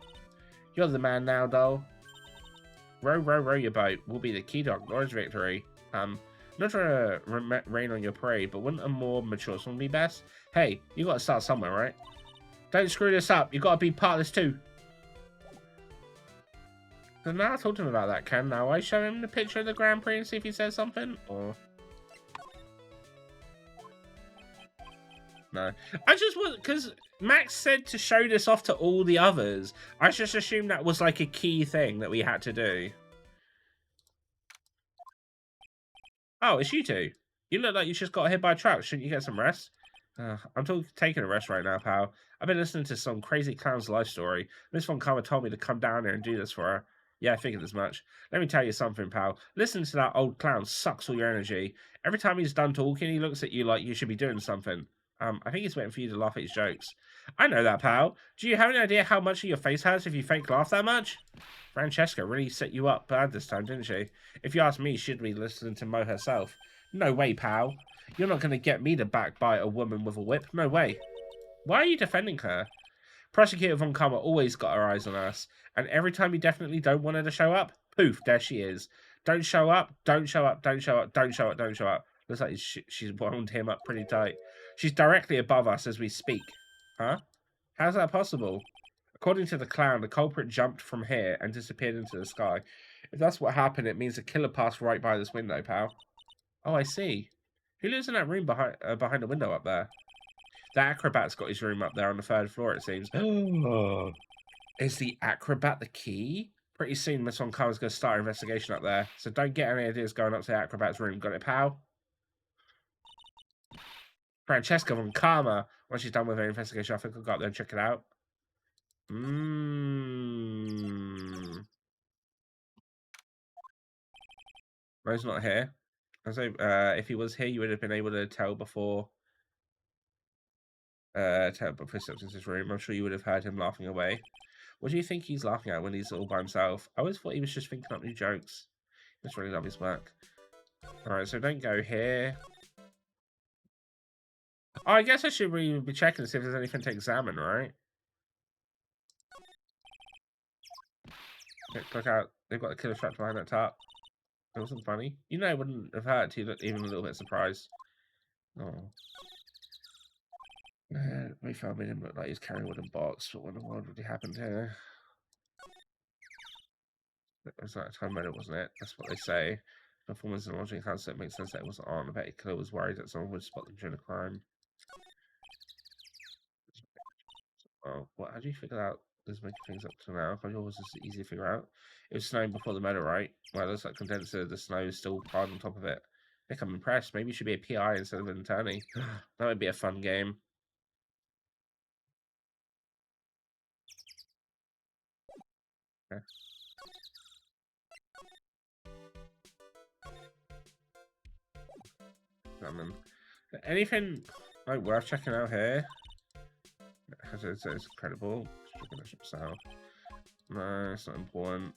You're the man now, doll. Row, row, row your boat will be the key to Laura's victory. Not trying to rain on your parade, but wouldn't a more mature song be best? Hey, you gotta start somewhere, right? Don't screw this up. You gotta be part of this too. So now I talk to him about that. Can now I show him the picture of the Grand Prix and see if he says something? Or no? I just want, because Max said to show this off to all the others. I just assumed that was like a key thing that we had to do. Oh, it's you two. You look like you just got hit by a truck. Shouldn't you get some rest? I'm taking a rest right now, pal. I've been listening to some crazy clown's life story. Miss Von Karma told me to come down here and do this for her. Yeah, I figured as much. Let me tell you something, pal. Listening to that old clown sucks all your energy. Every time he's done talking, he looks at you like you should be doing something. I think he's waiting for you to laugh at his jokes. I know that, pal. Do you have any idea how much of your face hurts if you fake laugh that much? Francesca really set you up bad this time, didn't she? If you ask me, she'd be listening to Mo herself. No way, pal. You're not going to get me to backbite a woman with a whip. No way. Why are you defending her? Prosecutor Von Karma always got her eyes on us, and every time you definitely don't want her to show up, poof, there she is. Don't show up, don't show up, don't show up, don't show up, don't show up. Looks like she's wound him up pretty tight. She's directly above us as we speak. Huh? How's that possible? According to the clown, the culprit jumped from here and disappeared into the sky. If that's what happened, it means the killer passed right by this window, pal. Oh, I see. Who lives in that room behind the window up there? The acrobat's got his room up there on the 3rd floor, it seems. Oh. Is the acrobat the key? Pretty soon, Miss Von Karma's going to start an investigation up there, so don't get any ideas going up to the acrobat's room. Got it, pal? Francesca Von Karma. Once she's done with her investigation, I think I'll go up there and check it out. Mo's not here. So, if he was here, you would have been able to tell before footsteps in his room. I'm sure you would have heard him laughing away. What do you think he's laughing at when he's all by himself? I always thought he was just thinking up new jokes. He must really love his work. Alright, so don't go here. Oh, I guess I should really be checking to see if there's anything to examine, right? Look out. They've got the killer trapped behind that top. That wasn't funny. You know, I wouldn't have hurt to look even a little bit surprised. Oh. We found him looked like he's carrying a wooden box, but what in the world really happened here? It was like a time murder, wasn't it? That's what they say. Performance and logic concept makes sense that it wasn't on. I bet the killer was worried that someone would spot them during a crime. Oh, what? How do you figure out this making things up to now? I thought it was just easy to figure out. It was snowing before the murder, right? Well, it looks like condenser. The snow is still hard on top of it. Nick, I'm impressed. Maybe you should be a PI instead of an attorney. That would be a fun game. Okay. Anything like worth checking out here? It's incredible. No, it's not important.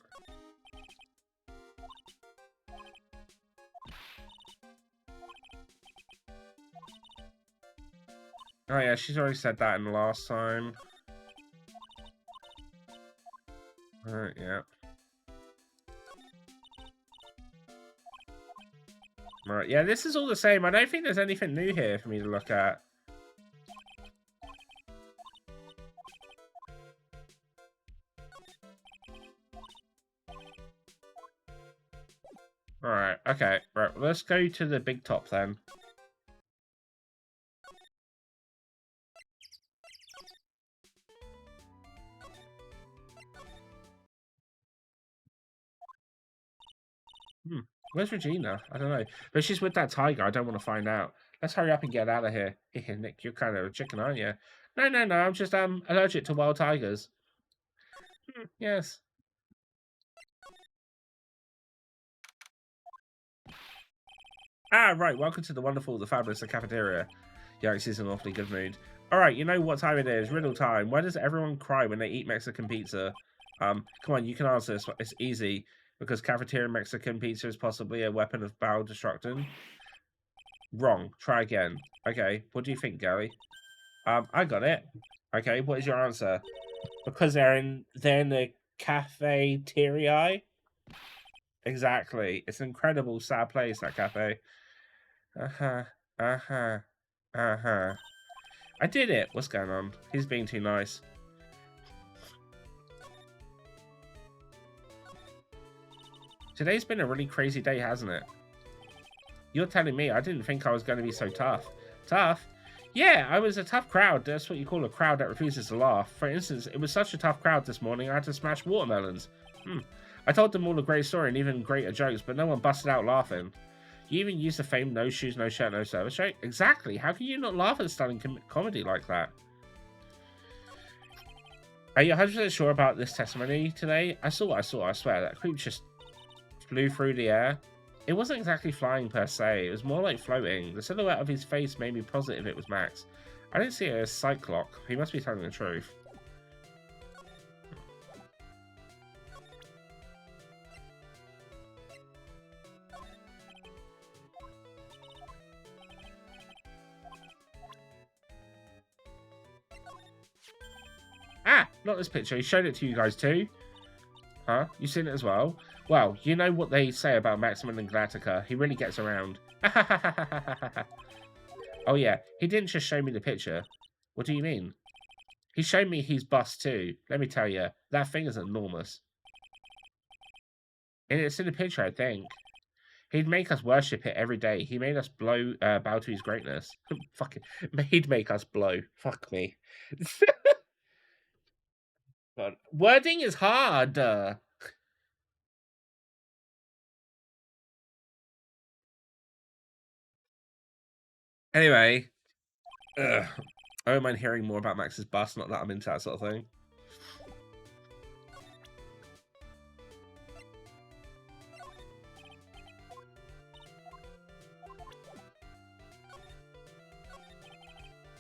Oh yeah, she's already said that in the last time. Yeah. Right, yeah, this is all the same. I don't think there's anything new here for me to look at. Alright, okay. Right, let's go to the big top then. Where's Regina? I don't know. But she's with that tiger. I don't want to find out. Let's hurry up and get out of here. Nick, you're kind of a chicken, aren't you? No, I'm just allergic to wild tigers. Yes. Ah, right. Welcome to the wonderful, the fabulous, the cafeteria. Yikes, he's in an awfully good mood. All right, you know what time it is. Riddle time. Why does everyone cry when they eat Mexican pizza? Come on, you can answer this. It's easy. Because cafeteria Mexican pizza is possibly a weapon of bowel destruction. Wrong. Try again. Okay, what do you think, Gary? I got it. Okay, what is your answer? Because they're in the cafeteria. Exactly. It's an incredible, sad place, that cafe. Uh-huh. Uh-huh. Uh-huh. I did it. What's going on? He's being too nice. Today's been a really crazy day, hasn't it? You're telling me. I didn't think I was going to be so tough. Tough? Yeah, I was a tough crowd. That's what you call a crowd that refuses to laugh. For instance, it was such a tough crowd this morning, I had to smash watermelons. I told them all a great story and even greater jokes, but no one busted out laughing. You even used the famed no shoes, no shirt, no service rate? Exactly. How can you not laugh at stunning comedy like that? Are you 100% sure about this testimony today? I saw what I saw, I swear. That creep just flew through the air. It wasn't exactly flying per se, it was more like floating. The silhouette of his face made me positive it was Max. I didn't see it as Cyclock. He must be telling the truth. Ah, not this picture. He showed it to you guys too. Huh? You seen it as well? Well, you know what they say about Maximum and Galactica. He really gets around. Oh yeah, he didn't just show me the picture. What do you mean? He showed me his bust too. Let me tell you, that thing is enormous. And it's in the picture, I think. He'd make us worship it every day. He made us bow to his greatness. Fucking, he'd make us blow. Fuck me. God. Wording is hard. Anyway, I don't mind hearing more about Max's bust. Not that I'm into that sort of thing.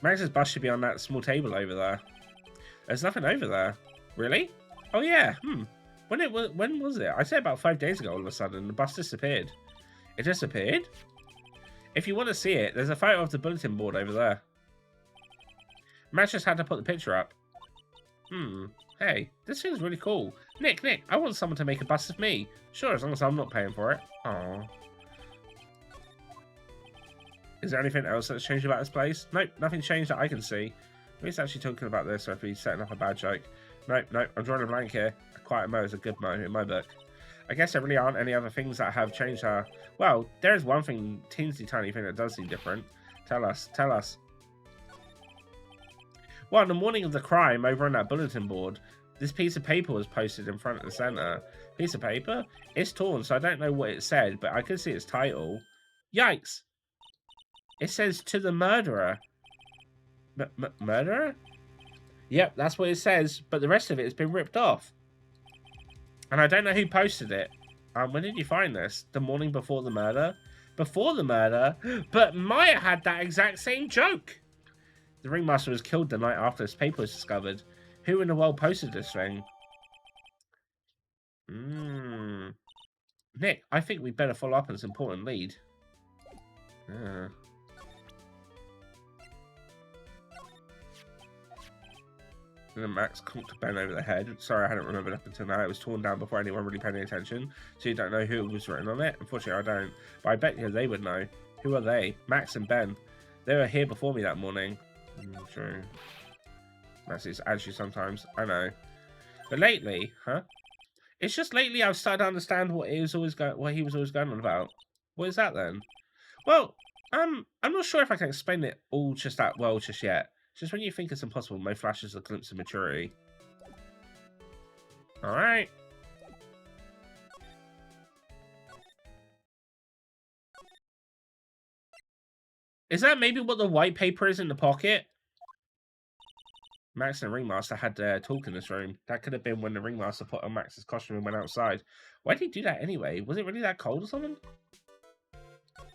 Max's bust should be on that small table over there. There's nothing over there. Really? Oh yeah. When was it? I said about 5 days ago all of a sudden. The bust disappeared. It disappeared? If you want to see it, there's a photo of the bulletin board over there. Max just had to put the picture up. Hey, this thing's really cool. Nick, I want someone to make a bust of me. Sure, as long as I'm not paying for it. Aww. Is there anything else that's changed about this place? Nope, nothing changed that I can see. Maybe he's actually talking about this, or if he's setting up a bad joke. Nope, I'm drawing a blank here. A quiet mo is a good mo in my book. I guess there really aren't any other things that have changed her. Well, there is one thing, teensy tiny thing that does seem different. Tell us. Well, on the morning of the crime, over on that bulletin board, this piece of paper was posted in front of the center. Piece of paper? It's torn, so I don't know what it said, but I can see its title. Yikes! It says, "To the murderer." Murderer? Yep, that's what it says, but the rest of it has been ripped off. And I don't know who posted it. When did you find this? The morning before the murder? Before the murder? But Maya had that exact same joke! The ringmaster was killed the night after this paper was discovered. Who in the world posted this thing? Nick, I think we better follow up on this important lead. And then Max conked Ben over the head. Sorry, I hadn't remembered up until now. It was torn down before anyone really paid any attention. So you don't know who was written on it? Unfortunately, I don't. But I bet you they would know. Who are they? Max and Ben. They were here before me that morning. True. Max is actually sometimes. I know. But lately, huh? It's just lately I've started to understand what he was always going on about. What is that then? Well, I'm not sure if I can explain it all just that well just yet. Just when you think it's impossible, Mo flashes a glimpse of maturity. Alright. Is that maybe what the white paper is in the pocket? Max and the Ringmaster had their talk in this room. That could have been when the Ringmaster put on Max's costume and went outside. Why did he do that anyway? Was it really that cold or something?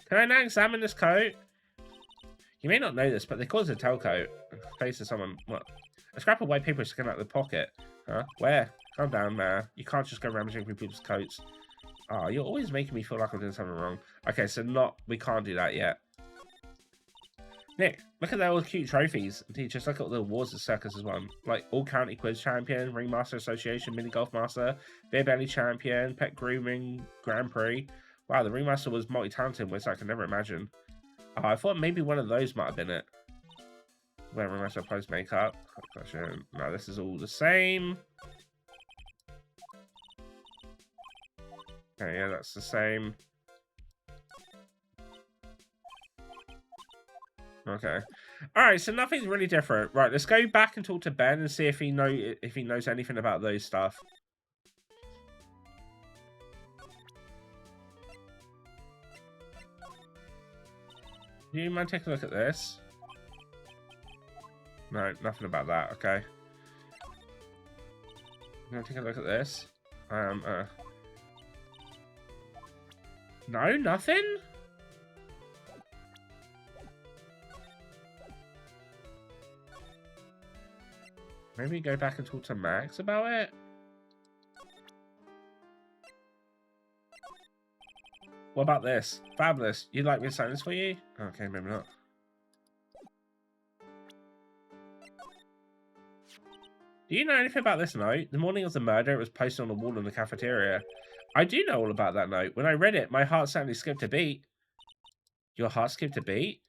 Can I now examine this coat? You may not know this, but they call it a tailcoat. Face of someone. What? A scrap of white paper is sticking out of the pocket. Huh? Where? Calm down, man. You can't just go rummaging through people's coats. Oh, you're always making me feel like I'm doing something wrong. Okay, so we can't do that yet. Nick, look at those cute trophies. Just look at the awards the circus has won. Like All County Quiz Champion, Ringmaster Association, Mini Golf Master, Beer Belly Champion, Pet Grooming Grand Prix. Wow, the Ringmaster was multi-talented, which I can never imagine. Oh, I thought maybe one of those might have been it. Where Ringmaster applies makeup. No, this is all the same. Okay, yeah, that's the same. Okay. Alright, so nothing's really different. Right, let's go back and talk to Ben and see if he knows anything about those stuff. Do you mind taking a look at this? No, nothing about that, okay. I'm gonna take a look at this. No, nothing? Maybe go back and talk to Max about it? What about this? Fabulous. You'd like me to sign this for you? Okay, maybe not. Do you know anything about this note? The morning of the murder, it was posted on the wall in the cafeteria. I do know all about that note. When I read it, my heart suddenly skipped a beat. Your heart skipped a beat?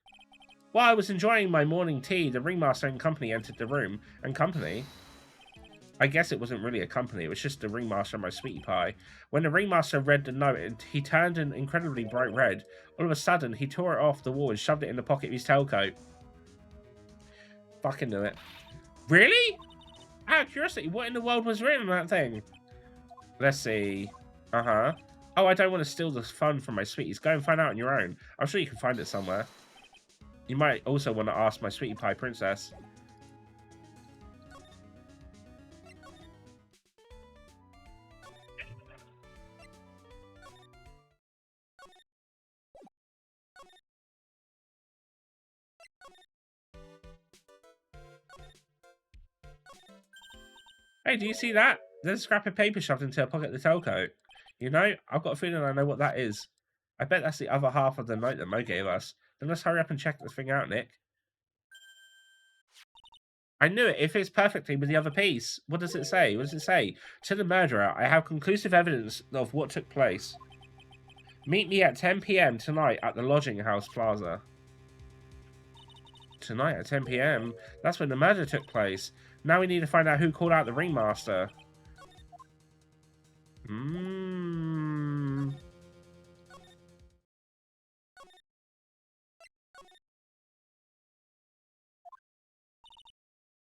While I was enjoying my morning tea, the ringmaster and company entered the room. And company? I guess it wasn't really a company, it was just the ringmaster and my sweetie pie. When the ringmaster read the note, he turned an incredibly bright red. All of a sudden, he tore it off the wall and shoved it in the pocket of his tailcoat. Fucking knew it. Really? Out of curiosity, what in the world was written on that thing? Let's see. Uh-huh. Oh, I don't want to steal the fun from my sweeties. Go and find out on your own. I'm sure you can find it somewhere. You might also want to ask my sweetie pie princess. Hey, do you see that? There's a scrap of paper shoved into a pocket of the tailcoat. You know, I've got a feeling I know what that is. I bet that's the other half of the note that Mo gave us. Then let's hurry up and check this thing out, Nick. I knew it. It fits perfectly with the other piece. What does it say? What does it say? To the murderer, I have conclusive evidence of what took place. Meet me at 10 p.m. tonight at the Lodging House Plaza. Tonight at 10 p.m.? That's when the murder took place. Now we need to find out who called out the ringmaster.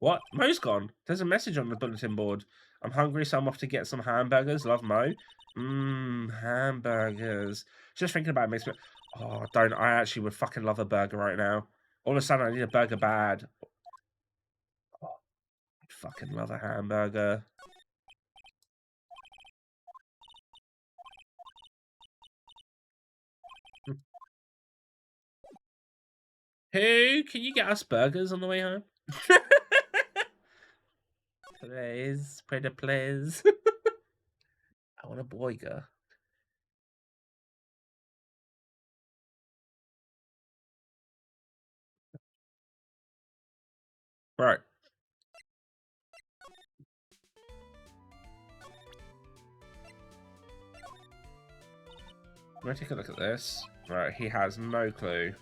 What? Mo's gone. There's a message on the bulletin board. I'm hungry, so I'm off to get some hamburgers. Love, Mo. Hamburgers. Just thinking about it makes me... Oh, don't. I actually would fucking love a burger right now. All of a sudden, I need a burger bad. Oh, I'd fucking love a hamburger. Who? Can you get us burgers on the way home? Please. Pretty please. I want a burger. Right. I'm gonna take a look at this. Right, he has no clue.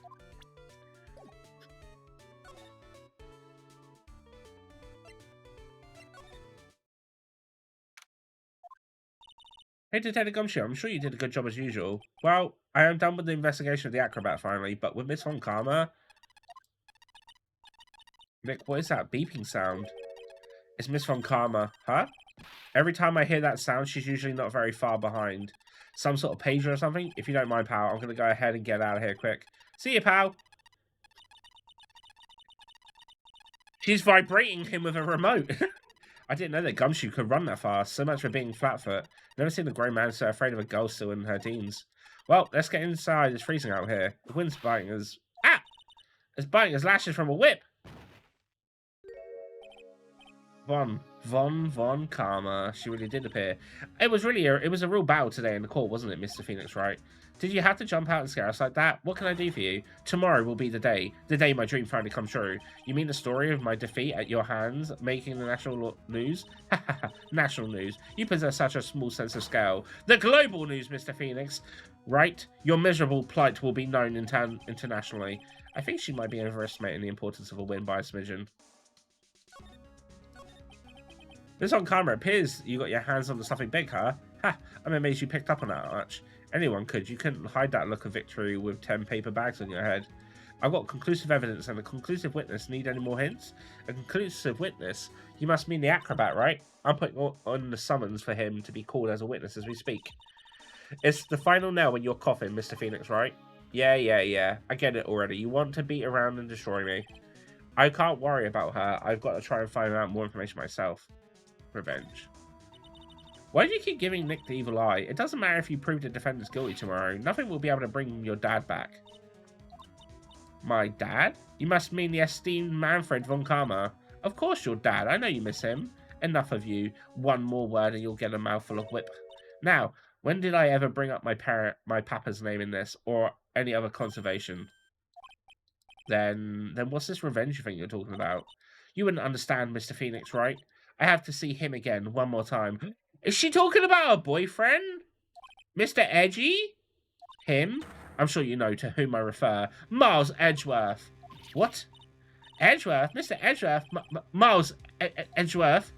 Hey, Detective Gumshoe, I'm sure you did a good job as usual. Well, I am done with the investigation of the acrobat finally, but with Miss Von Karma... Nick, what is that beeping sound? It's Miss Von Karma. Huh? Every time I hear that sound, she's usually not very far behind. Some sort of pager or something? If you don't mind, pal, I'm going to go ahead and get out of here quick. See you, pal! She's vibrating him with a remote. I didn't know that Gumshoe could run that fast. So much for being flatfoot. Never seen a grown man so afraid of a girl still in her teens. Well, let's get inside. It's freezing out here. The wind's biting us. Ah! It's biting us lashes from a whip. Von Karma. She really did appear. It was a real battle today in the court, wasn't it, Mr. Phoenix Wright? Did you have to jump out and scare us like that? What can I do for you? Tomorrow will be the day my dream finally comes true. You mean the story of my defeat at your hands, making the national news? National news. You possess such a small sense of scale. The global news, Mr. Phoenix. Right? Your miserable plight will be known internationally. I think she might be overestimating the importance of a win by a smidgen. This on camera appears you got your hands on something big, huh? Ha! I'm amazed you picked up on that much. Anyone could. You couldn't hide that look of victory with 10 paper bags on your head. I've got conclusive evidence and a conclusive witness. Need any more hints? A conclusive witness? You must mean the acrobat, right? I'm putting on the summons for him to be called as a witness as we speak. It's the final nail in your coffin, Mr. Phoenix, right? Yeah. I get it already. You want to beat around and destroy me. I can't worry about her. I've got to try and find out more information myself. Revenge. Why do you keep giving Nick the evil eye? It doesn't matter if you prove the defendant's guilty tomorrow. Nothing will be able to bring your dad back. My dad? You must mean the esteemed Manfred von Karma. Of course your dad. I know you miss him. Enough of you. One more word and you'll get a mouthful of whip. Now, when did I ever bring up my papa's name in this, or any other conservation? Then what's this revenge thing you're talking about? You wouldn't understand, Mr. Phoenix, right? I have to see him again one more time. Is she talking about her boyfriend? Mr. Edgy? Him? I'm sure you know to whom I refer. Miles Edgeworth. What? Edgeworth? Mr. Edgeworth? Miles Edgeworth?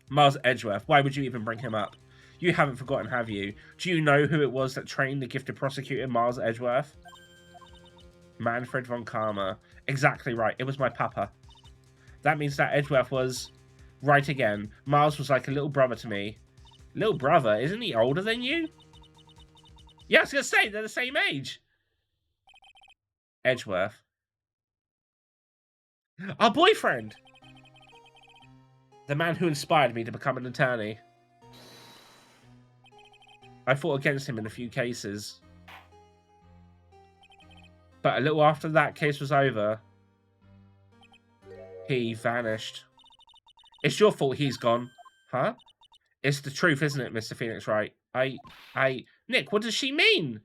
Miles Edgeworth. Why would you even bring him up? You haven't forgotten, have you? Do you know who it was that trained the gifted prosecutor, Miles Edgeworth? Manfred von Karma. Exactly right. It was my papa. That means that Edgeworth was right again. Miles was like a little brother to me. Little brother? Isn't he older than you? Yeah, I was going to say, they're the same age. Edgeworth. Our boyfriend! The man who inspired me to become an attorney. I fought against him in a few cases. But a little after that case was over, he vanished. It's your fault he's gone. Huh? It's the truth, isn't it, Mr. Phoenix Wright? Nick, what does she mean?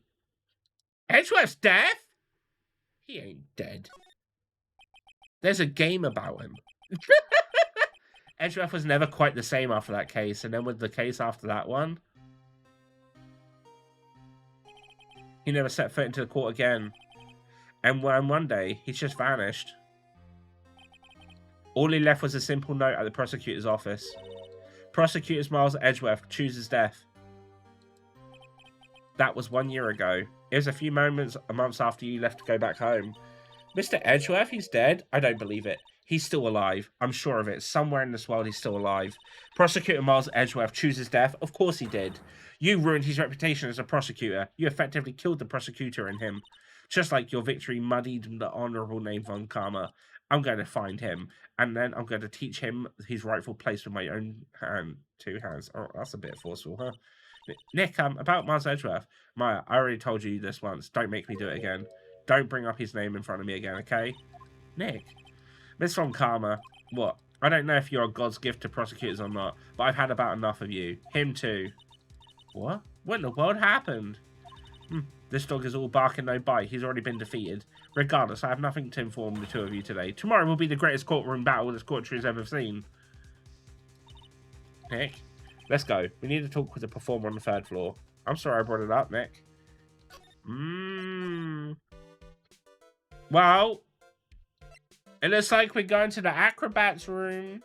Edgeworth's death? He ain't dead. There's a game about him. Edgeworth was never quite the same after that case, and then with the case after that one, he never set foot into the court again. And one day, he just vanished. All he left was a simple note at the prosecutor's office. Prosecutor Miles Edgeworth chooses death. That was 1 year ago. It was a few months after you left to go back home. Mr. Edgeworth, he's dead? I don't believe it. He's still alive. I'm sure of it. Somewhere in this world, he's still alive. Prosecutor Miles Edgeworth chooses death? Of course he did. You ruined his reputation as a prosecutor. You effectively killed the prosecutor in him. Just like your victory muddied the honourable name von Karma. I'm going to find him, and then I'm going to teach him his rightful place with my own two hands. Oh, that's a bit forceful, huh? Nick, about Miles Edgeworth. Maya, I already told you this once. Don't make me do it again. Don't bring up his name in front of me again, okay? Nick. Miss von Karma. What? I don't know if you're a god's gift to prosecutors or not, but I've had about enough of you. Him too. What? What in the world happened? This dog is all bark and no bite. He's already been defeated. Regardless, I have nothing to inform the two of you today. Tomorrow will be the greatest courtroom battle this courtroom has ever seen. Nick, let's go. We need to talk with the performer on the 3rd floor. I'm sorry I brought it up, Nick. Well, it looks like we're going to the acrobats room.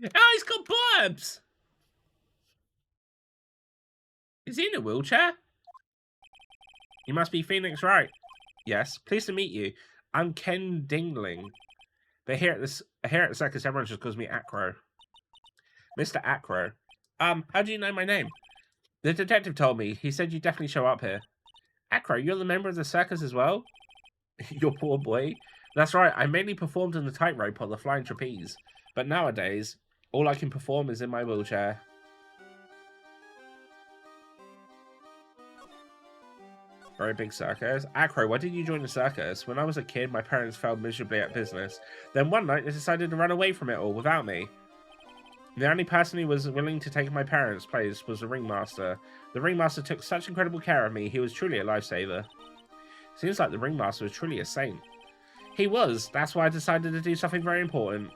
Oh, he's got barbs! Is he in a wheelchair? You must be Phoenix Wright. Yes, pleased to meet you. I'm Ken Dingling. But here at the circus, everyone just calls me Acro. Mr. Acro. How do you know my name? The detective told me. He said you definitely show up here. Acro, you're the member of the circus as well? Your poor boy. That's right, I mainly performed on the tightrope or the flying trapeze. But nowadays, all I can perform is in my wheelchair. Very big circus. Acro, why did you join the circus? When I was a kid, my parents failed miserably at business. Then one night, they decided to run away from it all without me. The only person who was willing to take my parents' place was the ringmaster. The ringmaster took such incredible care of me, he was truly a lifesaver. Seems like the ringmaster was truly a saint. He was. That's why I decided to do something very important.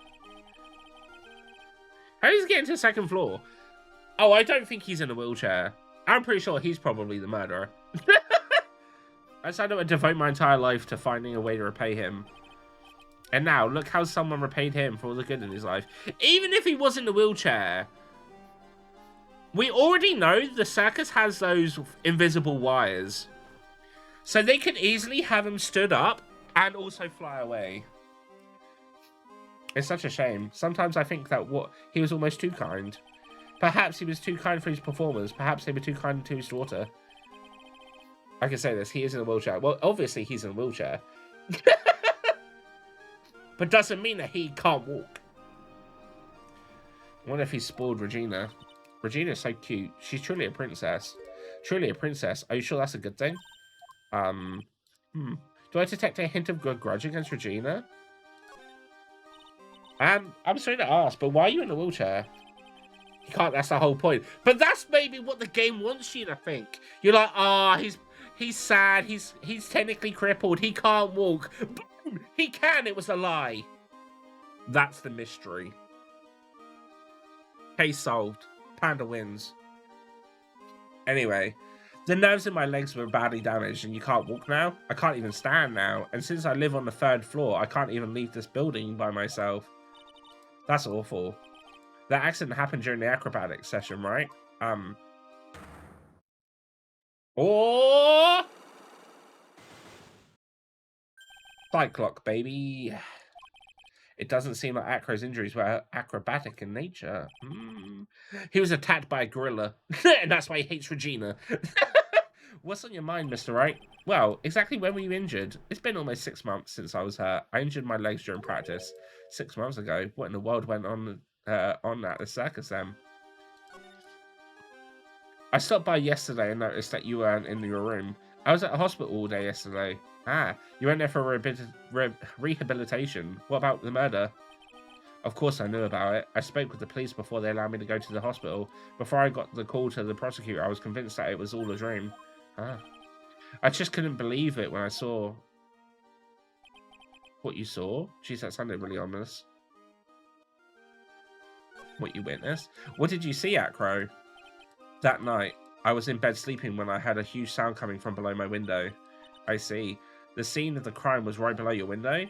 How is he getting to the second floor? Oh, I don't think he's in a wheelchair. I'm pretty sure he's probably the murderer. I decided to devote my entire life to finding a way to repay him. And now, look how someone repaid him for all the good in his life. Even if he was in the wheelchair, we already know the circus has those invisible wires. So they could easily have him stood up and also fly away. It's such a shame. Sometimes I think that he was almost too kind. Perhaps he was too kind for his performers. Perhaps they were too kind to his daughter. I can say this, he is in a wheelchair. Well, obviously he's in a wheelchair. But doesn't mean that he can't walk. I wonder if he spoiled Regina. Regina's so cute. She's truly a princess. Truly a princess. Are you sure that's a good thing? Do I detect a hint of good grudge against Regina? I'm sorry to ask, but why are you in a wheelchair? You can't, that's the whole point. But that's maybe what the game wants you to think. You're like, he's sad, he's technically crippled, he can't walk. Boom! He can, it was a lie. That's the mystery. Case solved. Panda wins. Anyway, the nerves in my legs were badly damaged and you can't walk now. I can't even stand now. And since I live on the 3rd floor, I can't even leave this building by myself. That's awful. That accident happened during the acrobatics session, right? Oh! Cyclock, baby. It doesn't seem like Acro's injuries were acrobatic in nature. He was attacked by a gorilla, and that's why he hates Regina. What's on your mind, Mr. Wright? Well, exactly when were you injured? It's been almost 6 months since I was hurt. I injured my legs during practice 6 months ago. What in the world went on at the circus then? I stopped by yesterday and noticed that you weren't in your room. I was at the hospital all day yesterday. Ah, you went there for rehabilitation. What about the murder? Of course I knew about it. I spoke with the police before they allowed me to go to the hospital. Before I got the call to the prosecutor, I was convinced that it was all a dream. Ah. I just couldn't believe it when I saw... What you saw? Jeez, that sounded really ominous. What you witnessed? What did you see, Acro? That night, I was in bed sleeping when I heard a huge sound coming from below my window. I see. The scene of the crime was right below your window?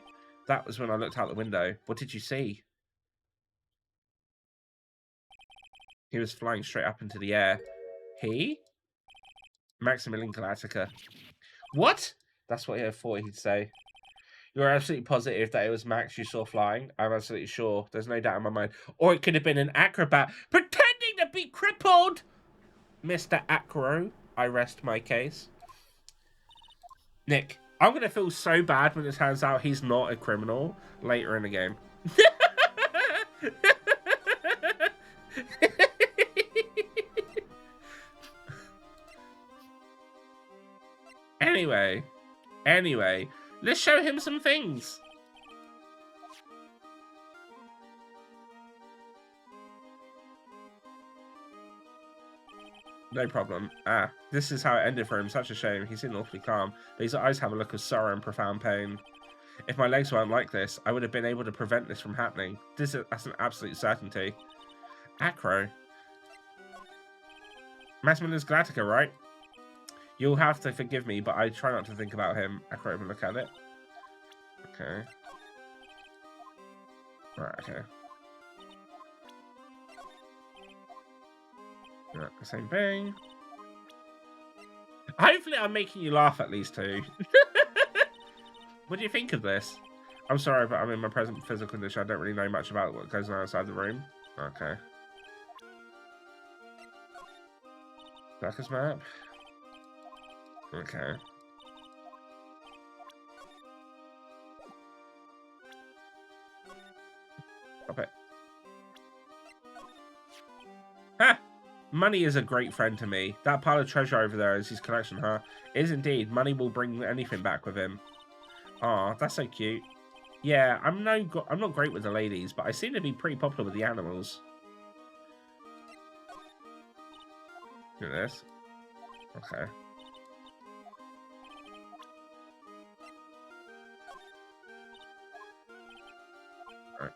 That was when I looked out the window. What did you see? He was flying straight up into the air. He? Maximilian Galactica. What? That's what I thought he'd say. You're absolutely positive that it was Max you saw flying? I'm absolutely sure. There's no doubt in my mind. Or it could have been an acrobat pretending to be crippled! Mr. Acro, I rest my case. Nick, I'm going to feel so bad when it turns out he's not a criminal later in the game. Anyway, let's show him some things. No problem. Ah, this is how it ended for him. Such a shame. He seemed awfully calm, but his eyes have a look of sorrow and profound pain. If my legs weren't like this, I would have been able to prevent this from happening. That's an absolute certainty. Acro. Maximilian Galactica, right? You'll have to forgive me, but I try not to think about him. Acro, even look at it. Okay. Right, okay. Right, the same thing. Hopefully I'm making you laugh at least too. What do you think of this? I'm sorry, but I'm in my present physical condition. I don't really know much about what goes on outside the room. Okay. Backers map. Okay. Stop it. Ha! Money is a great friend to me. That pile of treasure over there is his collection, huh? It is indeed. Money will bring anything back with him. Aw, that's so cute. Yeah, I'm not great with the ladies, but I seem to be pretty popular with the animals. Look at this. Okay. Alright.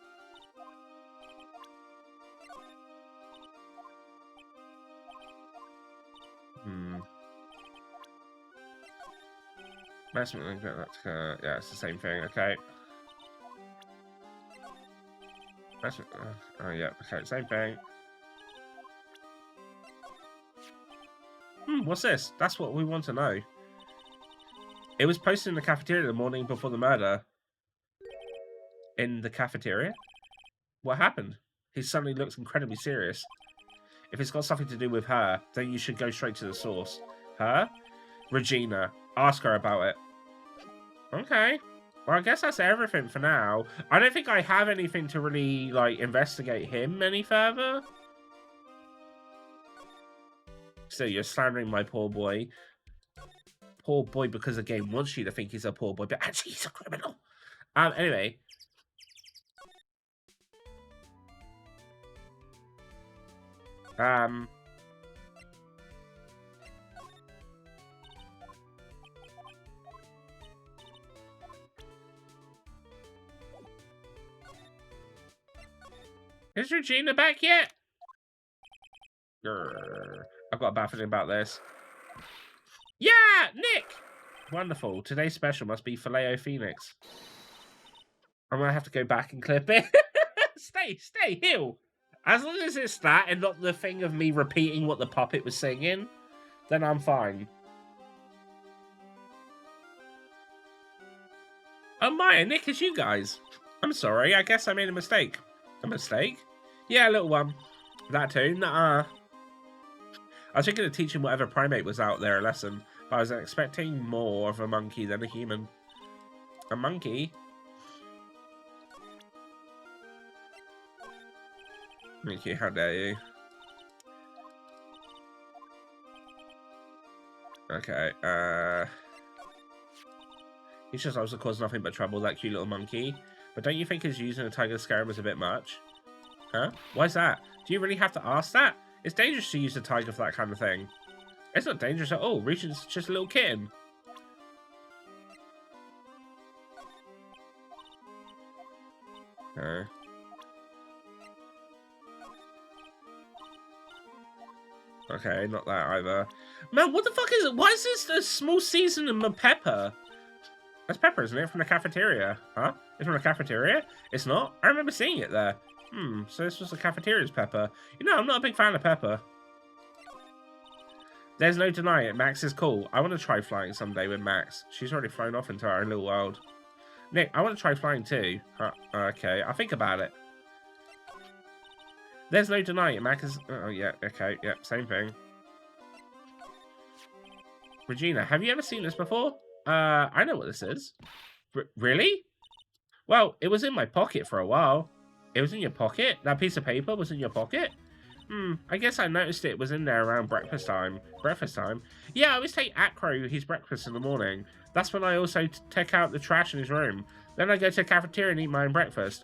Yeah, it's the same thing. Okay. Oh yeah. Okay, same thing. What's this? That's what we want to know. It was posted in the cafeteria the morning before the murder. In the cafeteria? What happened? He suddenly looks incredibly serious. If it's got something to do with her, then you should go straight to the source. Her? Regina. Ask her about it. Okay. Well, I guess that's everything for now. I don't think I have anything to really, like, investigate him any further. So you're slandering my poor boy. Poor boy because the game wants you to think he's a poor boy, but actually he's a criminal. Anyway. Is Regina back yet? Grr. I've got a bad feeling about this. Yeah, Nick! Wonderful. Today's special must be Filet-O-Phoenix. I'm going to have to go back and clip it. Stay, heal. As long as it's that and not the thing of me repeating what the puppet was singing, then I'm fine. Oh, Maya, Nick, it's you guys. I'm sorry, I guess I made a mistake. A mistake? Yeah, a little one. That too? Nuh-uh. I was thinking of teaching whatever primate was out there a lesson, but I was expecting more of a monkey than a human. A monkey? Mickey, how dare you? Okay, he just also caused nothing but trouble, that cute little monkey. But don't you think his using a tiger to scare him was a bit much? Huh? Why's that? Do you really have to ask that? It's dangerous to use a tiger for that kind of thing. It's not dangerous at all. Regent's just a little kitten. Okay, not that either. Man, what the fuck is it? Why is this a small seasoning of pepper? That's pepper, isn't it? From the cafeteria. Huh? It's from the cafeteria? It's not? I remember seeing it there. So this was the cafeteria's pepper. You know, I'm not a big fan of pepper. There's no denying it. Max is cool. I want to try flying someday with Max. She's already flown off into her own little world. Nick, I want to try flying too. Okay, I'll think about it. There's no denying it. Max is... Oh, yeah, okay, yeah, same thing. Regina, have you ever seen this before? I know what this is. Really? Well, it was in my pocket for a while. It was in your pocket? That piece of paper was in your pocket? I guess I noticed it was in there around breakfast time. Breakfast time? Yeah, I always take Acro his breakfast in the morning. That's when I also take out the trash in his room. Then I go to the cafeteria and eat my own breakfast.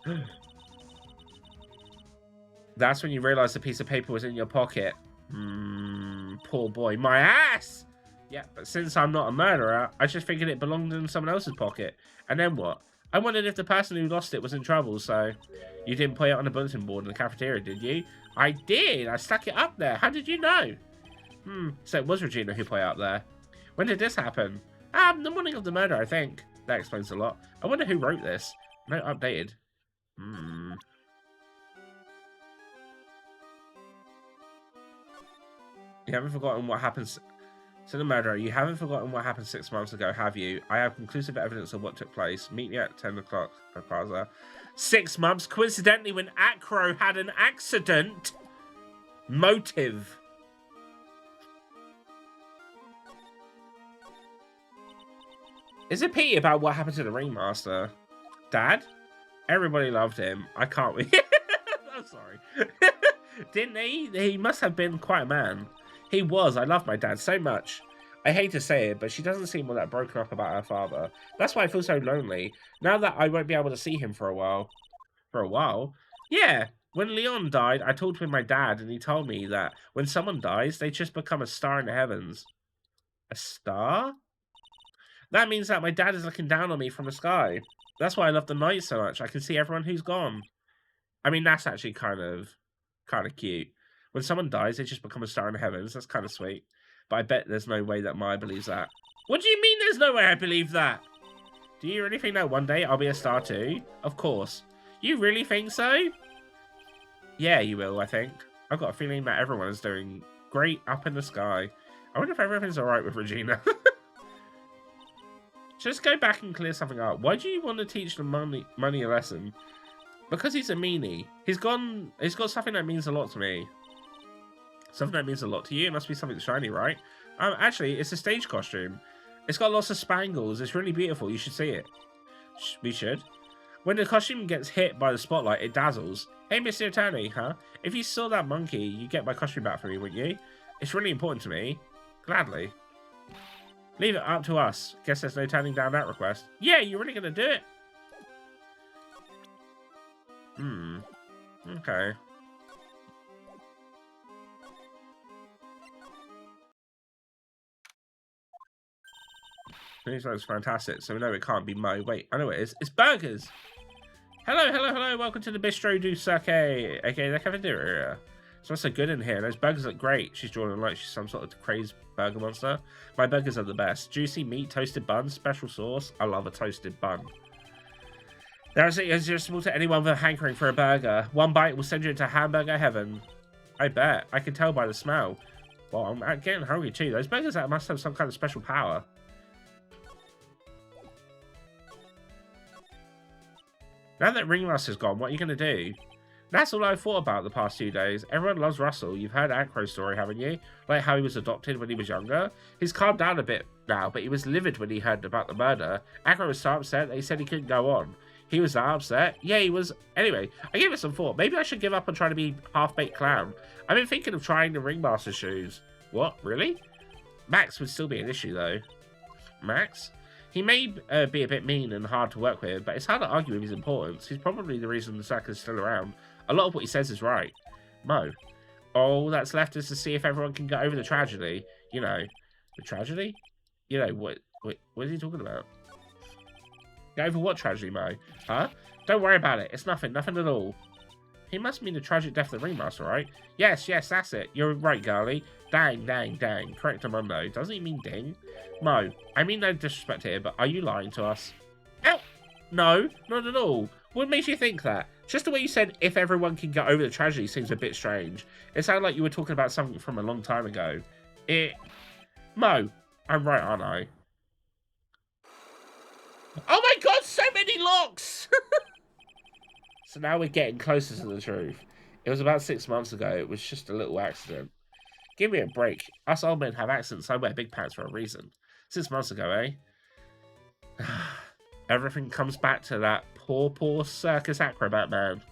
That's when you realise the piece of paper was in your pocket. Poor boy. My ass! Yeah, but since I'm not a murderer, I just figured it belonged in someone else's pocket. And then what? I wondered if the person who lost it was in trouble, so... You didn't put it on the bulletin board in the cafeteria, did you? I did! I stuck it up there. How did you know? So it was Regina who put it up there. When did this happen? The morning of the murder, I think. That explains a lot. I wonder who wrote this. No, updated. You haven't forgotten what happens To the murderer, you haven't forgotten what happened 6 months ago, have you? I have conclusive evidence of what took place. Meet me at 10 o'clock, Plaza. 6 months, coincidentally, when Acro had an accident. Motive. Is it pity about what happened to the ringmaster? Dad? Everybody loved him. I can't wait. I'm sorry. Didn't he? He must have been quite a man. He was. I love my dad so much. I hate to say it, but she doesn't seem all that broken up about her father. That's why I feel so lonely. Now that I won't be able to see him for a while. For a while? Yeah. When Leon died, I talked with my dad, and he told me that when someone dies, they just become a star in the heavens. A star? That means that my dad is looking down on me from the sky. That's why I love the night so much. I can see everyone who's gone. I mean, that's actually kind of cute. When someone dies, they just become a star in the heavens. That's kind of sweet. But I bet there's no way that Maya believes that. What do you mean there's no way I believe that? Do you really think that one day I'll be a star too? Of course. You really think so? Yeah, you will, I think. I've got a feeling that everyone is doing great up in the sky. I wonder if everything's alright with Regina. Just go back and clear something up. Why do you want to teach the money a lesson? Because he's a meanie. He's got something that means a lot to me. Something that means a lot to you. It must be something shiny, right? Actually, it's a stage costume. It's got lots of spangles. It's really beautiful. You should see it. We should. When the costume gets hit by the spotlight, it dazzles. Hey, Mr. Attorney, huh? If you saw that monkey, you'd get my costume back for me, wouldn't you? It's really important to me. Gladly. Leave it up to us. Guess there's no turning down that request. Yeah, you're really gonna do it? Okay. This one's fantastic, so we know it can't be Mo. Wait, I know it is. It's burgers! Hello, hello, hello. Welcome to the Bistro du Cirque, aka the cafeteria. Smells so good in here. Those burgers look great. She's drawing on like she's some sort of crazed burger monster. My burgers are the best. Juicy meat, toasted buns, special sauce. I love a toasted bun. They're as irresistible to anyone with a hankering for a burger. One bite will send you into hamburger heaven. I bet. I can tell by the smell. Well, I'm getting hungry too. Those burgers must have some kind of special power. Now that Ringmaster's gone, what are you going to do? That's all I've thought about the past 2 days. Everyone loves Russell. You've heard Acro's story, haven't you? Like how he was adopted when he was younger? He's calmed down a bit now, but he was livid when he heard about the murder. Acro was so upset that he said he couldn't go on. He was that upset? Yeah, he was. Anyway, I gave it some thought. Maybe I should give up on trying to be half-baked clown. I've been thinking of trying the Ringmaster's shoes. What? Really? Max would still be an issue, though. Max? He may be a bit mean and hard to work with, but it's hard to argue with his importance. He's probably the reason the circus is still around. A lot of what he says is right. Mo. All that's left is to see if everyone can get over the tragedy. You know. The tragedy? You know, what is he talking about? Get over what tragedy, Mo? Huh? Don't worry about it. It's nothing at all. He must mean the tragic death of the Ringmaster, right? Yes, that's it. You're right, girlie. Dang. Correct Amundo. Doesn't he mean ding? Mo, I mean no disrespect here, but are you lying to us? Ow! No, not at all. What makes you think that? Just the way you said, if everyone can get over the tragedy, seems a bit strange. It sounded like you were talking about something from a long time ago. Mo, I'm right, aren't I? Oh my god, so many locks! So now we're getting closer to the truth. It was about 6 months ago. It was just a little accident. Give me a break. Us old men have accidents. I wear big pants for a reason. 6 months ago, eh? Everything comes back to that poor circus acrobat man.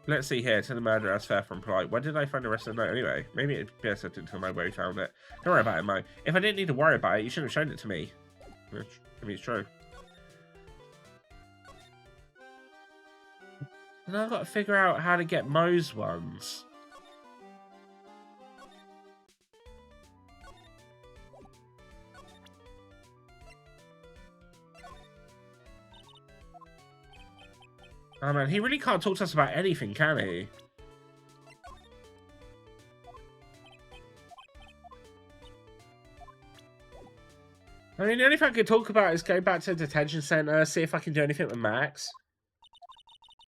Let's see here. To the murderer, as fair from polite. When did I find the rest of the note anyway? Maybe it'd be better to tell me where he found it. Don't worry about it, Mo. If I didn't need to worry about it, you shouldn't have shown it to me. I mean, it's true. And I've got to figure out how to get Mo's ones. Oh man, he really can't talk to us about anything, can he? I mean, the only thing I could talk about is go back to the detention center, see if I can do anything with Max.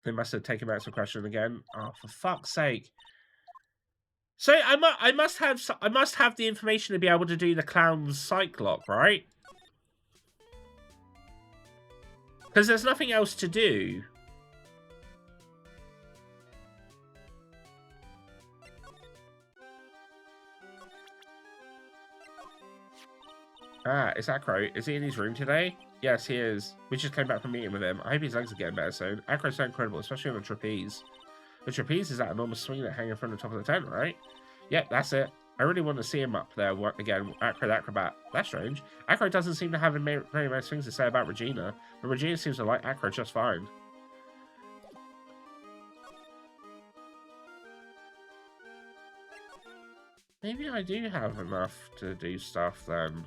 They must have taken back some question again. Oh, for fuck's sake! So I must have the information to be able to do the clown's psych lock, right? Because there's nothing else to do. Ah, is that Crow? Is he in his room today? Yes, he is. We just came back from meeting with him. I hope his legs are getting better soon. Acro's so incredible, especially on the trapeze. The trapeze is that enormous swing that hangs from the top of the tent, right? Yep, that's it. I really want to see him up there again. Acro the Acrobat. That's strange. Acro doesn't seem to have very nice things to say about Regina, but Regina seems to like Acro just fine. Maybe I do have enough to do stuff then.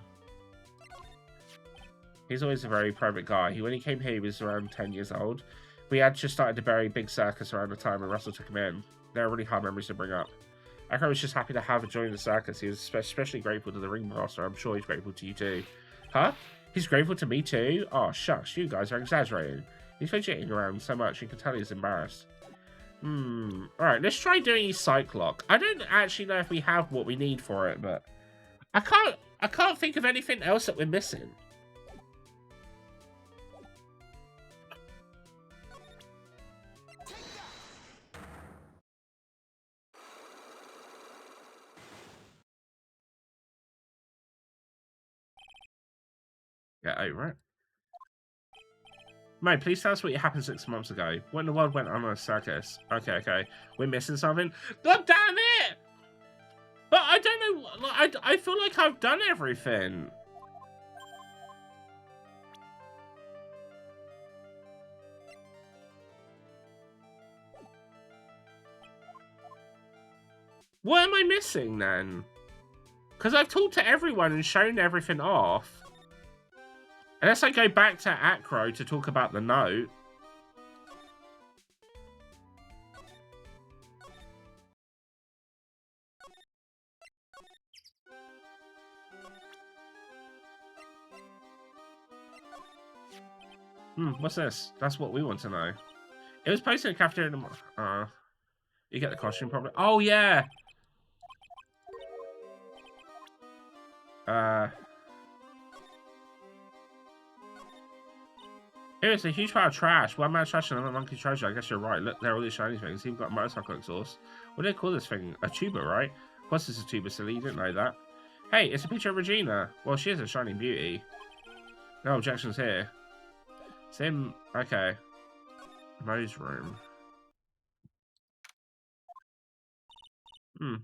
He's always a very private guy. When he came here, he was around 10 years old. We had just started a very big circus around the time when Russell took him in. They're really hard memories to bring up. Acro was just happy to have joined the circus. He was especially grateful to the ringmaster. I'm sure he's grateful to you too. Huh? He's grateful to me too? Oh, shucks. You guys are exaggerating. He's fidgeting around so much you can tell he's embarrassed. Alright, let's try doing his psych lock. I don't actually know if we have what we need for it, but I can't think of anything else that we're missing. Yeah, over it. Mate, please tell us what happened 6 months ago. When the world went on a circus. Okay. We're missing something. God damn it! But I don't know. Like, I feel like I've done everything. What am I missing then? Because I've talked to everyone and shown everything off. Unless I go back to Acro to talk about the note. What's this? That's what we want to know. It was posted in the cafeteria. You get the costume probably. Oh, yeah. Here's a huge pile of trash. One man's trash and another monkey's treasure. I guess you're right. Look, there are all these shiny things. You've got a motorcycle exhaust. What do they call this thing? A tuba, right? Of course it's a tuba, silly. You didn't know that. Hey, it's a picture of Regina. Well, she is a shining beauty. No objections here. Sim. Okay. Mo's room.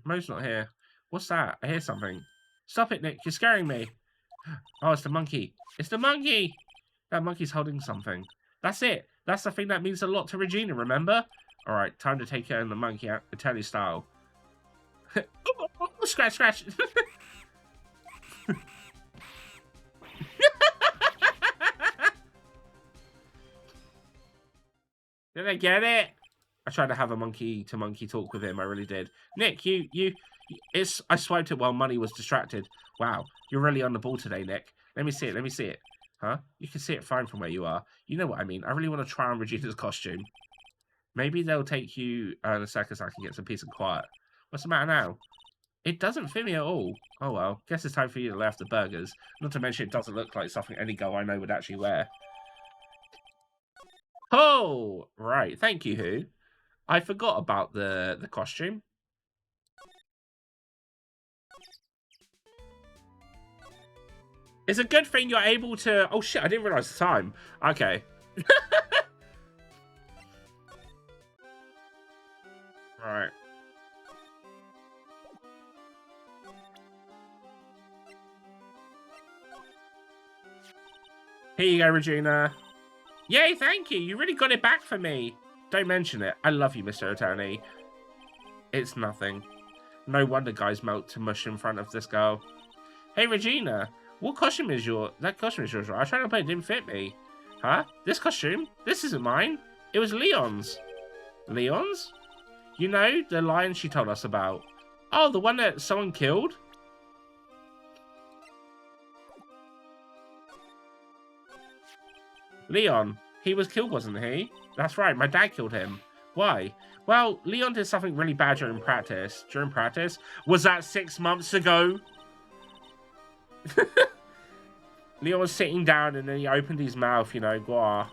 Mo's not here. What's that? I hear something. Stop it, Nick. You're scaring me. Oh, it's the monkey. It's the monkey! That monkey's holding something. That's it. That's the thing that means a lot to Regina, remember? Alright, time to take her and the monkey out Italian style. Scratch, scratch! Did I get it? I tried to have a monkey-to-monkey talk with him, I really did. Nick, I swiped it while Money was distracted. Wow, you're really on the ball today, Nick. Let me see it. Huh? You can see it fine from where you are. You know what I mean. I really want to try on Regina's costume. Maybe they'll take you in a second so I can get some peace and quiet. What's the matter now? It doesn't fit me at all. Oh well, guess it's time for you to lay off the burgers. Not to mention it doesn't look like something any girl I know would actually wear. Oh! Right, thank you, Who. I forgot about the costume. It's a good thing you're able to... Oh shit, I didn't realise the time. Okay. Right. Here you go, Regina. Yay, thank you. You really got it back for me. Don't mention it. I love you, Mr. Attorney. It's nothing. No wonder guys melt to mush in front of this girl. Hey, Regina. What costume is yours? That costume is yours, right? I tried to play it, didn't fit me. Huh? This costume? This isn't mine. It was Leon's. Leon's? You know, the lion she told us about. Oh, the one that someone killed? Leon. He was killed, wasn't he? That's right, my dad killed him. Why? Well, Leon did something really bad during practice. During practice? Was that 6 months ago? Leon was sitting down and then he opened his mouth, you know, Gwah.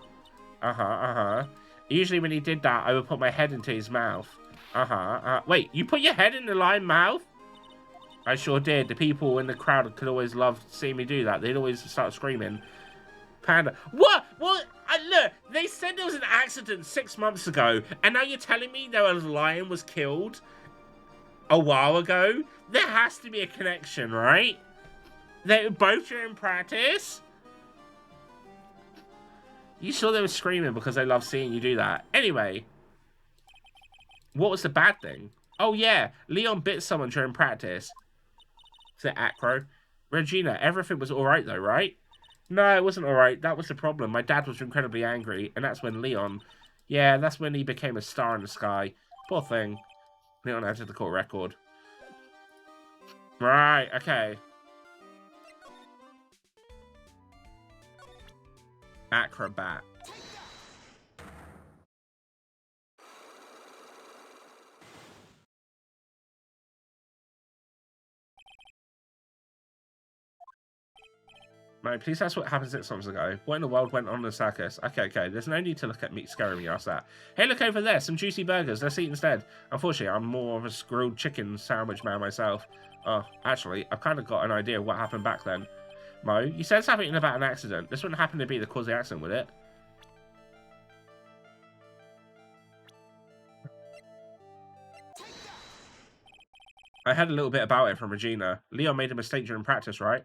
Usually when he did that, I would put my head into his mouth. Wait, you put your head in the lion mouth? I sure did. The people in the crowd could always love seeing me do that. They'd always start screaming. Panda. What? What? Look, they said there was an accident 6 months ago, and now you're telling me there was a lion was killed a while ago? There has to be a connection, right? They were both during practice? You saw they were screaming because they love seeing you do that. Anyway, what was the bad thing? Oh yeah, Leon bit someone during practice. Said Acro. Regina, everything was alright though, right? No, it wasn't alright. That was the problem. My dad was incredibly angry, and that's when Leon... Yeah, that's when he became a star in the sky. Poor thing. Leon entered the court record. Right, okay. Acrobat. No, please that's what happened 6 months ago. What in the world went on in the circus? Okay. There's no need to look at me, scaring me ask that. Hey, look over there. Some juicy burgers. Let's eat instead. Unfortunately, I'm more of a grilled chicken sandwich man myself. Oh, actually, I've kind of got an idea of what happened back then. Mo, you said something about an accident. This wouldn't happen to be the cause of the accident, would it? I heard a little bit about it from Regina. Leon made a mistake during practice, right?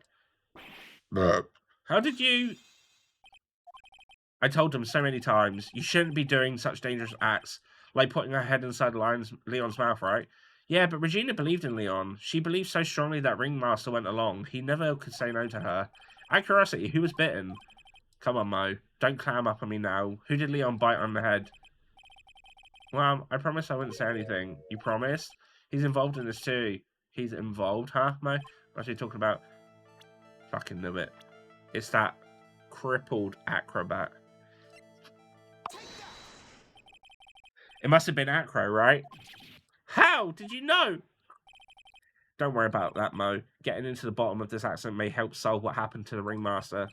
How did you... I told him so many times, you shouldn't be doing such dangerous acts, like putting her head inside Leon's mouth, right? Yeah, but Regina believed in Leon. She believed so strongly that Ringmaster went along. He never could say no to her. Out of curiosity, who was bitten? Come on, Mo. Don't clam up on me now. Who did Leon bite on the head? Well, I promised I wouldn't say anything. You promised? He's involved in this too. He's involved, huh, Mo? What's he talking about? Fucking knew it. It's that crippled acrobat. It must have been Acro, right? How did you know? Don't worry about that, Mo. Getting into the bottom of this accident may help solve what happened to the Ringmaster.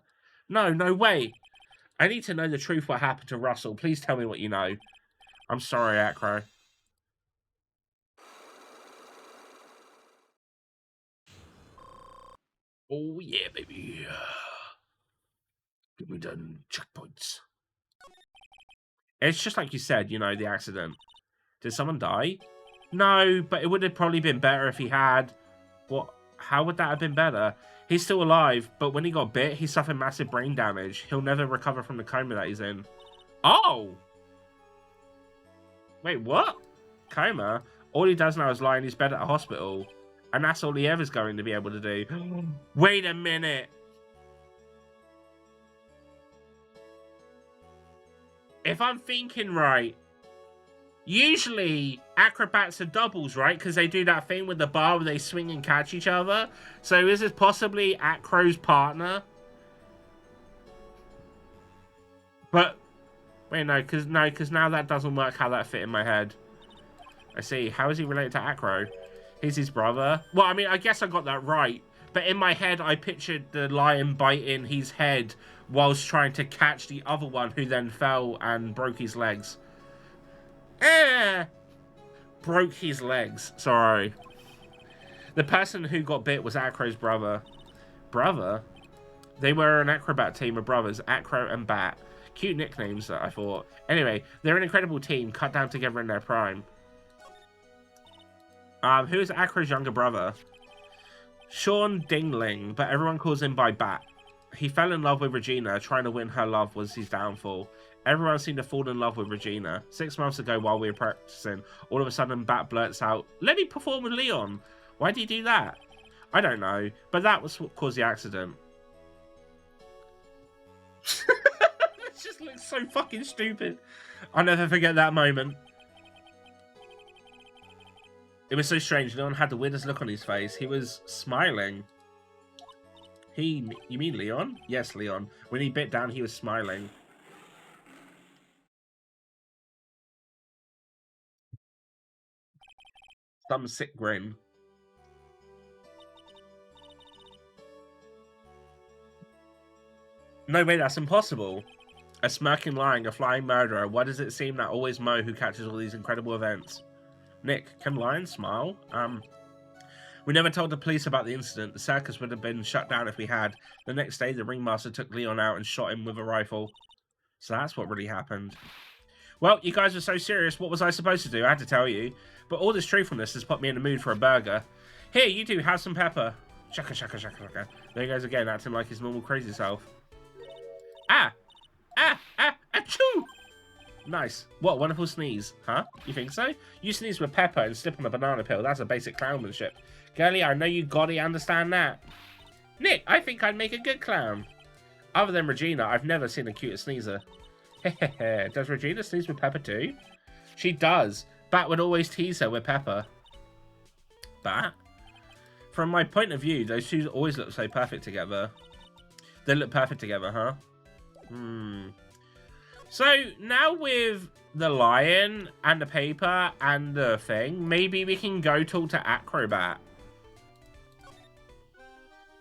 No way. I need to know the truth what happened to Russell. Please tell me what you know. I'm sorry, Acro. Oh, yeah, baby. Give me done checkpoints. It's just like you said, you know, the accident. Did someone die? No, but it would have probably been better if he had. What? How would that have been better? He's still alive, but when he got bit, he suffered massive brain damage. He'll never recover from the coma that he's in. Oh! Wait, what? Coma? All he does now is lie in his bed at a hospital. And that's all he ever's going to be able to do. Wait a minute! If I'm thinking right, usually acrobats are doubles, right? Because they do that thing with the bar where they swing and catch each other. So is this possibly Acro's partner? But wait, no, because now that doesn't work how that fit in my head. I see. How is he related to Acro? He's his brother. Well, I mean, I guess I got that right. But in my head, I pictured the lion biting his head whilst trying to catch the other one, who then fell and broke his legs. Broke his legs. Sorry. The person who got bit was Acro's brother. Brother? They were an acrobat team of brothers, Acro and Bat. Cute nicknames, I thought. Anyway, they're an incredible team, cut down together in their prime. Who is Acro's younger brother? Sean Dingling, but everyone calls him by Bat. He fell in love with Regina. Trying to win her love was his downfall. Everyone seemed to fall in love with Regina. 6 months ago, while we were practicing, all of a sudden Bat blurts out, "Let me perform with Leon." Why did he do that? I don't know, but that was what caused the accident. It just looks so fucking stupid. I'll never forget that moment. It was so strange. Leon had the weirdest look on his face. He was smiling. You mean Leon? Yes, Leon. When he bit down, he was smiling. Some sick grin. No way, that's impossible. A smirking lying, a flying murderer. Why does it seem that always Mo who catches all these incredible events? Nick, can lions smile? We never told the police about the incident. The circus would have been shut down if we had. The next day, the ringmaster took Leon out and shot him with a rifle. So that's what really happened. Well, you guys were so serious. What was I supposed to do? I had to tell you. But all this truthfulness has put me in the mood for a burger. Here, you two, have some pepper. Shaka, shaka, shaka, shaka. There he goes again, acting like his normal crazy self. Achoo! Nice. What, wonderful sneeze. Huh? You think so? You sneeze with pepper and slip on a banana peel. That's a basic clownmanship. Girlie, I know you gotta understand that. Nick, I think I'd make a good clown. Other than Regina, I've never seen a cuter sneezer. Hehehe. Does Regina sneeze with pepper too? She does. Bat would always tease her with pepper. Bat? From my point of view, those two always look so perfect together. They look perfect together, huh? So, now with the lion and the paper and the thing, maybe we can go talk to Acrobat.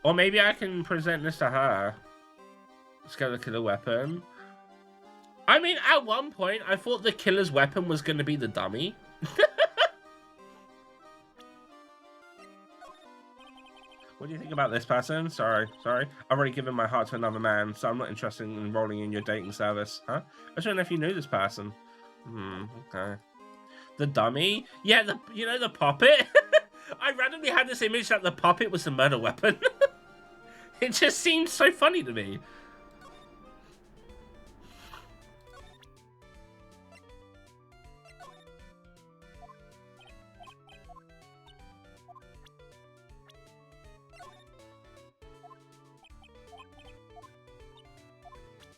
Or maybe I can present this to her. Let's go look at the weapon. I mean, at one point, I thought the killer's weapon was going to be the dummy. What do you think about this person? Sorry. I've already given my heart to another man, so I'm not interested in enrolling in your dating service. Huh? I just don't know if you knew this person. Okay. The dummy? Yeah, the puppet? I randomly had this image that the puppet was the murder weapon. It just seemed so funny to me.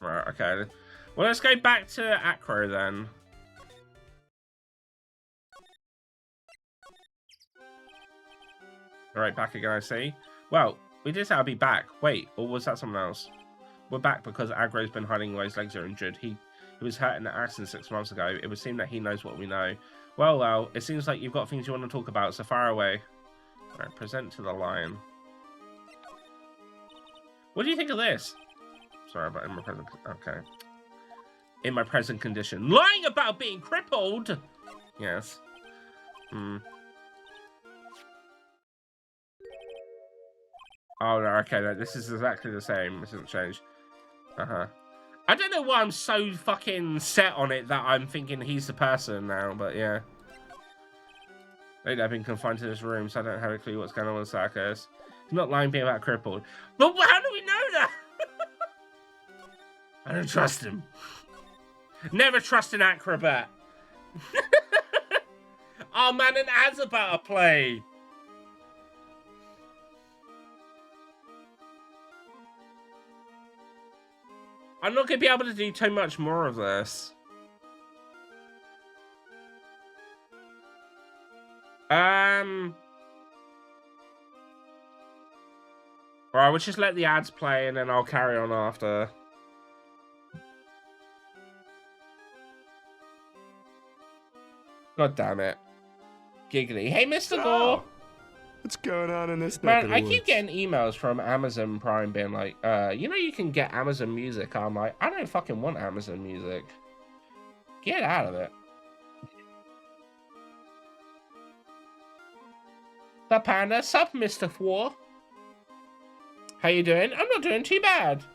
Right, okay. Well, let's go back to Acro then. Alright, back again, I see. Well, we did say I'll be back. Wait, or was that someone else? We're back because Agro's been hiding while his legs are injured. He was hurt in an accident 6 months ago. It would seem that he knows what we know. Well, it seems like you've got things you want to talk about, so fire away. Alright, present to the lion. What do you think of this? Sorry, but in my present... Okay. In my present condition. Lying about being crippled! Yes. Oh, no, okay, no, this is exactly the same. This hasn't changed. I don't know why I'm so fucking set on it that I'm thinking he's the person now, but yeah. Lately, I've been confined to this room, so I don't have a clue what's going on with the circus. He's not lying being about crippled. But how do we know that? I don't trust him. Never trust an acrobat. Oh man, an ad's about to play. I'm not going to be able to do too much more of this. Alright, we'll just let the ads play and then I'll carry on after. God damn it. Giggly. Hey, Mr. Gore! What's going on in this Man, I keep getting emails from Amazon Prime being like, you know you can get Amazon Music. I'm like, I don't fucking want Amazon Music. Get out of it. The panda, sup, Mr. Four? How you doing? I'm not doing too bad.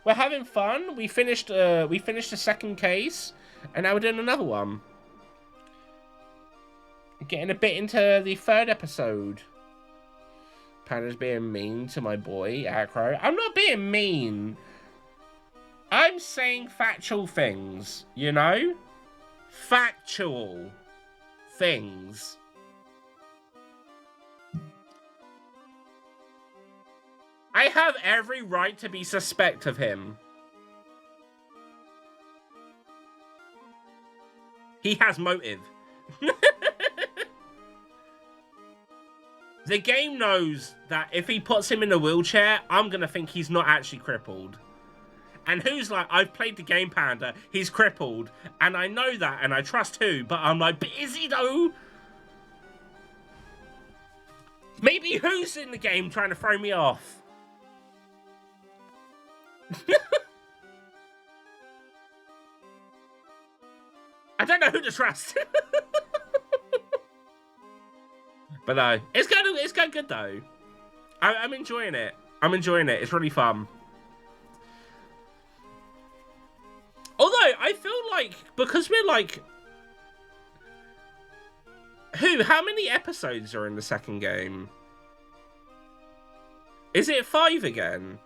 We're having fun. We finished the second case, and now we're doing another one. Getting a bit into the third episode. Panda's being mean to my boy, Acro. I'm not being mean. I'm saying factual things, you know? Factual things. I have every right to be suspect of him. He has motive. The game knows that if he puts him in a wheelchair, I'm going to think he's not actually crippled. And who's like, I've played the game, Panda, he's crippled. And I know that, and I trust who, but I'm like, but is he though? Maybe who's in the game trying to throw me off? I don't know who to trust. But no, it's going good though. I'm enjoying it. I'm enjoying it. It's really fun. Although I feel like because we're like, how many episodes are in the second game? Is it 5 again?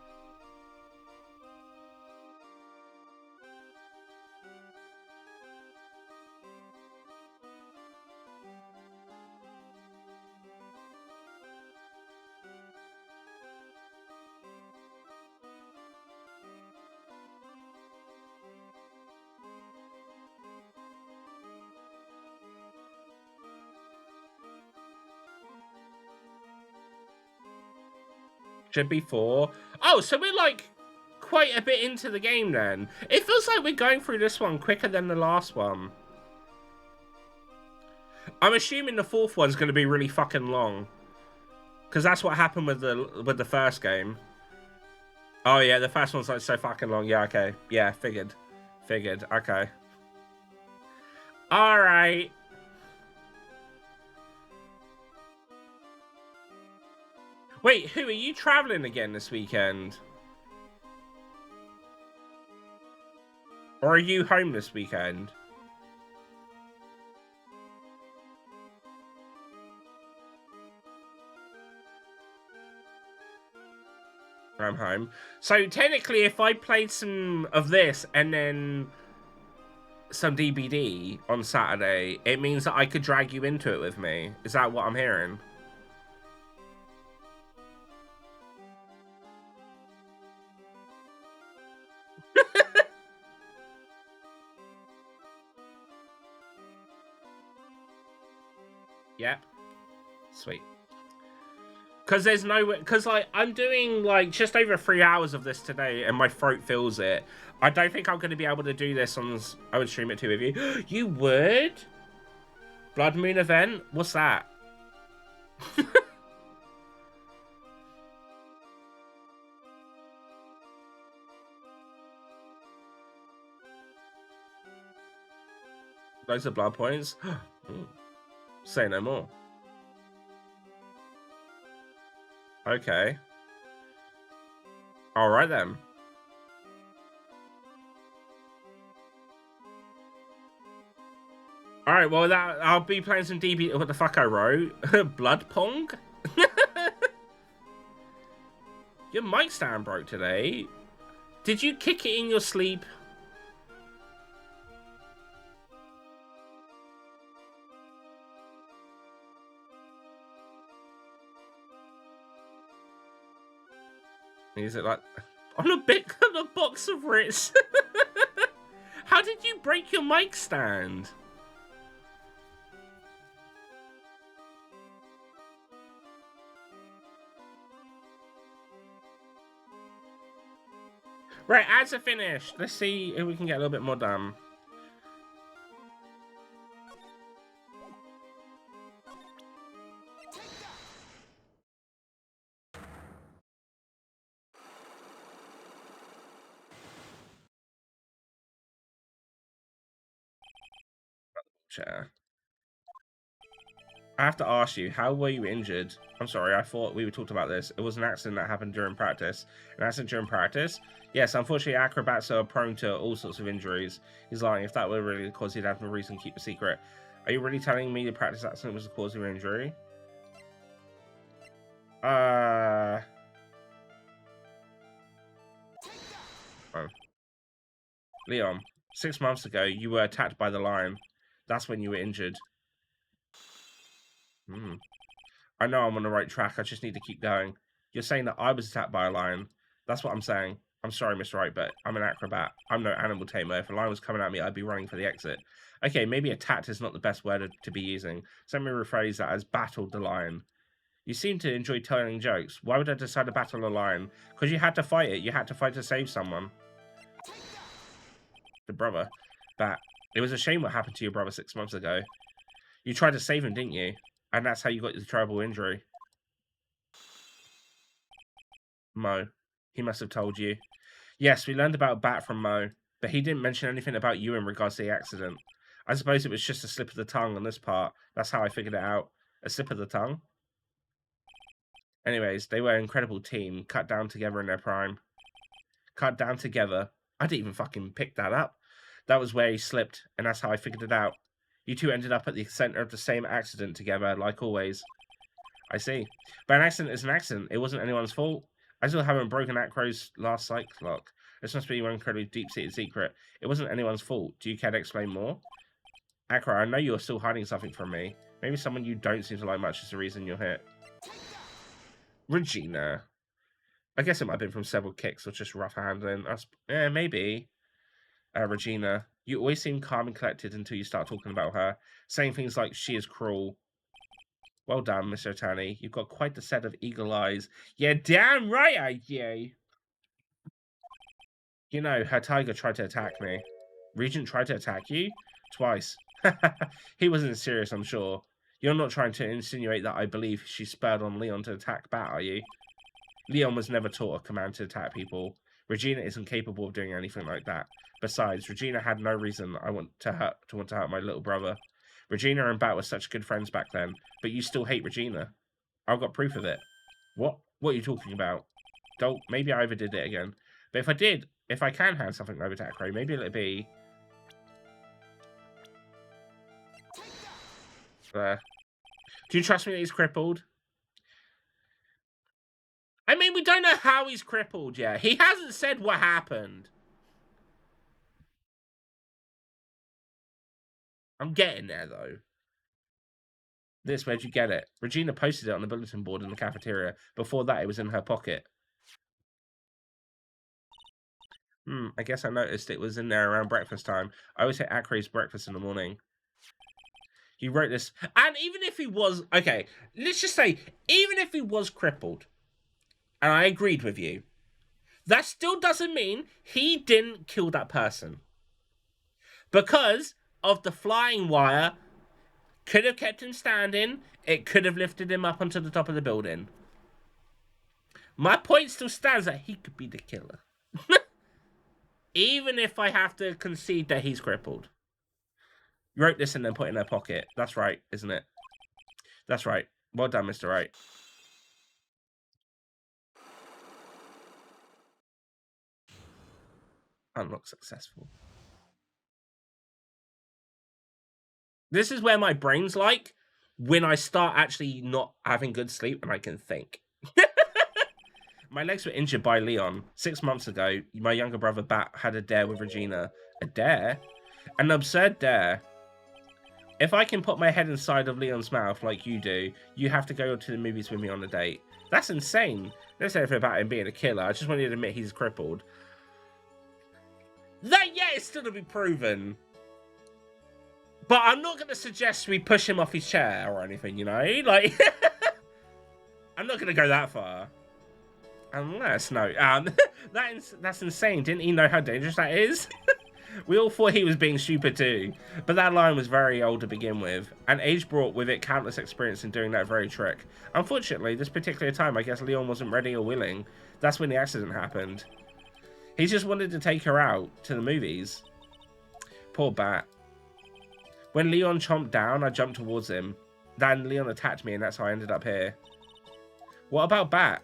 Should be 4. Oh, so we're like quite a bit into the game then. It feels like we're going through this one quicker than the last one. I'm assuming the 4th one's going to be really fucking long, because that's what happened with the first game. Oh yeah, the first one's like so fucking long. Yeah, okay. Yeah, figured. Okay. All right. Wait, who are you traveling again this weekend? Or are you home this weekend? I'm home. So technically, if I played some of this and then some DBD on Saturday, it means that I could drag you into it with me. Is that what I'm hearing? Yep. Sweet. Because there's no... Because, like, I'm doing, like, just over 3 hours of this today, and my throat feels it. I don't think I'm going to be able to do this on... I would stream it too with you. You would? Blood Moon event? What's that? Loads of blood points? Say no more. Okay. Alright then. Alright, well I'll be playing some DB. What the fuck I wrote? Blood Pong? Your mic stand broke today. Did you kick it in your sleep? Is it like on a box of Ritz? How did you break your mic stand? Right, ads are finished. Let's see if we can get a little bit more done. Chair. I have to ask you, how were you injured? I'm sorry, I thought we talked about this. It was an accident that happened during practice. An accident during practice? Yes, unfortunately, acrobats are prone to all sorts of injuries. He's lying. If that were really the cause, he'd have no reason to keep a secret. Are you really telling me the practice accident was the cause of your injury? Oh. Leon, 6 months ago, you were attacked by the lion. That's when you were injured. I know I'm on the right track. I just need to keep going. You're saying that I was attacked by a lion. That's what I'm saying. I'm sorry, Mr. Wright, but I'm an acrobat. I'm no animal tamer. If a lion was coming at me, I'd be running for the exit. Okay, maybe attacked is not the best word to be using. So let me rephrase that as battled the lion. You seem to enjoy telling jokes. Why would I decide to battle a lion? Because you had to fight it. You had to fight to save someone. The brother. But it was a shame what happened to your brother 6 months ago. You tried to save him, didn't you? And that's how you got the terrible injury. Mo. He must have told you. Yes, we learned about Bat from Mo, but he didn't mention anything about you in regards to the accident. I suppose it was just a slip of the tongue on this part. That's how I figured it out. A slip of the tongue? Anyways, they were an incredible team, cut down together in their prime. Cut down together. I didn't even fucking pick that up. That was where he slipped, and that's how I figured it out. You two ended up at the center of the same accident together, like always. I see. But an accident is an accident. It wasn't anyone's fault. I still haven't broken Acro's last psych lock. This must be one incredibly deep-seated secret. It wasn't anyone's fault. Do you care to explain more? Acro, I know you're still hiding something from me. Maybe someone you don't seem to like much is the reason you're here. Regina. I guess it might have been from several kicks or just rough handling. Yeah, maybe. Regina, you always seem calm and collected until you start talking about her, saying things like she is cruel. Well done, Mr. Attorney. You've got quite the set of eagle eyes. Yeah, damn right I do. You know, her tiger tried to attack me. Regent tried to attack you? Twice. He wasn't serious, I'm sure. You're not trying to insinuate that I believe she spurred on Leon to attack Bat, are you? Leon was never taught a command to attack people. Regina isn't capable of doing anything like that. Besides, Regina had no reason I want to hurt my little brother. Regina and Bat were such good friends back then, but you still hate Regina. I've got proof of it. What? What are you talking about? Don't. Maybe I overdid it again. But if I did, if I can hand something over to Acro, maybe it'll be... there. Do you trust me that he's crippled? I mean, we don't know how he's crippled yet. He hasn't said what happened. I'm getting there, though. Where'd you get it? Regina posted it on the bulletin board in the cafeteria. Before that, it was in her pocket. I guess I noticed it was in there around breakfast time. I always hit Acre's breakfast in the morning. You wrote this. And even if he was... Okay, let's just say, even if he was crippled, and I agreed with you, that still doesn't mean he didn't kill that person. Because of the flying wire, could have kept him standing, it could have lifted him up onto the top of the building. My point still stands that he could be the killer. Even if I have to concede that he's crippled. You wrote this and then put it in her pocket. That's right, isn't it? That's right. Well done, Mr. Wright. Unlock successful. This is where my brain's like when I start actually not having good sleep and I can think. My legs were injured by Leon. 6 months ago, my younger brother Bat had a dare with Regina. A dare? An absurd dare. If I can put my head inside of Leon's mouth like you do, you have to go to the movies with me on a date. That's insane. Don't say anything about him being a killer. I just want you to admit he's crippled. That, yeah, it's still to be proven. But I'm not going to suggest we push him off his chair or anything, you know? Like, I'm not going to go that far. Unless, no. That's insane. Didn't he know how dangerous that is? We all thought he was being stupid too. But that line was very old to begin with. And age brought with it countless experience in doing that very trick. Unfortunately, this particular time, I guess Leon wasn't ready or willing. That's when the accident happened. He just wanted to take her out to the movies. Poor Bat. When Leon chomped down, I jumped towards him. Then Leon attacked me and that's how I ended up here. What about Bat?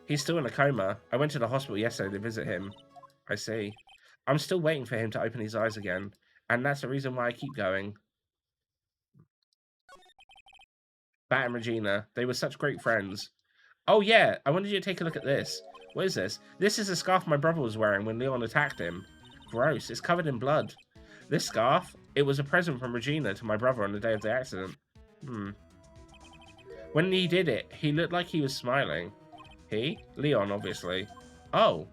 He's still in a coma. I went to the hospital yesterday to visit him. I see. I'm still waiting for him to open his eyes again. And that's the reason why I keep going. Bat and Regina. They were such great friends. Oh yeah, I wanted you to take a look at this. What is this? This is a scarf my brother was wearing when Leon attacked him. Gross, it's covered in blood. This scarf? It was a present from Regina to my brother on the day of the accident. When he did it, he looked like he was smiling. He? Leon, obviously. Oh.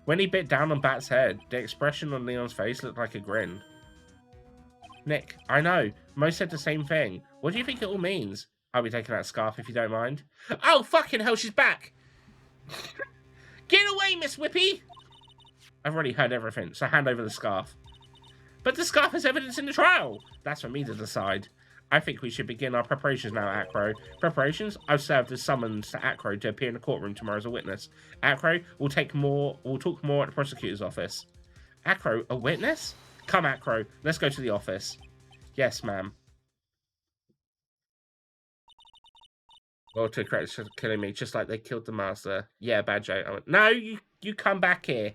When he bit down on Bat's head, the expression on Leon's face looked like a grin. Nick, I know. Mo said the same thing. What do you think it all means? I'll be taking that scarf if you don't mind. Oh, fucking hell, she's back! Get away, Miss Whippy! I've already heard everything, so hand over the scarf. But the scarf has evidence in the trial! That's for me to decide. I think we should begin our preparations now, Acro. Preparations? I've served as summons to Acro to appear in the courtroom tomorrow as a witness. Acro, we'll talk more at the prosecutor's office. Acro, a witness? Come, Acro, let's go to the office. Yes, ma'am. Well, to credit for killing me, just like they killed the master. Yeah, bad joke. I went, no, you come back here.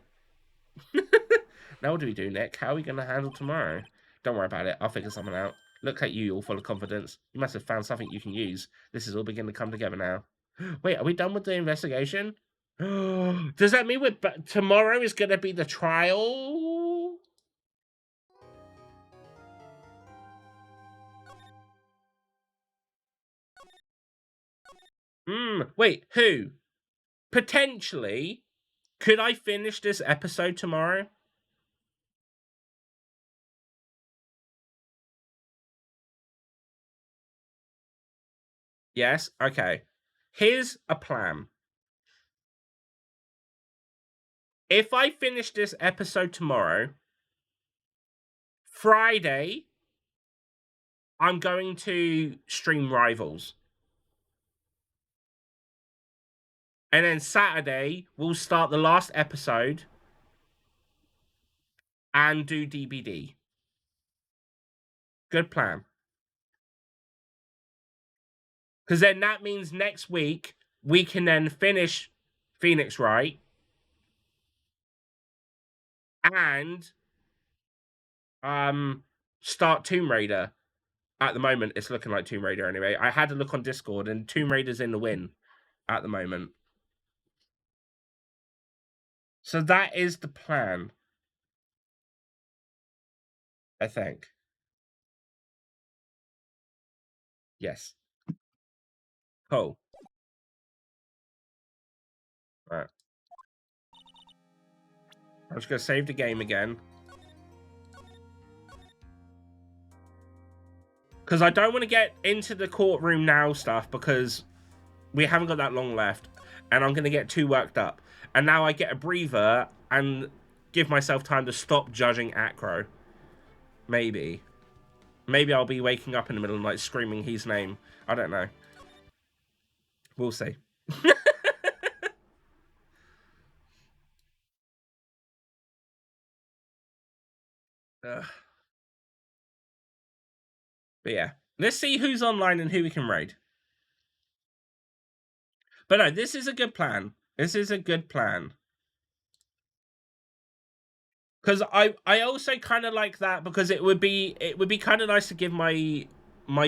Now what do we do, Nick? How are we going to handle tomorrow? Don't worry about it. I'll figure something out. Look at you, all full of confidence. You must have found something you can use. This is all beginning to come together now. Wait, are we done with the investigation? Does that mean tomorrow is going to be the trial? Wait, who? Potentially, could I finish this episode tomorrow? Yes? Okay. Here's a plan. If I finish this episode tomorrow, Friday, I'm going to stream Rivals. And then Saturday, we'll start the last episode and do DBD. Good plan. Because then that means next week, we can then finish Phoenix Wright and start Tomb Raider. At the moment, it's looking like Tomb Raider anyway. I had a look on Discord, and Tomb Raider's in the win at the moment. So that is the plan. I think. Yes. Cool. Right. I'm just going to save the game again. Because I don't want to get into the courtroom now stuff because we haven't got that long left. And I'm going to get too worked up. And now I get a breather and give myself time to stop judging Acro. Maybe. Maybe I'll be waking up in the middle of the night screaming his name. I don't know. We'll see. But yeah. Let's see who's online and who we can raid. But no, this is a good plan. This is a good plan. Because I also kind of like that because it would be kind of nice to give my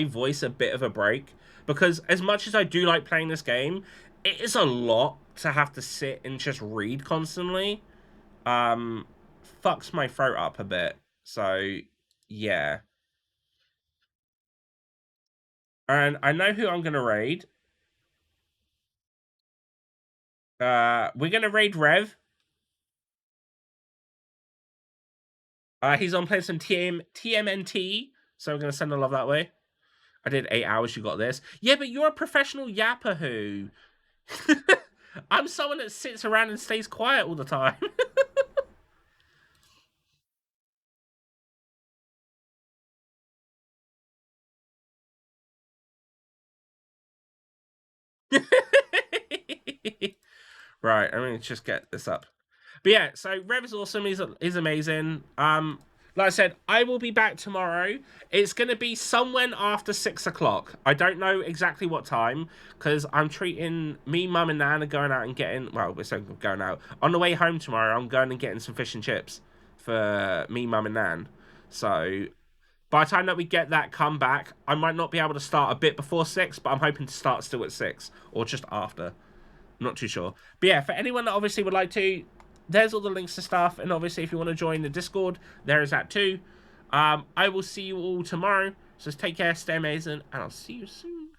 voice a bit of a break. Because as much as I do like playing this game, it is a lot to have to sit and just read constantly. Fucks my throat up a bit. So, yeah. And I know who I'm going to raid. We're going to raid Rev. He's on playing some TMNT, so we're going to send a love that way. I did 8 hours, you got this. Yeah, but you're a professional yapper who. I'm someone that sits around and stays quiet all the time. Right, I'm going to just get this up. But yeah, so Rev is awesome. He's amazing. Like I said, I will be back tomorrow. It's going to be somewhere after 6 o'clock. I don't know exactly what time, because I'm treating me, Mum, and Nan are going out and getting... Well, we're still going out. On the way home tomorrow, I'm going and getting some fish and chips for me, Mum, and Nan. So, by the time that we get that come back, I might not be able to start a bit before 6, but I'm hoping to start still at 6, or just after. I'm not too sure. But yeah, for anyone that obviously would like to... There's all the links to stuff, and obviously if you want to join the Discord, there is that too. I will see you all tomorrow, so take care, stay amazing, and I'll see you soon.